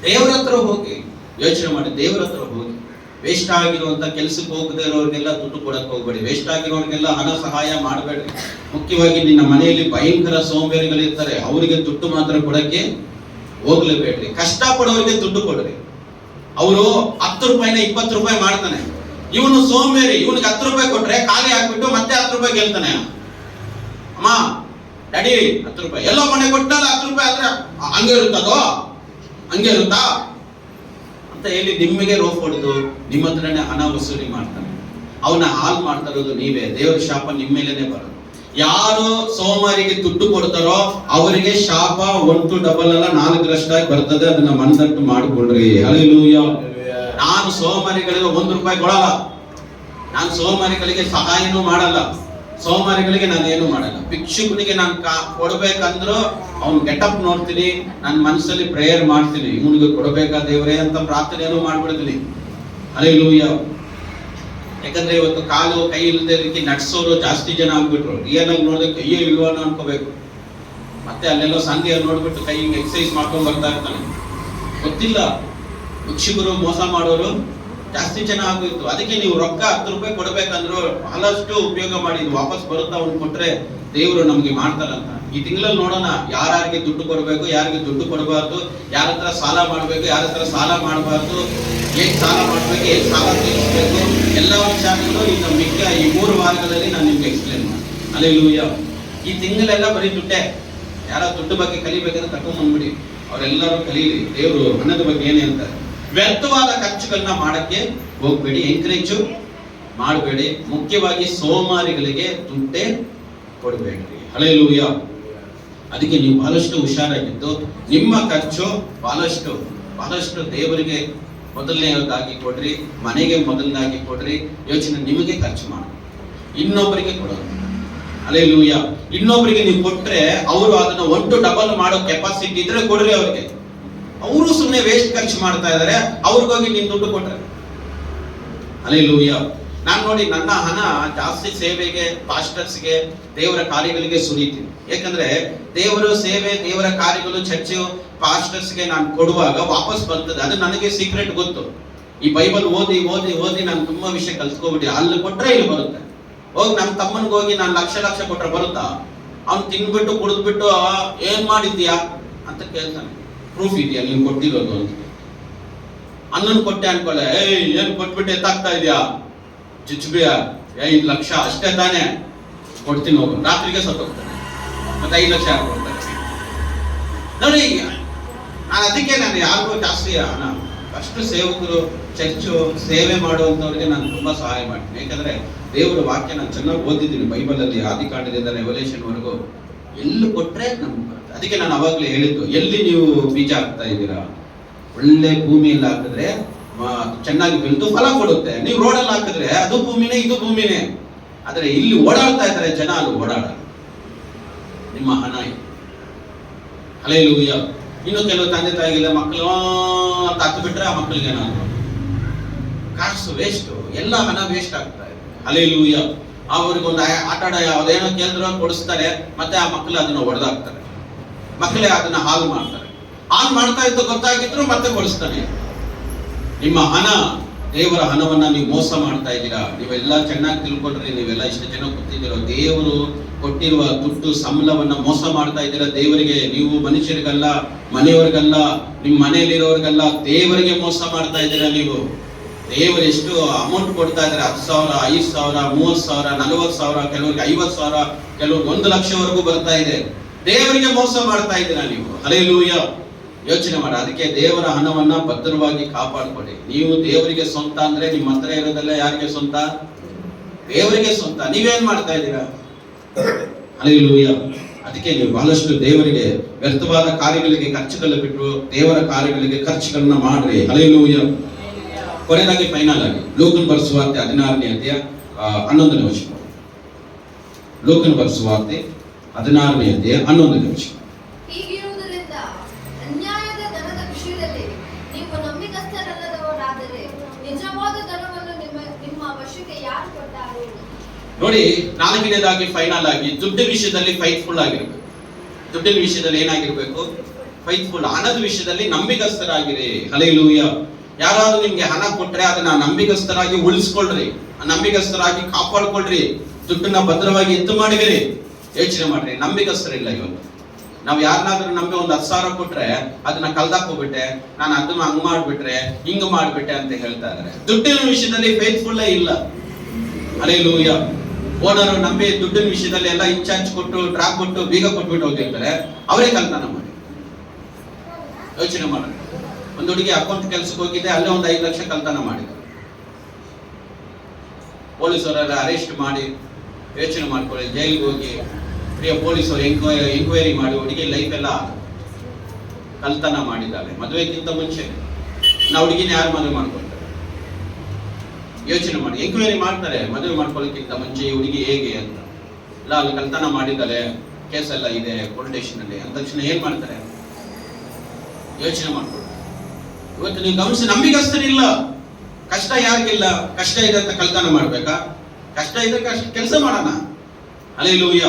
ದೇವರ ಹತ್ರ ಹೋಗಿ ಯೋಚನೆ ಮಾಡಿ, ದೇವರ ಹತ್ರ ಹೋಗಿ. ವೇಸ್ಟ್ ಆಗಿರುವಂತ ಕೆಲ್ಸಕ್ಕೆ ಹೋಗದೆ ಇರೋರಿಗೆಲ್ಲ ದುಡ್ಡು ಕೊಡಕ್ ಹೋಗ್ಬೇಡಿ, ವೇಸ್ಟ್ ಆಗಿರೋರಿಗೆಲ್ಲ ಹಣ ಸಹಾಯ ಮಾಡಬೇಡಿ. ಮುಖ್ಯವಾಗಿ ನಿನ್ನ ಮನೆಯಲ್ಲಿ ಭಯಂಕರ ಸೋಂಬೇರಿಗಳಿರ್ತಾರೆ, ಅವರಿಗೆ ದುಡ್ಡು ಮಾತ್ರ ಕೊಡಕ್ಕೆ ಹೋಗ್ಲೇಬೇಡ್ರಿ. ಕಷ್ಟ ಪಡೋರಿಗೆ ದುಡ್ಡು ಕೊಡ್ರಿ. ಅವರು 10 ರೂಪಾಯಿನ 20 ರೂಪಾಯಿ ಮಾಡ್ತಾನೆ, ಇವನು ಸೋಂಬೇರಿ, ಇವನಿಗೆ 10 ರೂಪಾಯಿ ಕೊಟ್ರೆ ಖಾಲಿ ಹಾಕ್ಬಿಟ್ಟು ಮತ್ತೆ 10 ರೂಪಾಯಿ ಗೆಲ್ತಾನೆ. ಅಮ್ಮ ಡ್ಯಾಡಿ 10 ರೂಪಾಯಿ, ಎಲ್ಲೋ ಮನೆ ಕೊಟ್ಟಲ್ಲ 10 ರೂಪಾಯಿ ಆದ್ರೆ ಹಂಗೆ ಇರುತ್ತದೋ, ಹಂಗೆ ಇರುತ್ತಾ ಅಂತ ಹೇಳಿ ನಿಮಗೆ ರೋಫ್ ಹೊಡೆದು ನಿಮ್ಮ ಹತ್ರನೇ ಹಣ ವಸೂಲಿ ಮಾಡ್ತಾನೆ. ಅವನ ಹಾಲ್ ಮಾಡ್ತಾ ಇರೋದು ನೀವೇ. ದೇವರ ಶಾಪ ನಿಮ್ಮ ಮೇಲೇನೆ ಬರೋದು. ಯಾರು ಸೋಮಾರಿಗೆ ದುಡ್ಡು ಕೊಡ್ತಾರೋ ಅವರಿಗೆ ಶಾಪ 1 ಡಬಲ್ ಅಲ್ಲ 4 ಬರ್ತದೆ. ಅದನ್ನ ಮನದಟ್ಟು ಮಾಡಿಕೊಡ್ರಿ. ಹಲ್ಲೆಲೂಯಾ. ನಾನು ಸೋಮಾರಿಗಳಿಗೆ 1 ರೂಪಾಯಿ ಕೊಡಲ್ಲ, ನಾನು ಸೋಮಾರಿಗಳಿಗೆ ಸಹಾಯನೂ ಮಾಡಲ್ಲ, ಸೋಮಾರಿಗಳಿಗೆ ನಾನು ಏನು ಮಾಡಲ್ಲ. ಭಿಕ್ಷುಕನಿಗೆ ನಾನು ಕೊಡ್ಬೇಕಂದ್ರೂ ಅವ್ನು ಗೆಟಪ್ ನೋಡ್ತೀನಿ, ನನ್ನ ಮನಸ್ಸಲ್ಲಿ ಪ್ರೇಯರ್ ಮಾಡ್ತೀನಿ, ಇವನಿಗೆ ಕೊಡಬೇಕಾ ದೇವರೇ ಅಂತ ಪ್ರಾರ್ಥನೆಯನ್ನು ಮಾಡ್ಬಿಡ್ತೀನಿ. ಹಲ್ಲೆಲೂಯಾ. ಯಾಕಂದ್ರೆ ಇವತ್ತು ಕಾಲು ಕೈ ಇಲ್ಲದೆ ರೀತಿ ನಡ್ಸೋರು ಜಾಸ್ತಿ ಜನ ಆಗ್ಬಿಟ್ರು. ರಿಯಲ್ ಆಗಿ ನೋಡಿದ್ರೆ ಕೈಯೇ ಇಲ್ವೋ ಅನ್ಕೋಬೇಕು. ಮತ್ತೆ ಅಲ್ಲೆಲ್ಲೋ ಸಂಧಿಯಲ್ಲಿ ನೋಡ್ಬಿಟ್ಟು ಕೈ ಹಿಂಗೆ ಎಕ್ಸಸೈಸ್ ಮಾಡ್ಕೊಂಡ್ ಬರ್ತಾ ಇರ್ತಾನೆ. ಗೊತ್ತಿಲ್ಲ, ಭಿಕ್ಷುಕರು ಮೋಸ ಮಾಡೋರು ಜಾಸ್ತಿ ಜನ ಆಗೋಯ್ತು. ಅದಕ್ಕೆ ನೀವು ರೊಕ್ಕ 10 ರೂಪಾಯಿ ಕೊಡ್ಬೇಕಂದ್ರು ಬಹಳಷ್ಟು ಉಪಯೋಗ ಮಾಡಿ, ವಾಪಸ್ ಬರುತ್ತಾ ಅವ್ನು ಕೊಟ್ರೆ ದೇವರು ನಮ್ಗೆ ಮಾಡ್ತಾರಂತ. ಈ ತಿಂಗಳಲ್ಲಿ ನೋಡೋಣ ಯಾರಿಗೆ ದುಡ್ಡು ಕೊಡಬೇಕು, ಯಾರಿಗೆ ದುಡ್ಡು ಕೊಡಬಾರ್ದು, ಯಾರ ಹತ್ರ ಸಾಲ ಮಾಡಬೇಕು, ಯಾರ ಹತ್ರ ಸಾಲ ಮಾಡಬಾರ್ದು, ಹೇಗೆ ಸಾಲ ಮಾಡಬೇಕು, ಹೇಗೆ ಸಾಲ ತೀರಿಸಬೇಕು, ಎಲ್ಲ ವಿಚಾರಗಳು ಈಗ ಮಿಕ್ಕ ಈ 3 ವಾರಗಳಲ್ಲಿ ನಾನು ನಿಮ್ಗೆ ಎಕ್ಸ್ಪ್ಲೇನ್ ಮಾಡ್ತೀನಿ. ಹಲ್ಲೆಲೂಯಾ. ಈ ತಿಂಗಳೆಲ್ಲ ಬರೀ ದುಡ್ಡೇ. ಯಾರ ದುಡ್ಡು ಬಗ್ಗೆ ಕಲಿಬೇಕಂದ್ರೆ ತಗೊಂಡ್ ಬಂದ್ಬಿಡಿ, ಅವರೆಲ್ಲರೂ ಕಲೀಲಿ. ದೇವರು ಹಣದ ಬಗ್ಗೆ ಏನೇ ಅಂತಾರೆ. ವ್ಯರ್ಥವಾದ ಖರ್ಚುಗಳನ್ನ ಮಾಡಕ್ಕೆ ಹೋಗ್ಬೇಡಿ, ಎಂಕರೇಜ್ ಮಾಡಬೇಡಿ. ಮುಖ್ಯವಾಗಿ ಸೋಮಾರಿಗಳಿಗೆ ದುಡ್ಡೇ ಕೊಡಬೇಡ್ರಿ. ಹಲ್ಲೆಲೂಯಾ. ಅದಕ್ಕೆ ನೀವು ಬಹಳಷ್ಟು ಹುಷಾರಾಗಿದ್ದು ನಿಮ್ಮ ಖರ್ಚು ಬಹಳಷ್ಟು ದೇವರಿಗೆ ಮೊದಲನೇದಾಗಿ ಕೊಡ್ರಿ, ಮನೆಗೆ ಮೊದಲನೇದಾಗಿ ಕೊಡ್ರಿ. ಯೋಚನೆ ನಿಮಗೆ ಖರ್ಚು ಮಾಡಿ ಇನ್ನೊಬ್ಬರಿಗೆ ಕೊಡೋದು. ಹಲ್ಲೆಲೂಯಾ. ಇನ್ನೊಬ್ಬರಿಗೆ ನೀವು ಕೊಟ್ರೆ ಅವರು ಅದನ್ನ 1 ಡಬಲ್ ಮಾಡೋ ಕೆಪಾಸಿಟಿ ಇದ್ರೆ ಕೊಡ್ರಿ ಅವ್ರಿಗೆ. ಅವರು ಸುಮ್ಮನೆ ವೇಸ್ಟ್ ಖರ್ಚು ಮಾಡ್ತಾ ಇದಾರೆ, ಅವ್ರಿಗೋಗಿ ನೀನ್ ದುಡ್ಡು ಕೊಟ್ರೆ. ಹಲ್ಲೆಲೂಯಾ. ನಾನು ನೋಡಿ ನನ್ನ ಹಣ ಜಾಸ್ತಿ ಸೇವೆಗೆ, ಪಾಸ್ಟರ್ಸ್ಗೆ, ದೇವರ ಕಾರ್ಯಗಳಿಗೆ ಸುರಿತೀನಿ. ಯಾಕಂದ್ರೆ ದೇವರ ಸೇವೆ, ದೇವರ ಕಾರ್ಯಗಳು, ಚರ್ಚು, ಪಾಸ್ಟರ್ಸ್ಗೆ ನಾನು ಕೊಡುವಾಗ ವಾಪಸ್ ಬರ್ತದೆ. ಅದು ನನಗೆ ಸೀಕ್ರೆಟ್ ಗೊತ್ತು. ಈ ಬೈಬಲ್ ಓದಿ ಓದಿ ಓದಿ ನಾನು ತುಂಬಾ ವಿಷಯ ಕಲ್ತ್ಕೊಬಿಟ್ಟು ಅಲ್ಲಿ ಕೊಟ್ರೆ ಇಲ್ಲಿ ಬರುತ್ತೆ. ಹೋಗಿ ನಮ್ಮ ತಮ್ಮನಿಗೆ ಹೋಗಿ ನಾನು ಲಕ್ಷ ಕೊಟ್ರೆ ಬರುತ್ತಾ? ಅವ್ನು ತಿನ್ಬಿಟ್ಟು ಕುಡಿದ್ಬಿಟ್ಟು ಏನ್ ಮಾಡಿದ್ಯಾ ಅಂತ ಕೇಳ್ತಾನೆ. ಪ್ರೂಫ್ ಇದೆಯಾ ನೀವು ಕೊಟ್ಟಿರೋದು ಅಂತ. ಅನ್ನನ್ ಕೊಟ್ಟೆ ಅನ್ಕೊಳ್ಳೆ, ಏನ್ ಕೊಟ್ಬಿಟ್ಟು ಎತ್ತಾಗ್ತಾ ಇದೆಯಾ, ಚುಚ್ಬಿಯ 5 ಲಕ್ಷ ಅಷ್ಟೇ ತಾನೇ, ಕೊಡ್ತೀನಿ ಹೋಗು. ರಾತ್ರಿಗೆ ಸತ್ತೋಗ್ತಾನೆ, ಮತ್ತೆ 5 ಲಕ್ಷ ಯಾರು ಕೊಡ್ತಾರೆ ನೋಡಿ. ಅದಕ್ಕೆ ನಾನು ಯಾರಿಗೂ ಜಾಸ್ತಿ ಹಣ, ಅಷ್ಟು ಸೇವಕರು, ಚರ್ಚು, ಸೇವೆ ಮಾಡುವಂತವ್ರಿಗೆ ನಾನು ತುಂಬಾ ಸಹಾಯ ಮಾಡ್ತೀನಿ. ಯಾಕಂದ್ರೆ ದೇವರ ವಾಕ್ಯ ನಾನು ಚೆನ್ನಾಗಿ ಓದಿದ್ದೀನಿ. ಬೈಬಲ್ ಅಲ್ಲಿ ಆದಿಕಾಂಡದಿಂದ ರೆವಲ್ಯೂಷನ್ ವರೆಗೂ ಎಲ್ಲಿ ಕೊಟ್ರೆ ನಮ್ಗೆ ಬರುತ್ತೆ. ಅದಕ್ಕೆ ನಾನು ಅವಾಗ್ಲೇ ಹೇಳಿದ್ದು, ಎಲ್ಲಿ ನೀವು ಬೀಜ ಹಾಕ್ತಾ ಇದ್ದೀರಾ, ಒಳ್ಳೆ ಭೂಮಿಯಲ್ಲಿ ಹಾಕಿದ್ರೆ ಚೆನ್ನಾಗಿ ಬೆಳೆದು ಫಲ ಕೊಡುತ್ತೆ. ನೀವು ರೋಡಲ್ಲಿ ಹಾಕಿದ್ರೆ ಅದು ಭೂಮಿನೇ, ಇದು ಭೂಮಿನೇ. ಆದ್ರೆ ಇಲ್ಲಿ ಓಡಾಡ್ತಾ ಇದ್ದಾರೆ ಜನ, ಅಲ್ಲಿ ಓಡಾಡ ನಿಮ್ಮ ಹಣ. ಹಲ್ಲೆಲೂಯಾ. ಇನ್ನು ಕೆಲವು ತಂದೆ ತಾಯಿಗೆಲ್ಲ ಮಕ್ಕಳು ಅಂತ ಹತ್ತು ಬಿಟ್ರೆ ಆ ಮಕ್ಕಳಿಗೆ ನಾನು ಕಾಸು ವೇಸ್ಟ್, ಎಲ್ಲ ಹಣ ವೇಸ್ಟ್ ಆಗ್ತಾ ಇದೆ. ಹಲ್ಲೆಲೂಯಾ. ಅವ್ರಿಗೊಂದು ಆಟ ಆಡ ಯಾವ್ದೇನೋ ಕೇಂದ್ರ ಕೊಡಿಸ್ತಾರೆ, ಮತ್ತೆ ಆ ಮಕ್ಕಳು ಅದನ್ನ ಹೊಡೆದಾಕ್ತಾರೆ, ಮಕ್ಕಳೇ ಅದನ್ನ ಹಾಳು ಮಾಡ್ತಾರೆ. ಹಾಳು ಮಾಡ್ತಾ ಇದ್ದು ಗೊತ್ತಾಗಿದ್ರು ಮತ್ತೆ ಕೊಡಿಸ್ತಾನೆ. ನಿಮ್ಮ ಹಣ, ದೇವರ ಹಣವನ್ನ ನೀವು ಮೋಸ ಮಾಡ್ತಾ ಇದ್ದೀರಾ. ನೀವೆಲ್ಲ ಚೆನ್ನಾಗಿ ತಿಳ್ಕೊಂಡ್ರಿ, ನೀವೆಲ್ಲ ಇಷ್ಟು ಜನ ಗೊತ್ತಿದ್ದೀರೋ, ದೇವರು ಕೊಟ್ಟಿರುವ ದುಡ್ಡು ಸಂಬಳವನ್ನ ಮೋಸ ಮಾಡ್ತಾ ಇದ್ದೀರಾ ದೇವರಿಗೆ. ನೀವು ಮನುಷ್ಯರಿಗಲ್ಲ, ಮನೆಯವರಿಗಲ್ಲ, ನಿಮ್ಮ ಮನೆಯಲ್ಲಿರೋರಿಗಲ್ಲ, ದೇವರಿಗೆ ಮೋಸ ಮಾಡ್ತಾ ಇದ್ದೀರಾ ನೀವು. ದೇವರು ಎಷ್ಟು ಅಮೌಂಟ್ ಕೊಡ್ತಾ ಇದ್ದಾರೆ, 10,000, 5,000, 30,000, 40,000, ಕೆಲವರಿಗೆ 50,000, ಕೆಲವ್ರಿಗೆ 1 ಲಕ್ಷವರೆಗೂ ಬರ್ತಾ ಇದೆ. ದೇವರಿಗೆ ಮೋಸ ಮಾಡ್ತಾ ಇದ್ದೀರಾ ನೀವು. ಹಲ್ಲೆಲೂಯಾ. ಯೋಚನೆ ಮಾಡಿ. ಅದಕ್ಕೆ ದೇವರ ಹಣವನ್ನ ಭದ್ರವಾಗಿ ಕಾಪಾಡ್ಕೊಳ್ಳಿ. ನೀವು ದೇವರಿಗೆ ಸ್ವಂತ ಅಂದ್ರೆ ನಿಮ್ಮ ಹತ್ರ ಇರೋದೆಲ್ಲ ಯಾರಿಗೆ ಸ್ವಂತ? ದೇವರಿಗೆ ಸ್ವಂತ. ನೀವೇನ್ ಮಾಡ್ತಾ ಇದ್ದೀರಾ? ಹಲ್ಲೆಲೂಯಾ. ಅದಕ್ಕೆ ನೀವು ಬಹಳಷ್ಟು ದೇವರಿಗೆ ವ್ಯರ್ಥವಾದ ಕಾರ್ಯಗಳಿಗೆ ಖರ್ಚುಗಳು ಬಿಟ್ಟು ದೇವರ ಕಾರ್ಯಗಳಿಗೆ ಖರ್ಚುಗಳನ್ನ ಮಾಡ್ರಿ. ಹಲ್ಲೆಲೂಯಾ. ಕೊನೆಯದಾಗಿ ಫೈನಲ್ ಆಗಿ ಲೂಕನ ಬರೆಸುವಾರ್ತೆ 16ನೇ ಅಧ್ಯಾಯ 11ನೇ ವಚನ. ಲೂಕನ ಬರೆಸುವಾರ್ತೆ 16ನೇ ಅಧ್ಯಾಯ 11ನೇ ವಚನ. ಹೀಗಿರುವುದರಿಂದ ಅನ್ಯಾಯದ ಧನದ ವಿಷಯದಲ್ಲಿ ನೀವು ನಂಬಿಕಸ್ಥರಲ್ಲದವರಾದರೆ ನಿಜವಾದ ಧನವನ್ನು ನಿಮ್ಮ ವಶಕ್ಕೆ ಯಾರು ಕೊಟ್ಟಾರು? ನೋಡಿ, 4ನೇದಾಗಿ ಫೈನಲ್ ಆಗಿ ದುಡ್ಡಿನ ವಿಷಯದಲ್ಲಿ ಫೈತ್ಫುಲ್ ಆಗಿರ್ಬೇಕು. ದುಡ್ಡಿನ ವಿಷಯದಲ್ಲಿ ಏನಾಗಿರ್ಬೇಕು? ಫೈತ್ಫುಲ್. ಹಣದ ವಿಷಯದಲ್ಲಿ ನಂಬಿಕಸ್ಥರಾಗಿರಿ. ಹಲ್ಲೆಲೂಯ. ಯಾರಾದ್ರೂ ನಿಮ್ಗೆ ಹಣ ಕೊಟ್ರೆ ಅದನ್ನ ನಂಬಿಕಸ್ಥರಾಗಿ ಉಳಿಸ್ಕೊಳ್ರಿ, ನಂಬಿಕಸ್ಥರಾಗಿ ಕಾಪಾಡ್ಕೊಳ್ರಿ, ದುಡ್ಡನ್ನ ಭದ್ರವಾಗಿ ಎತ್ತು ಮಾಡಿದಿರಿ. ಯೋಚನೆ ಮಾಡ್ರಿ, ನಂಬಿಕಸ್ಥರಿಲ್ಲ ಇವತ್ತು. ನಾವ್ ಯಾರನ್ನಾದ್ರೂ ನಂಬಿ ಒಂದು 10,000 ಕೊಟ್ರೆ ಅದನ್ನ ಕಲ್ದಾಕೋಗ್ಬಿಟ್ಟೆ, ನಾನು ಅದನ್ನ ಹಂಗ್ ಮಾಡ್ಬಿಟ್ರೆ ಹಿಂಗ್ ಮಾಡ್ಬಿಟ್ಟೆ ಅಂತ ಹೇಳ್ತಾ ಇದಾರೆ. ದುಡ್ಡಿನ ವಿಷಯದಲ್ಲಿ ಫೇತ್ಫುಲ್ಲೇ ಇಲ್ಲ. ಹಲ್ಲೆಲೂಯ. ಓನರ್ ನಂಬಿ ದುಡ್ಡಿನ ವಿಷಯದಲ್ಲಿ ಎಲ್ಲ ಇನ್ಚಾರ್ಜ್ ಕೊಟ್ಟು ಡ್ರಾಪ್ ಕೊಟ್ಟು ಬೀಗ ಕೊಟ್ಬಿಟ್ಟು ಹೋಗಿರ್ತಾರೆ, ಅವರೇ ಕಲ್ತನ ಮಾಡಿ. ಯೋಚನೆ ಮಾಡಿ, ಒಂದು ಹುಡುಗಿ ಅಕೌಂಟ್ ಕೆಲ್ಸಕ್ಕೆ ಹೋಗಿದ್ದೆ, ಅಲ್ಲೇ ಒಂದು 5 ಲಕ್ಷ ಕಲ್ತನ ಮಾಡಿದ್ರು. ಪೊಲೀಸರೆಲ್ಲ ಅರೆಸ್ಟ್ ಮಾಡಿ, ಯೋಚನೆ ಮಾಡ್ಕೊಳ್ಳಿ, ಜೈಲಿಗೆ ಹೋಗಿ ಪ್ರಿಯ ಪೊಲೀಸರು ಎಂಕ್ವೈರಿ ಮಾಡಿ ಹುಡುಗಿ ಲೈಫ್ ಎಲ್ಲ ಕಲ್ತನ ಮಾಡಿದ್ದಾಳೆ. ಮದುವೆಗಿಂತ ಮುಂಚೆ ನಾವು ಹುಡುಗಿನ ಯಾರು ಮದುವೆ ಮಾಡ್ಕೊಳ್ತಾರೆ? ಯೋಚನೆ ಮಾಡಿ, ಎಂಕ್ವೈರಿ ಮಾಡ್ತಾರೆ ಮದುವೆ ಮಾಡ್ಕೊಳ್ಳೋಕ್ಕಿಂತ ಮುಂಚೆ ಈ ಹುಡುಗಿ ಹೇಗೆ ಅಂತ. ಇಲ್ಲ, ಅಲ್ಲಿ ಕಲ್ತನ ಮಾಡಿದ್ದಾಳೆ, ಕೇಸ್ ಎಲ್ಲ ಇದೆ ಪೊಲೀಸ್ ಸ್ಟೇಷನ್ ಅಲ್ಲಿ ಅಂದ ತಕ್ಷಣ ಏನ್ ಮಾಡ್ತಾರೆ? ಯೋಚನೆ ಮಾಡ್ಕೊಳ್ಳಿ. ಇವತ್ತು ನೀವು ಗಮನಿಸಿ, ನಂಬಿಕಸ್ಥರಿಲ್ಲ. ಕಷ್ಟ ಯಾರಿಗಿಲ್ಲ? ಕಷ್ಟ ಇದೆ ಅಂತ ಕಲ್ತನ ಮಾಡ್ಬೇಕಾ? ಕಷ್ಟ ಇದೆ, ಕೆಲಸ ಮಾಡೋಣ. ಹಲ್ಲೆಲೂಯ.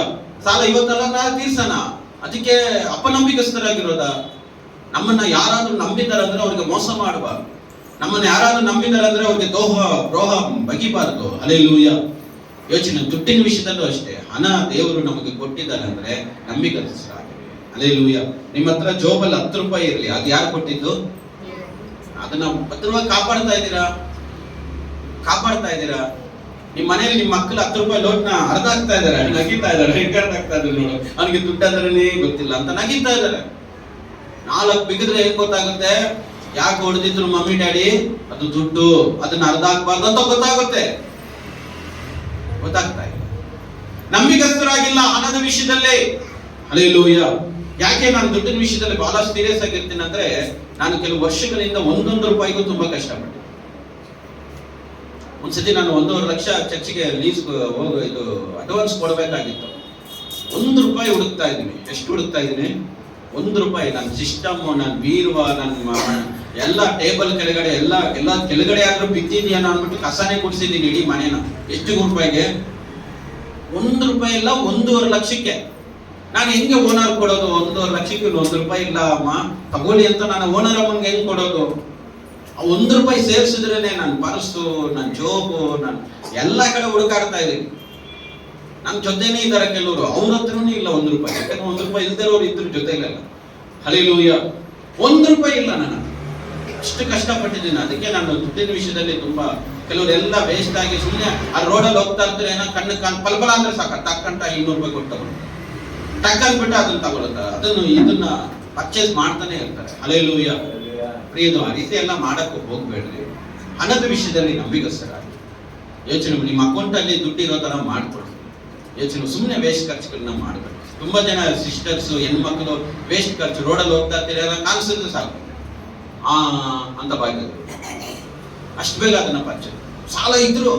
ಸಾಲ ಇವತ್ತಲ್ಲ ನಾಳೆ ತೀರ್ಸೋಣ. ಅದಕ್ಕೆ ಅಪನಂಬಿಕಸ್ಥರಾಗಿರೋದ? ನಮ್ಮನ್ನ ಯಾರಾದ್ರೂ ನಂಬಿದಾರಂದ್ರೆ ಅವ್ರಿಗೆ ಮೋಸ ಮಾಡಬಾರ್ದು. ನಮ್ಮನ್ನ ಯಾರಾದ್ರೂ ನಂಬಿದಾರಂದ್ರೆ ಅವ್ರಿಗೆ ದ್ರೋಹ ಬಗಿಬಾರದು. ಹಲ್ಲೆಲೂಯ. ಯೋಚನೆ, ದುಡ್ಡಿನ ವಿಷಯದಲ್ಲೂ ಅಷ್ಟೇ. ಹಣ ದೇವರು ನಮಗೆ ಕೊಟ್ಟಿದ್ದಾರೆ ಅಂದ್ರೆ ನಂಬಿಕಸ್ಥರಾಗಿರಿ. ಹಲ್ಲೆಲೂಯ. ನಿಮ್ಮ ಹತ್ರ ಜೋಬಲ್ಲಿ 10 ರೂಪಾಯಿ ಇರ್ಲಿ, ಅದು ಯಾರು ಕೊಟ್ಟಿದ್ದು? ಅದನ್ನ ಭದ್ರವಾಗಿ ಕಾಪಾಡ್ತಾ ಇದ್ದೀರಾ? ನಿಮ್ಮ ಮನೇಲಿ ನಿಮ್ಮ ಮಕ್ಕಳು 10 ರೂಪಾಯಿ ಲೋಟ್ನ ಅರ್ಧ ಆಗ್ತಾ ಇದಾರೆ, ನಗಿತಾ ಇದಾರೆ, ಆಗ್ತಾ ಇದ್ದಾರೆ ನೋಡು, ಅವನಿಗೆ ದುಡ್ಡಂದ್ರೆ ಗೊತ್ತಿಲ್ಲ ಅಂತ ನಗಿತಾ ಇದಾರೆ. 4 ಬಿಗಿದ್ರೆ ಏನ್ ಗೊತ್ತಾಗುತ್ತೆ? ಯಾಕೆ ಹೊಡೆದಿದ್ರು ಮಮ್ಮಿ ಡ್ಯಾಡಿ? ಅದು ದುಡ್ಡು, ಅದನ್ನ ಅರ್ಧ ಹಾಕ್ಬಾರ್ದು ಅಂತ ಗೊತ್ತಾಗ್ತಾ ಇಲ್ಲ. ನಂಬಿಕಸ್ಥರಾಗಿಲ್ಲ ಹಣದ ವಿಷಯದಲ್ಲಿ. ಹಲ್ಲೆಲೂಯ. ಯಾಕೆ ನಾನು ದುಡ್ಡಿನ ವಿಷಯದಲ್ಲಿ ಬಹಳ ಸೀರಿಯಸ್ ಆಗಿರ್ತೀನಿ ಅಂದ್ರೆ, ನಾನು ಕೆಲವು ವರ್ಷಗಳಿಂದ 1 ರೂಪಾಯಿಗೂ ತುಂಬಾ ಕಷ್ಟಪಟ್ಟೆ. ಒಂದ್ಸತಿ ನಾನು 1.5 ಲಕ್ಷ ಚರ್ಚಿಗೆ ಲೀಸ್ ಇದು ಅಡ್ವಾನ್ಸ್ ಕೊಡಬೇಕಾಗಿತ್ತು. 1 ರೂಪಾಯಿ ಹುಡುಕ್ತಾ ಇದ್ದೀನಿ. ಎಷ್ಟು ಹುಡುಕ್ತಾ ಇದ್ದೀನಿ? 1 ರೂಪಾಯಿ. ನನ್ನ ಸಿಸ್ಟಮ್, ನನ್ನ ಬೀರುವ, ನನ್ನ ಎಲ್ಲ ಟೇಬಲ್ ಕೆಳಗಡೆ ಎಲ್ಲ ಕೆಳಗಡೆ ಆದ್ರೂ ಬಿದ್ದಿದ್ಯಾನ ಅಂದ್ಬಿಟ್ಟು ಕಸನೇ ಕುಡಿಸಿದ್ದೀನಿ ಇಡೀ ಮನೇನ. ಎಷ್ಟು ರೂಪಾಯಿಗೆ? 1 ರೂಪಾಯಿ ಇಲ್ಲ, 1.5 ಲಕ್ಷಕ್ಕೆ. ನಾನು ಹೆಂಗೆ ಓನರ್ ಕೊಡೋದು? 1.5 ಲಕ್ಷಕ್ಕೆ 1 ರೂಪಾಯಿ ಇಲ್ಲ ಅಮ್ಮ ತಗೊಳ್ಳಿ ಅಂತ ನಾನು ಓನರ್ ಅಮ್ಮನ್ಗೆ ಹೆಂಗ್ ಕೊಡೋದು? 1 ರೂಪಾಯಿ ಸೇರಿಸಿದ್ರೇನೆ ನನ್ನ ಪರ್ಸು, ನನ್ನ ಜೋಬು, ನಾನು ಎಲ್ಲ ಕಡೆ ಹುಡುಕಾಡ್ತಾ ಇದ್ದೀನಿ. ನನ್ನ ಜೊತೆನೇ ಇದ್ದಾರೆ ಕೆಲವರು, ಅವ್ರ ಹತ್ರನೂ ಇಲ್ಲ 1 ರೂಪಾಯಿ. ಯಾಕಂದ್ರೆ 1 ರೂಪಾಯಿ ಇಲ್ದಿರೋರು ಇದ್ರ ಜೊತೆಗಲ್ಲ. ಹಲ್ಲೆಲೂಯ. 1 ರೂಪಾಯಿ ಇಲ್ಲ. ನಾನು ಅಷ್ಟು ಕಷ್ಟಪಟ್ಟಿದ್ದೀನಿ. ಅದಕ್ಕೆ ನಾನು ದುಡ್ಡಿನ ವಿಷಯದಲ್ಲಿ ತುಂಬಾ, ಕೆಲವರೆಲ್ಲ ವೇಸ್ಟ್ ಆಗಿ ಸುಮ್ಮನೆ ಆ ರೋಡಲ್ಲಿ ಹೋಗ್ತಾ ಇರ್ತಾರೆ, ಏನೋ ಕಣ್ಣು ಪಲ್ಪಲ ಅಂದ್ರೆ ಸಾಕ ತಕ್ಕಂತ 200 ರೂಪಾಯಿ ಕೊಟ್ಟು ತಗೊಂಡು ಟಕ್ ಅಂದ್ಬಿಟ್ಟು ಅದನ್ನ ತಗೊಳ್ತಾರೆ, ಇದನ್ನ ಪರ್ಚೇಸ್ ಮಾಡ್ತಾನೆ ಇರ್ತಾರೆ. ಹಲ್ಲೆಲೂಯ. ಪ್ರಿಯದು, ಆ ರೀತಿ ಎಲ್ಲ ಮಾಡಕ್ಕೆ ಹೋಗ್ಬೇಡ್ರಿ. ಹಣದ ವಿಷಯದಲ್ಲಿ ನಂಬಿಕಸ್ಥರಾಗಿ ಯೋಚನೆ. ನಿಮ್ಮ ಅಕೌಂಟ್ ಅಲ್ಲಿ ದುಡ್ಡು ಇರೋ ತರ ಮಾಡ್ಕೊಡ್ರಿ. ಯೋಚನೆ, ಸುಮ್ಮನೆ ವೇಸ್ಟ್ ಖರ್ಚುಗಳನ್ನ ಮಾಡಬೇಡಿ. ತುಂಬಾ ಜನ ಸಿಸ್ಟರ್ಸ್, ಹೆಣ್ಮಕ್ಳು ವೇಸ್ಟ್ ಖರ್ಚು ರೋಡಲ್ಲಿ ಹೋಗ್ತಾ ಇರ್ತೀರ, ಕಾಣಿಸಿದ್ರೆ ಸಾಕು ಅಂತ ಬಾಯ್ತಾರೆ. ಅಷ್ಟು ಬೇಗ ಅದನ್ನ ಪರ್ಚೇಸ್. ಸಾಲ ಇದ್ರು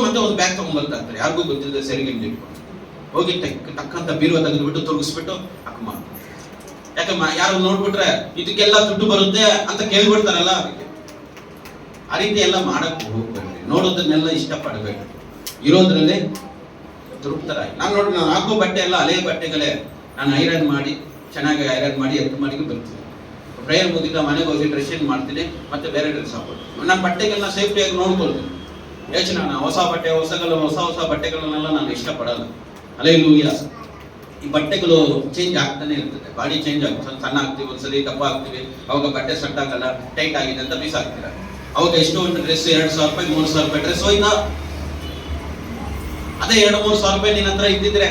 ಮತ್ತೆ ಒಂದು ಬ್ಯಾಗ್ ತಗೊಂಡ್ಬರ್ತಾ ಇರ್ತಾರೆ, ಯಾರಿಗೂ ಗೊತ್ತಿಲ್ಲದೆ ಸರಿಗೆ ಇಟ್ಕೊಂಡು ಹೋಗಿ ಟಕ್ಕಂತ ಬೀರುವ ತೆಗೆದುಬಿಟ್ಟು ತೊಡಗಿಸ್ಬಿಟ್ಟು ಅಕ್ಕಮ್ಮ. ಯಾಕಮ್ಮ ಯಾರು ನೋಡ್ಬಿಟ್ರೆ ಇದಕ್ಕೆಲ್ಲ ದುಡ್ಡು ಬರುತ್ತೆ ಅಂತ ಕೇಳ್ಬಿಡ್ತಾರಲ್ಲ, ಅದಕ್ಕೆ ಆ ರೀತಿ ಎಲ್ಲ ಮಾಡಕ್ಕೆ ಹೋಗ್ಬೇಡ್ರಿ. ನೋಡೋದನ್ನೆಲ್ಲ ಇಷ್ಟಪಡ್ಬೇಕು. ಇರೋದ್ರಲ್ಲೇ ತೃಪ್ತರಾಗಿ. ನಾನು ಹಾಕೋ ಬಟ್ಟೆ ಎಲ್ಲ ಹಳೆಯ ಬಟ್ಟೆಗಳೇ. ನಾನು ಐರನ್ ಮಾಡಿ ಚೆನ್ನಾಗಿ ಐರನ್ ಮಾಡಿ ಎತ್ತು ಮಾಡಿ ಬರ್ತೀನಿ. ಪ್ರೇಯರ್ ಮುಗಿದ ಮನೆಗೆ ಹೋಗಿ ಡ್ರೆಸ್ ಚೇಂಜ್ ಮಾಡ್ತೀನಿ, ಮತ್ತೆ ಬೇರೆ ಡ್ರೆಸ್ ಹಾಕೋದು. ನನ್ನ ಬಟ್ಟೆಗಳನ್ನ ಸೇಫ್ಟಿಯಾಗಿ ನೋಡ್ಕೊಳ್ತೀನಿ. ಯೋಚನೆ, ನಾನು ಹೊಸ ಬಟ್ಟೆಗಳನ್ನೆಲ್ಲ ನಾನು ಇಷ್ಟಪಡಲ್ಲ. ಹಲ್ಲೆಲೂಯ. ಈ ಬಟ್ಟೆಗಳು ಚೇಂಜ್ ಆಗ್ತಾನೆ ಇರ್ತದೆ. ಬಾಡಿ ಚೇಂಜ್ ಆಗುತ್ತೆ. ಸಣ್ಣ ಆಗ್ತೀವಿ, ಒಂದ್ಸಲಿ ದಪ್ಪ ಆಗ್ತೀವಿ, ಅವಾಗ ಬಟ್ಟೆ ಸೆಟ್ ಆಗಲ್ಲ, ಟೈಟ್ ಆಗಿದೆ ಅಂತ ಪೀಸ್ ಹಾಕ್ತೀರ. ಅವಾಗ ಎಷ್ಟೋ ಒಂದು ಡ್ರೆಸ್ 2,000 ರೂಪಾಯಿ 3,000 ರೂಪಾಯಿ ಡ್ರೆಸ್ ಹೋಯ್ತಾ? ಅದೇ 2-3 ಸಾವಿರ ರೂಪಾಯಿ ನಿನ್ನ ಹತ್ರ ಇದ್ದಿದ್ರೆ.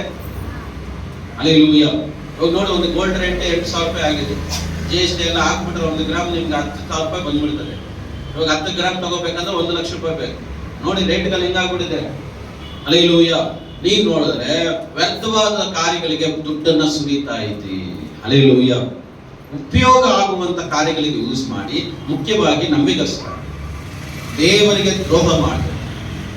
ಹಲ್ಲೆಲೂಯ. ಇವಾಗ ನೋಡಿ, ಒಂದು ಗೋಲ್ಡ್ ರೇಟ್ 8,000 ರೂಪಾಯಿ ಆಗಿದೆ. GST ಎಲ್ಲ ಹಾಕ್ಬಿಟ್ರೆ 1 ಗ್ರಾಮ್ ನಿಮ್ಗೆ 10,000 ರೂಪಾಯಿ ಬಂದ್ಬಿಡ್ತದೆ. ಇವಾಗ 10 ಗ್ರಾಮ್ ತಗೋಬೇಕಂದ್ರೆ 1 ಲಕ್ಷ ರೂಪಾಯಿ ಬೇಕು. ನೋಡಿ ರೇಟ್ಗಳು ಹಿಂಗಾಗ್ಬಿಟ್ಟಿದೆ. ಹಲ್ಲೆಲೂಯ. ನೀನ್ ನೋಡಿದ್ರೆ ವ್ಯರ್ಥವಾದ ಕಾರ್ಯಗಳಿಗೆ ದುಡ್ಡನ್ನ ಸುರಿತಾ ಇದ್ದಿ. ಹಲ್ಲೆಲೂಯ. ಉಪಯೋಗ ಆಗುವಂತ ಕಾರ್ಯಗಳಿಗೆ ಯೂಸ್ ಮಾಡಿ, ಮುಖ್ಯವಾಗಿ ನಂಬಿಕಸ್ಥ, ದೇವರಿಗೆ ದ್ರೋಹ ಮಾಡಿ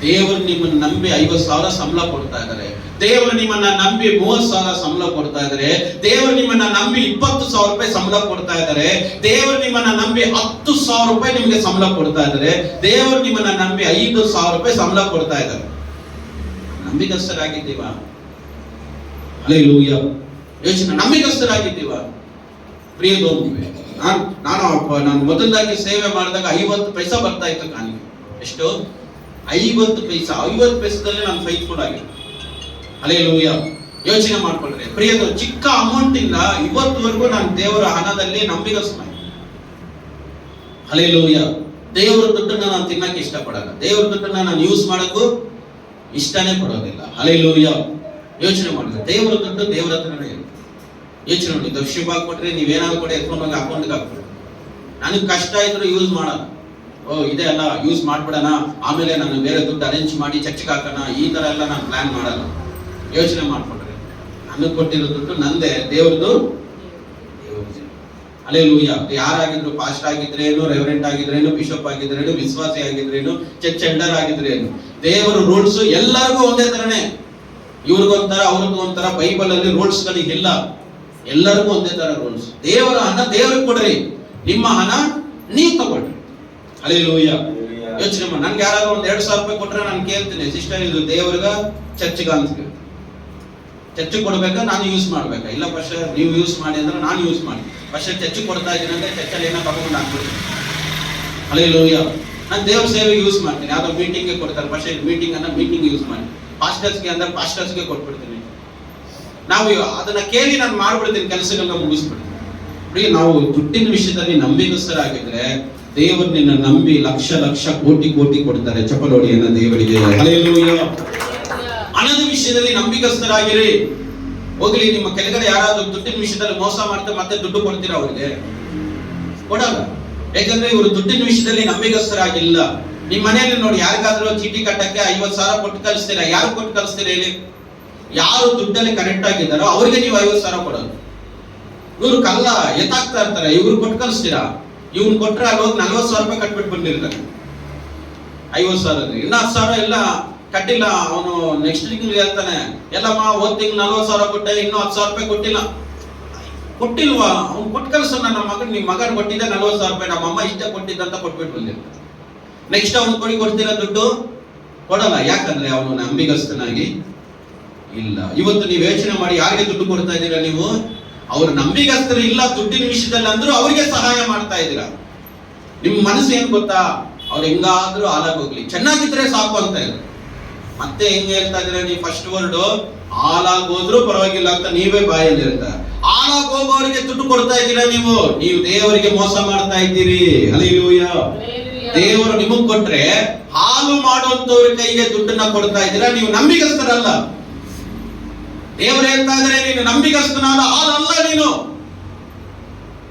ದೇವರು ನಿಮ್ಮನ್ನು ನಂಬಿ 50,000 ಸಂಬಳ ಕೊಡ್ತಾ ಇದ್ದಾರೆ. ದೇವರು ನಿಮ್ಮನ್ನ ನಂಬಿ 30,000 ಸಂಬಳ ಕೊಡ್ತಾ ಇದ್ದಾರೆ. ದೇವರು ನಿಮ್ಮನ್ನ ನಂಬಿ 20,000 ರೂಪಾಯಿ ಸಂಬಳ ಕೊಡ್ತಾ ಇದ್ದಾರೆ. ದೇವರು ನಿಮ್ಮನ್ನ ನಂಬಿ 10,000 ರೂಪಾಯಿ ನಿಮಗೆ ಸಂಬಳ ಕೊಡ್ತಾ ಇದ್ದಾರೆ. ದೇವರು ನಿಮ್ಮನ್ನ ನಂಬಿ 5,000 ರೂಪಾಯಿ ಸಂಬಳ ಕೊಡ್ತಾ ಇದ್ದಾರೆ. ನಂಬಿಕಸ್ಥರಾಗಿದ್ದೀವಾ? ಹಲ್ಲೆಲೂಯಾ. ಯೋಚನೆ, ನಂಬಿಕಸ್ಥರಾಗಿದ್ದೀವಾ? ಪ್ರಿಯದೋಮುವೆ, ನಾನು ಮೊದಲಾಗಿ ಸೇವೆ ಮಾಡಿದಾಗ 50 ಪೈಸಾ ಬರ್ತಾ ಇತ್ತು ಕಾಣಿಕೆ. ಎಷ್ಟು? 50 ಪೈಸಾ. 50 ಪೈಸದಲ್ಲಿ ನಾನು ಫೈತ್ಫುಲ್ ಆಗಿದ್ದೆ. ಹಲ್ಲೆಲೂಯಾ. ಯೋಚನೆ ಮಾಡ್ಕೊಳ್ರಿ ಪ್ರಿಯದು, ಚಿಕ್ಕ ಅಮೌಂಟ್ ಇಂದ ಇವತ್ತುವರೆಗೂ ನಾನು ದೇವರ ಹಣದಲ್ಲಿ ನಂಬಿಕಸ್ಥನಾಗಿ. ಹಲ್ಲೆಲೂಯಾ. ದೇವರ ದುಡ್ಡನ್ನ ನಾನು ತಿನ್ನಕ್ಕೆ ಇಷ್ಟಪಡಲ್ಲ. ದೇವರ ದುಡ್ಡನ್ನ ನಾನು ಯೂಸ್ ಮಾಡಕ್ಕೂ ಇಷ್ಟನೇ ಪಡೋದಿಲ್ಲ. ಹಲ್ಲೆಲೂಯಾ. ಯೋಚನೆ ಮಾಡಿದ್ರೆ ದೇವರ ದುಡ್ಡು ದೇವರ ಹತ್ರನೇ ಇದೆ. ಯೋಚನೆ ಮಾಡಿ, ದಕ್ಷಿಣ ಭಾಗ ಕೊಟ್ರೆ ನೀವೇನಾದ್ರು ಕೂಡ ಎತ್ಕೊಂಡು ಹೋಗಿ ಅಕೌಂಟ್ಗೆ ಹಾಕ್ಬಿಡಿ. ನನಗೆ ಕಷ್ಟ ಇದ್ರು ಯೂಸ್ ಮಾಡಲ್ಲ. ಇದೆ ಅಲ್ಲ, ಯೂಸ್ ಮಾಡ್ಬಿಡೋಣ, ಆಮೇಲೆ ನಾನು ಬೇರೆ ದುಡ್ಡು ಅರೇಂಜ್ ಮಾಡಿ ಚರ್ಚ್ಗೆ ಹಾಕೋಣ, ಈ ತರ ಎಲ್ಲ ನಾನು ಪ್ಲಾನ್ ಮಾಡಲ್ಲ. ಯೋಚನೆ ಮಾಡ್ಕೊಂಡ್ರೆ ನನಗೆ ಕೊಟ್ಟಿರೋ ದುಡ್ಡು ನಂದೇ, ದೇವ್ರದ್ದು ದೇವ್ರದ್ದು. ಹಲ್ಲೆಲೂಯಾ. ಯಾರಾಗಿದ್ರು, ಪಾಸ್ಟ್ ಆಗಿದ್ರೇನು, ರೆವರೆಂಟ್ ಆಗಿದ್ರೇನು, ಬಿಷಪ್ ಆಗಿದ್ರೇನು, ವಿಶ್ವಾಸಿ ಆಗಿದ್ರೇನು, ಚರ್ಚ್ ಎಲ್ಡರ್ ಆಗಿದ್ರೇನು, ದೇವರ ರೂಲ್ಸ್ ಎಲ್ಲರಿಗೂ ಒಂದೇ ತರನೇ. ಇವ್ರಿಗೊಂಥರ ಅವ್ರಿಗೊಂಥರ ಬೈಬಲ್ ಅಲ್ಲಿ ರೂಲ್ಸ್ ಗಳಿಗಿಲ್ಲ. ಎಲ್ಲರಿಗೂ ಒಂದೇ ತರ ರೂಲ್ಸ್. ದೇವರ ಹಣ ದೇವ್ರಿಗೆ ಕೊಡ್ರಿ, ನಿಮ್ಮ ಹಣ ನೀವು ತಗೊಳ್ರಿ. ಹಲ್ಲೆಲೂಯಾ. ಯೋಚನೆ ಮಾಡಿ, ನನ್ಗೆ ಯಾರಾದ್ರೂ 2,000 ರೂಪಾಯಿ ಕೊಟ್ರೆ ನಾನು ಕೇಳ್ತೀನಿ, ಸಿಸ್ಟರ್ ಇದು ದೇವ್ರಿಗ ಚರ್ಚ್ಗ ಅಂತ ಕೇಳ್ತೀನಿ. ಚರ್ಚ್ ಕೊಡ್ಬೇಕಾ ನಾನು ಯೂಸ್ ಮಾಡ್ಬೇಕಾ? ಇಲ್ಲ ಫಸ್ಟ್ ನೀವು ಯೂಸ್ ಮಾಡಿ ಅಂದ್ರೆ ನಾನು ಯೂಸ್ ಮಾಡಿ. ಫಸ್ಟ್ ಚರ್ಚ್ ಕೊಡ್ತಾ ಇದ್ದೀನಿ ಅಂದ್ರೆ ಚರ್ಚಲ್ಲಿ ಏನೋ ತಗೊಂಡು ಹಾಕ್ಬಿಡ್ತೀನಿ. ಹಲ್ಲೆಲೂಯಾ. ನಾನು ದೇವ್ರ ಸೇವೆಗೆ ಯೂಸ್ ಮಾಡ್ತೀನಿ. ಯಾವ್ದೋ ಮೀಟಿಂಗ್ಗೆ ಕೊಡ್ತಾರೆ, ಫಸ್ಟ್ ಮೀಟಿಂಗ್ ಅನ್ನ ಮೀಟಿಂಗ್ ಯೂಸ್ ಮಾಡಿ. ಪಾಸ್ಟರ್ಸ್ಗೆ ಅಂದ್ರೆ ಪಾಸ್ಟರ್ಸ್ಗೆ ಕೊಟ್ಬಿಡ್ತೀನಿ. ನಾವು ಅದನ್ನ ಕೇಳಿ ನಾನು ಮಾಡ್ಬಿಡ್ತೀನಿ, ಕೆಲಸಗಳನ್ನ ಮುಗಿಸ್ಬಿಡ್ತೀನಿ. ನಾವು ದುಡ್ಡಿನ ವಿಷಯದಲ್ಲಿ ನಂಬಿಕಸ್ಥರಾಗಿದ್ರೆ ದೇವರು ನಿನ್ನ ನಂಬಿ ಲಕ್ಷ ಲಕ್ಷ ಕೋಟಿ ಕೋಟಿ ಕೊಡ್ತಾರೆ. ಚಪಲೋಡಿಯನ್ನ ದೇವರಿಗೆ. ಹಲ್ಲೆಲೂಯಾ. ಹಣದ ವಿಷಯದಲ್ಲಿ ನಂಬಿಕಸ್ಥರಾಗಿರಿ. ಹೋಗ್ಲಿ, ನಿಮ್ಮ ಕೆಳಗಡೆ ಯಾರಾದ್ರೂ ದುಡ್ಡಿನ ವಿಷಯದಲ್ಲಿ ಮೋಸ ಮಾಡ್ತಾರೆ, ಮತ್ತೆ ದುಡ್ಡು ಕೊಡ್ತೀರಾ ಅವ್ರಿಗೆ? ಕೊಡಲ್ಲ. ಯಾಕಂದ್ರೆ ಇವರು ದುಡ್ಡಿನ ವಿಷಯದಲ್ಲಿ ನಂಬಿಕಸ್ಥರಾಗಿಲ್ಲ. ನಿಮ್ ಮನೆಯಲ್ಲಿ ನೋಡಿ, ಯಾರಿಗಾದ್ರೂ ಚೀಟಿ ಕಟ್ಟಕ್ಕೆ 50,000 ಕೊಟ್ಟು ಕಳಿಸ್ತೀರಾ? ಯಾರು ಕೊಟ್ಟು ಕಳಿಸ್ತೀರಾ ಹೇಳಿ? ಯಾರು ದುಡ್ಡಲ್ಲಿ ಕರೆಕ್ಟ್ ಆಗಿದ್ದಾರೋ ಅವ್ರಿಗೆ ನೀವು 50,000 ಕೊಡೋದು. ಇವ್ರು ಕಲ್ಲ ಎತ್ತಾಕ್ತಾ ಇರ್ತಾರೆ, ಇವ್ರು ಕೊಟ್ಟು ಕಳಿಸ್ತೀರಾ? ಇವ್ನು ಕೊಟ್ರೆ ಅಲ್ಲಿ ಹೋಗಿ 40,000 ರೂಪಾಯಿ ಕಟ್ಬಿಟ್ಟು ಬಂದಿರ್ತಾರೆ. 50,000 ಇನ್ನ 10,000 ಎಲ್ಲ ಕಟ್ಟಿಲ್ಲ. ಅವನು ನೆಕ್ಸ್ಟ್ ತಿಂಗಳು ಹೇಳ್ತಾನೆ, ಎಲ್ಲಮ್ಮ ಹೋದ್ ತಿಂಗಳು 40,000 ಕೊಟ್ಟೆ, ಇನ್ನೂ 10,000 ರೂಪಾಯಿ ಕೊಟ್ಟಿಲ್ವಾ? ಅವ್ನು ಕೊಟ್ಟು ಕಳ್ಸೋ, ನನ್ನ ಮಗನ್ ನಿಮ್ ಮಗನ್ ಕೊಟ್ಟಿದ್ದೆ 40,000 ರೂಪಾಯಿ, ನಮ್ಮ ಅಮ್ಮ ಇಷ್ಟ ಕೊಟ್ಟಿದ್ದಂತ ಕೊಟ್ಬಿಟ್ಟು ಬಂದಿರ್ತಾನೆ. ನೆಕ್ಸ್ಟ್ ಅವ್ನು ಕೊಡ್ತೀರಾ ದುಡ್ಡು? ಕೊಡಲ್ಲ. ಯಾಕಂದ್ರೆ ಅವನು ನಂಬಿಗಸ್ತನಾಗಿ ಇಲ್ಲ. ಇವತ್ತು ನೀವು ಯೋಚನೆ ಮಾಡಿ, ಯಾರಿಗೆ ದುಡ್ಡು ಕೊಡ್ತಾ ಇದ್ದೀರಾ ನೀವು? ಅವ್ರ ನಂಬಿಗಸ್ತರು ಇಲ್ಲ ದುಡ್ಡಿನ ವಿಷಯದಲ್ಲಿ ಅಂದ್ರೂ ಅವರಿಗೆ ಸಹಾಯ ಮಾಡ್ತಾ ಇದ್ದೀರಾ. ನಿಮ್ ಮನಸ್ಸು ಏನ್ ಗೊತ್ತಾ? ಅವ್ರು ಹೆಂಗಾದ್ರೂ ಹಾಳಾಗೋಗ್ಲಿ, ಚೆನ್ನಾಗಿದ್ರೆ ಸಾಕು ಅಂತ ಇದೆ. ಮತ್ತೆ ಹೆಂಗ್ ಹೇಳ್ತಾ ಇದ್ದೀರಾ ನೀವು? ಫಸ್ಟ್ ವರ್ಡ್ ಹಾಳಾಗೋದ್ರೂ ಪರವಾಗಿಲ್ಲ ಅಂತ ನೀವೇ ಬಾಯಲ್ಲಿ ಹೇಳ್ತಾರೆ. ಹಾಳಾಗೋಗೋರಿಗೆ ದುಡ್ಡು ಕೊಡ್ತಾ ಇದ್ದೀರಾ ನೀವು ದೇವರಿಗೆ ಮೋಸ ಮಾಡ್ತಾ ಇದ್ದೀರಿ. ಹಲ್ಲೆಲೂಯಾ. ದೇವರು ನಿಮಗ್ ಕೊಟ್ರೆ ಹಾಲು ಮಾಡುವಂತವ್ರ ಕೈಗೆ ದುಡ್ಡನ್ನ ಕೊಡ್ತಾ ಇದ್ದೀರಾ. ನೀವು ನಂಬಿಗಸ್ತರಲ್ಲ. ದೇವರು ಹೇಳ್ತಾ ಇದ್ರೆ, ನೀನು ನಂಬಿಗಸ್ತನಾದ ಹಾಲಲ್ಲ ನೀನು.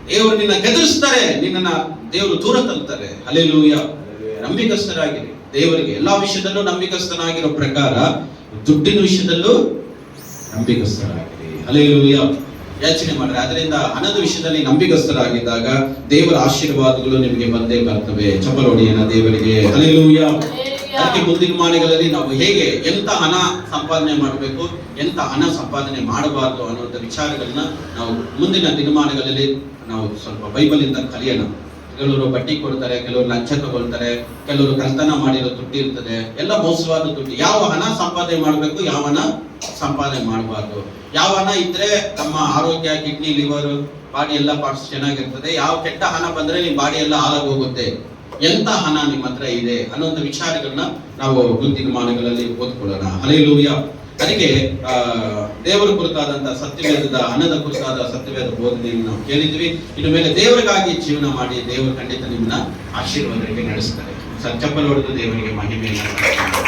ದೇವರು ನಿನ್ನ ಗೆದರಿಸ್ತಾರೆ, ನಿನ್ನ ದೇವರು ದೂರ ತರ್ತಾರೆ. ಹಲ್ಲೆಲೂಯಾ. ನಂಬಿಗಸ್ತರಾಗಿರಿ ದೇವರಿಗೆ. ಎಲ್ಲಾ ವಿಷಯದಲ್ಲೂ ನಂಬಿಗಸ್ತನಾಗಿರೋ ಪ್ರಕಾರ ದುಡ್ಡಿನ ವಿಷಯದಲ್ಲೂ ನಂಬಿಗಸ್ತರಾಗಿರಿ. ಹಲ್ಲೆಲೂಯಾ. ಯೋಚನೆ ಮಾಡ್ರಿ. ಅದರಿಂದ ಹಣದ ವಿಷಯದಲ್ಲಿ ನಂಬಿಗಸ್ತರಾಗಿದ್ದಾಗ ದೇವರ ಆಶೀರ್ವಾದಗಳು ನಿಮಗೆ ಬಂದೇ ಬರ್ತವೆ. ಚಪಲೋಡಿಯನ್ನ ದೇವರಿಗೆ. ಹಲ್ಲೆಲೂಯಾ. ಅದಕ್ಕೆ ಮುಂದಿನ ದಿನಮಾನಗಳಲ್ಲಿ ನಾವು ಹೇಗೆ ಎಂತ ಹಣ ಸಂಪಾದನೆ ಮಾಡಬೇಕು, ಎಂತ ಹಣ ಸಂಪಾದನೆ ಮಾಡಬಾರ್ದು ಅನ್ನುವಂಥ ವಿಚಾರಗಳನ್ನ ನಾವು ಮುಂದಿನ ದಿನಮಾನಗಳಲ್ಲಿ ನಾವು ಸ್ವಲ್ಪ ಬೈಬಲ್ ಇಂದ ಕಲಿಯೋಣ. ಕೆಲವರು ಬಡ್ಡಿ ಕೊಡ್ತಾರೆ, ಕೆಲವರು ಲಂಚ ತಗೊಳ್ತಾರೆ, ಕೆಲವರು ಕಳ್ತನ ಮಾಡಿರೋ ದುಡ್ಡು ಇರ್ತದೆ, ಎಲ್ಲ ಮೋಸವಾದ ದುಡ್ಡು. ಯಾವ ಹಣ ಸಂಪಾದನೆ ಮಾಡಬೇಕು, ಯಾವ ಹಣ ಸಂಪಾದನೆ ಮಾಡಬಾರ್ದು. ಯಾವ ಹಣ ಇದ್ರೆ ನಮ್ಮ ಆರೋಗ್ಯ, ಕಿಡ್ನಿ, ಲಿವರ್, ಬಾಡಿ ಎಲ್ಲ ಪಾರ್ಟ್ಸ್ ಚೆನ್ನಾಗಿರ್ತದೆ. ಯಾವ ಕೆಟ್ಟ ಹಣ ಬಂದ್ರೆ ನಿಮ್ ಬಾಡಿ ಎಲ್ಲ ಹಾಳಾಗಿ ಹೋಗುತ್ತೆ. ಎಂತ ಹಣ ನಿಮ್ಮ ಹತ್ರ ಇದೆ ಅನ್ನೋಂಥ ವಿಚಾರಗಳನ್ನ ನಾವು ಮುಂದಿನ ಮಾನಗಳಲ್ಲಿ ಓದ್ಕೊಳ್ಳೋಣ. ಹಲ್ಲೆಲೂಯಾ. ಅದಕ್ಕೆ ದೇವರ ಕುರಿತಾದಂತಹ ಸತ್ಯವೇದದ, ಹಣದ ಕುರಿತಾದ ಸತ್ಯವೇದ ಬೋಧನೆಯನ್ನು ನಾವು ಕೇಳಿದ್ವಿ. ಇನ್ನು ಮೇಲೆ ದೇವರಿಗಾಗಿ ಜೀವನ ಮಾಡಿ ದೇವರು ಖಂಡಿತ ನಿಮ್ಮನ್ನ ಆಶೀರ್ವಾದಕ್ಕೆ ನಡೆಸ್ತಾರೆ. ಚಪ್ಪಲ್ ಹೊಡೆದು ದೇವರಿಗೆ ಮಹಿಮೆಯನ್ನು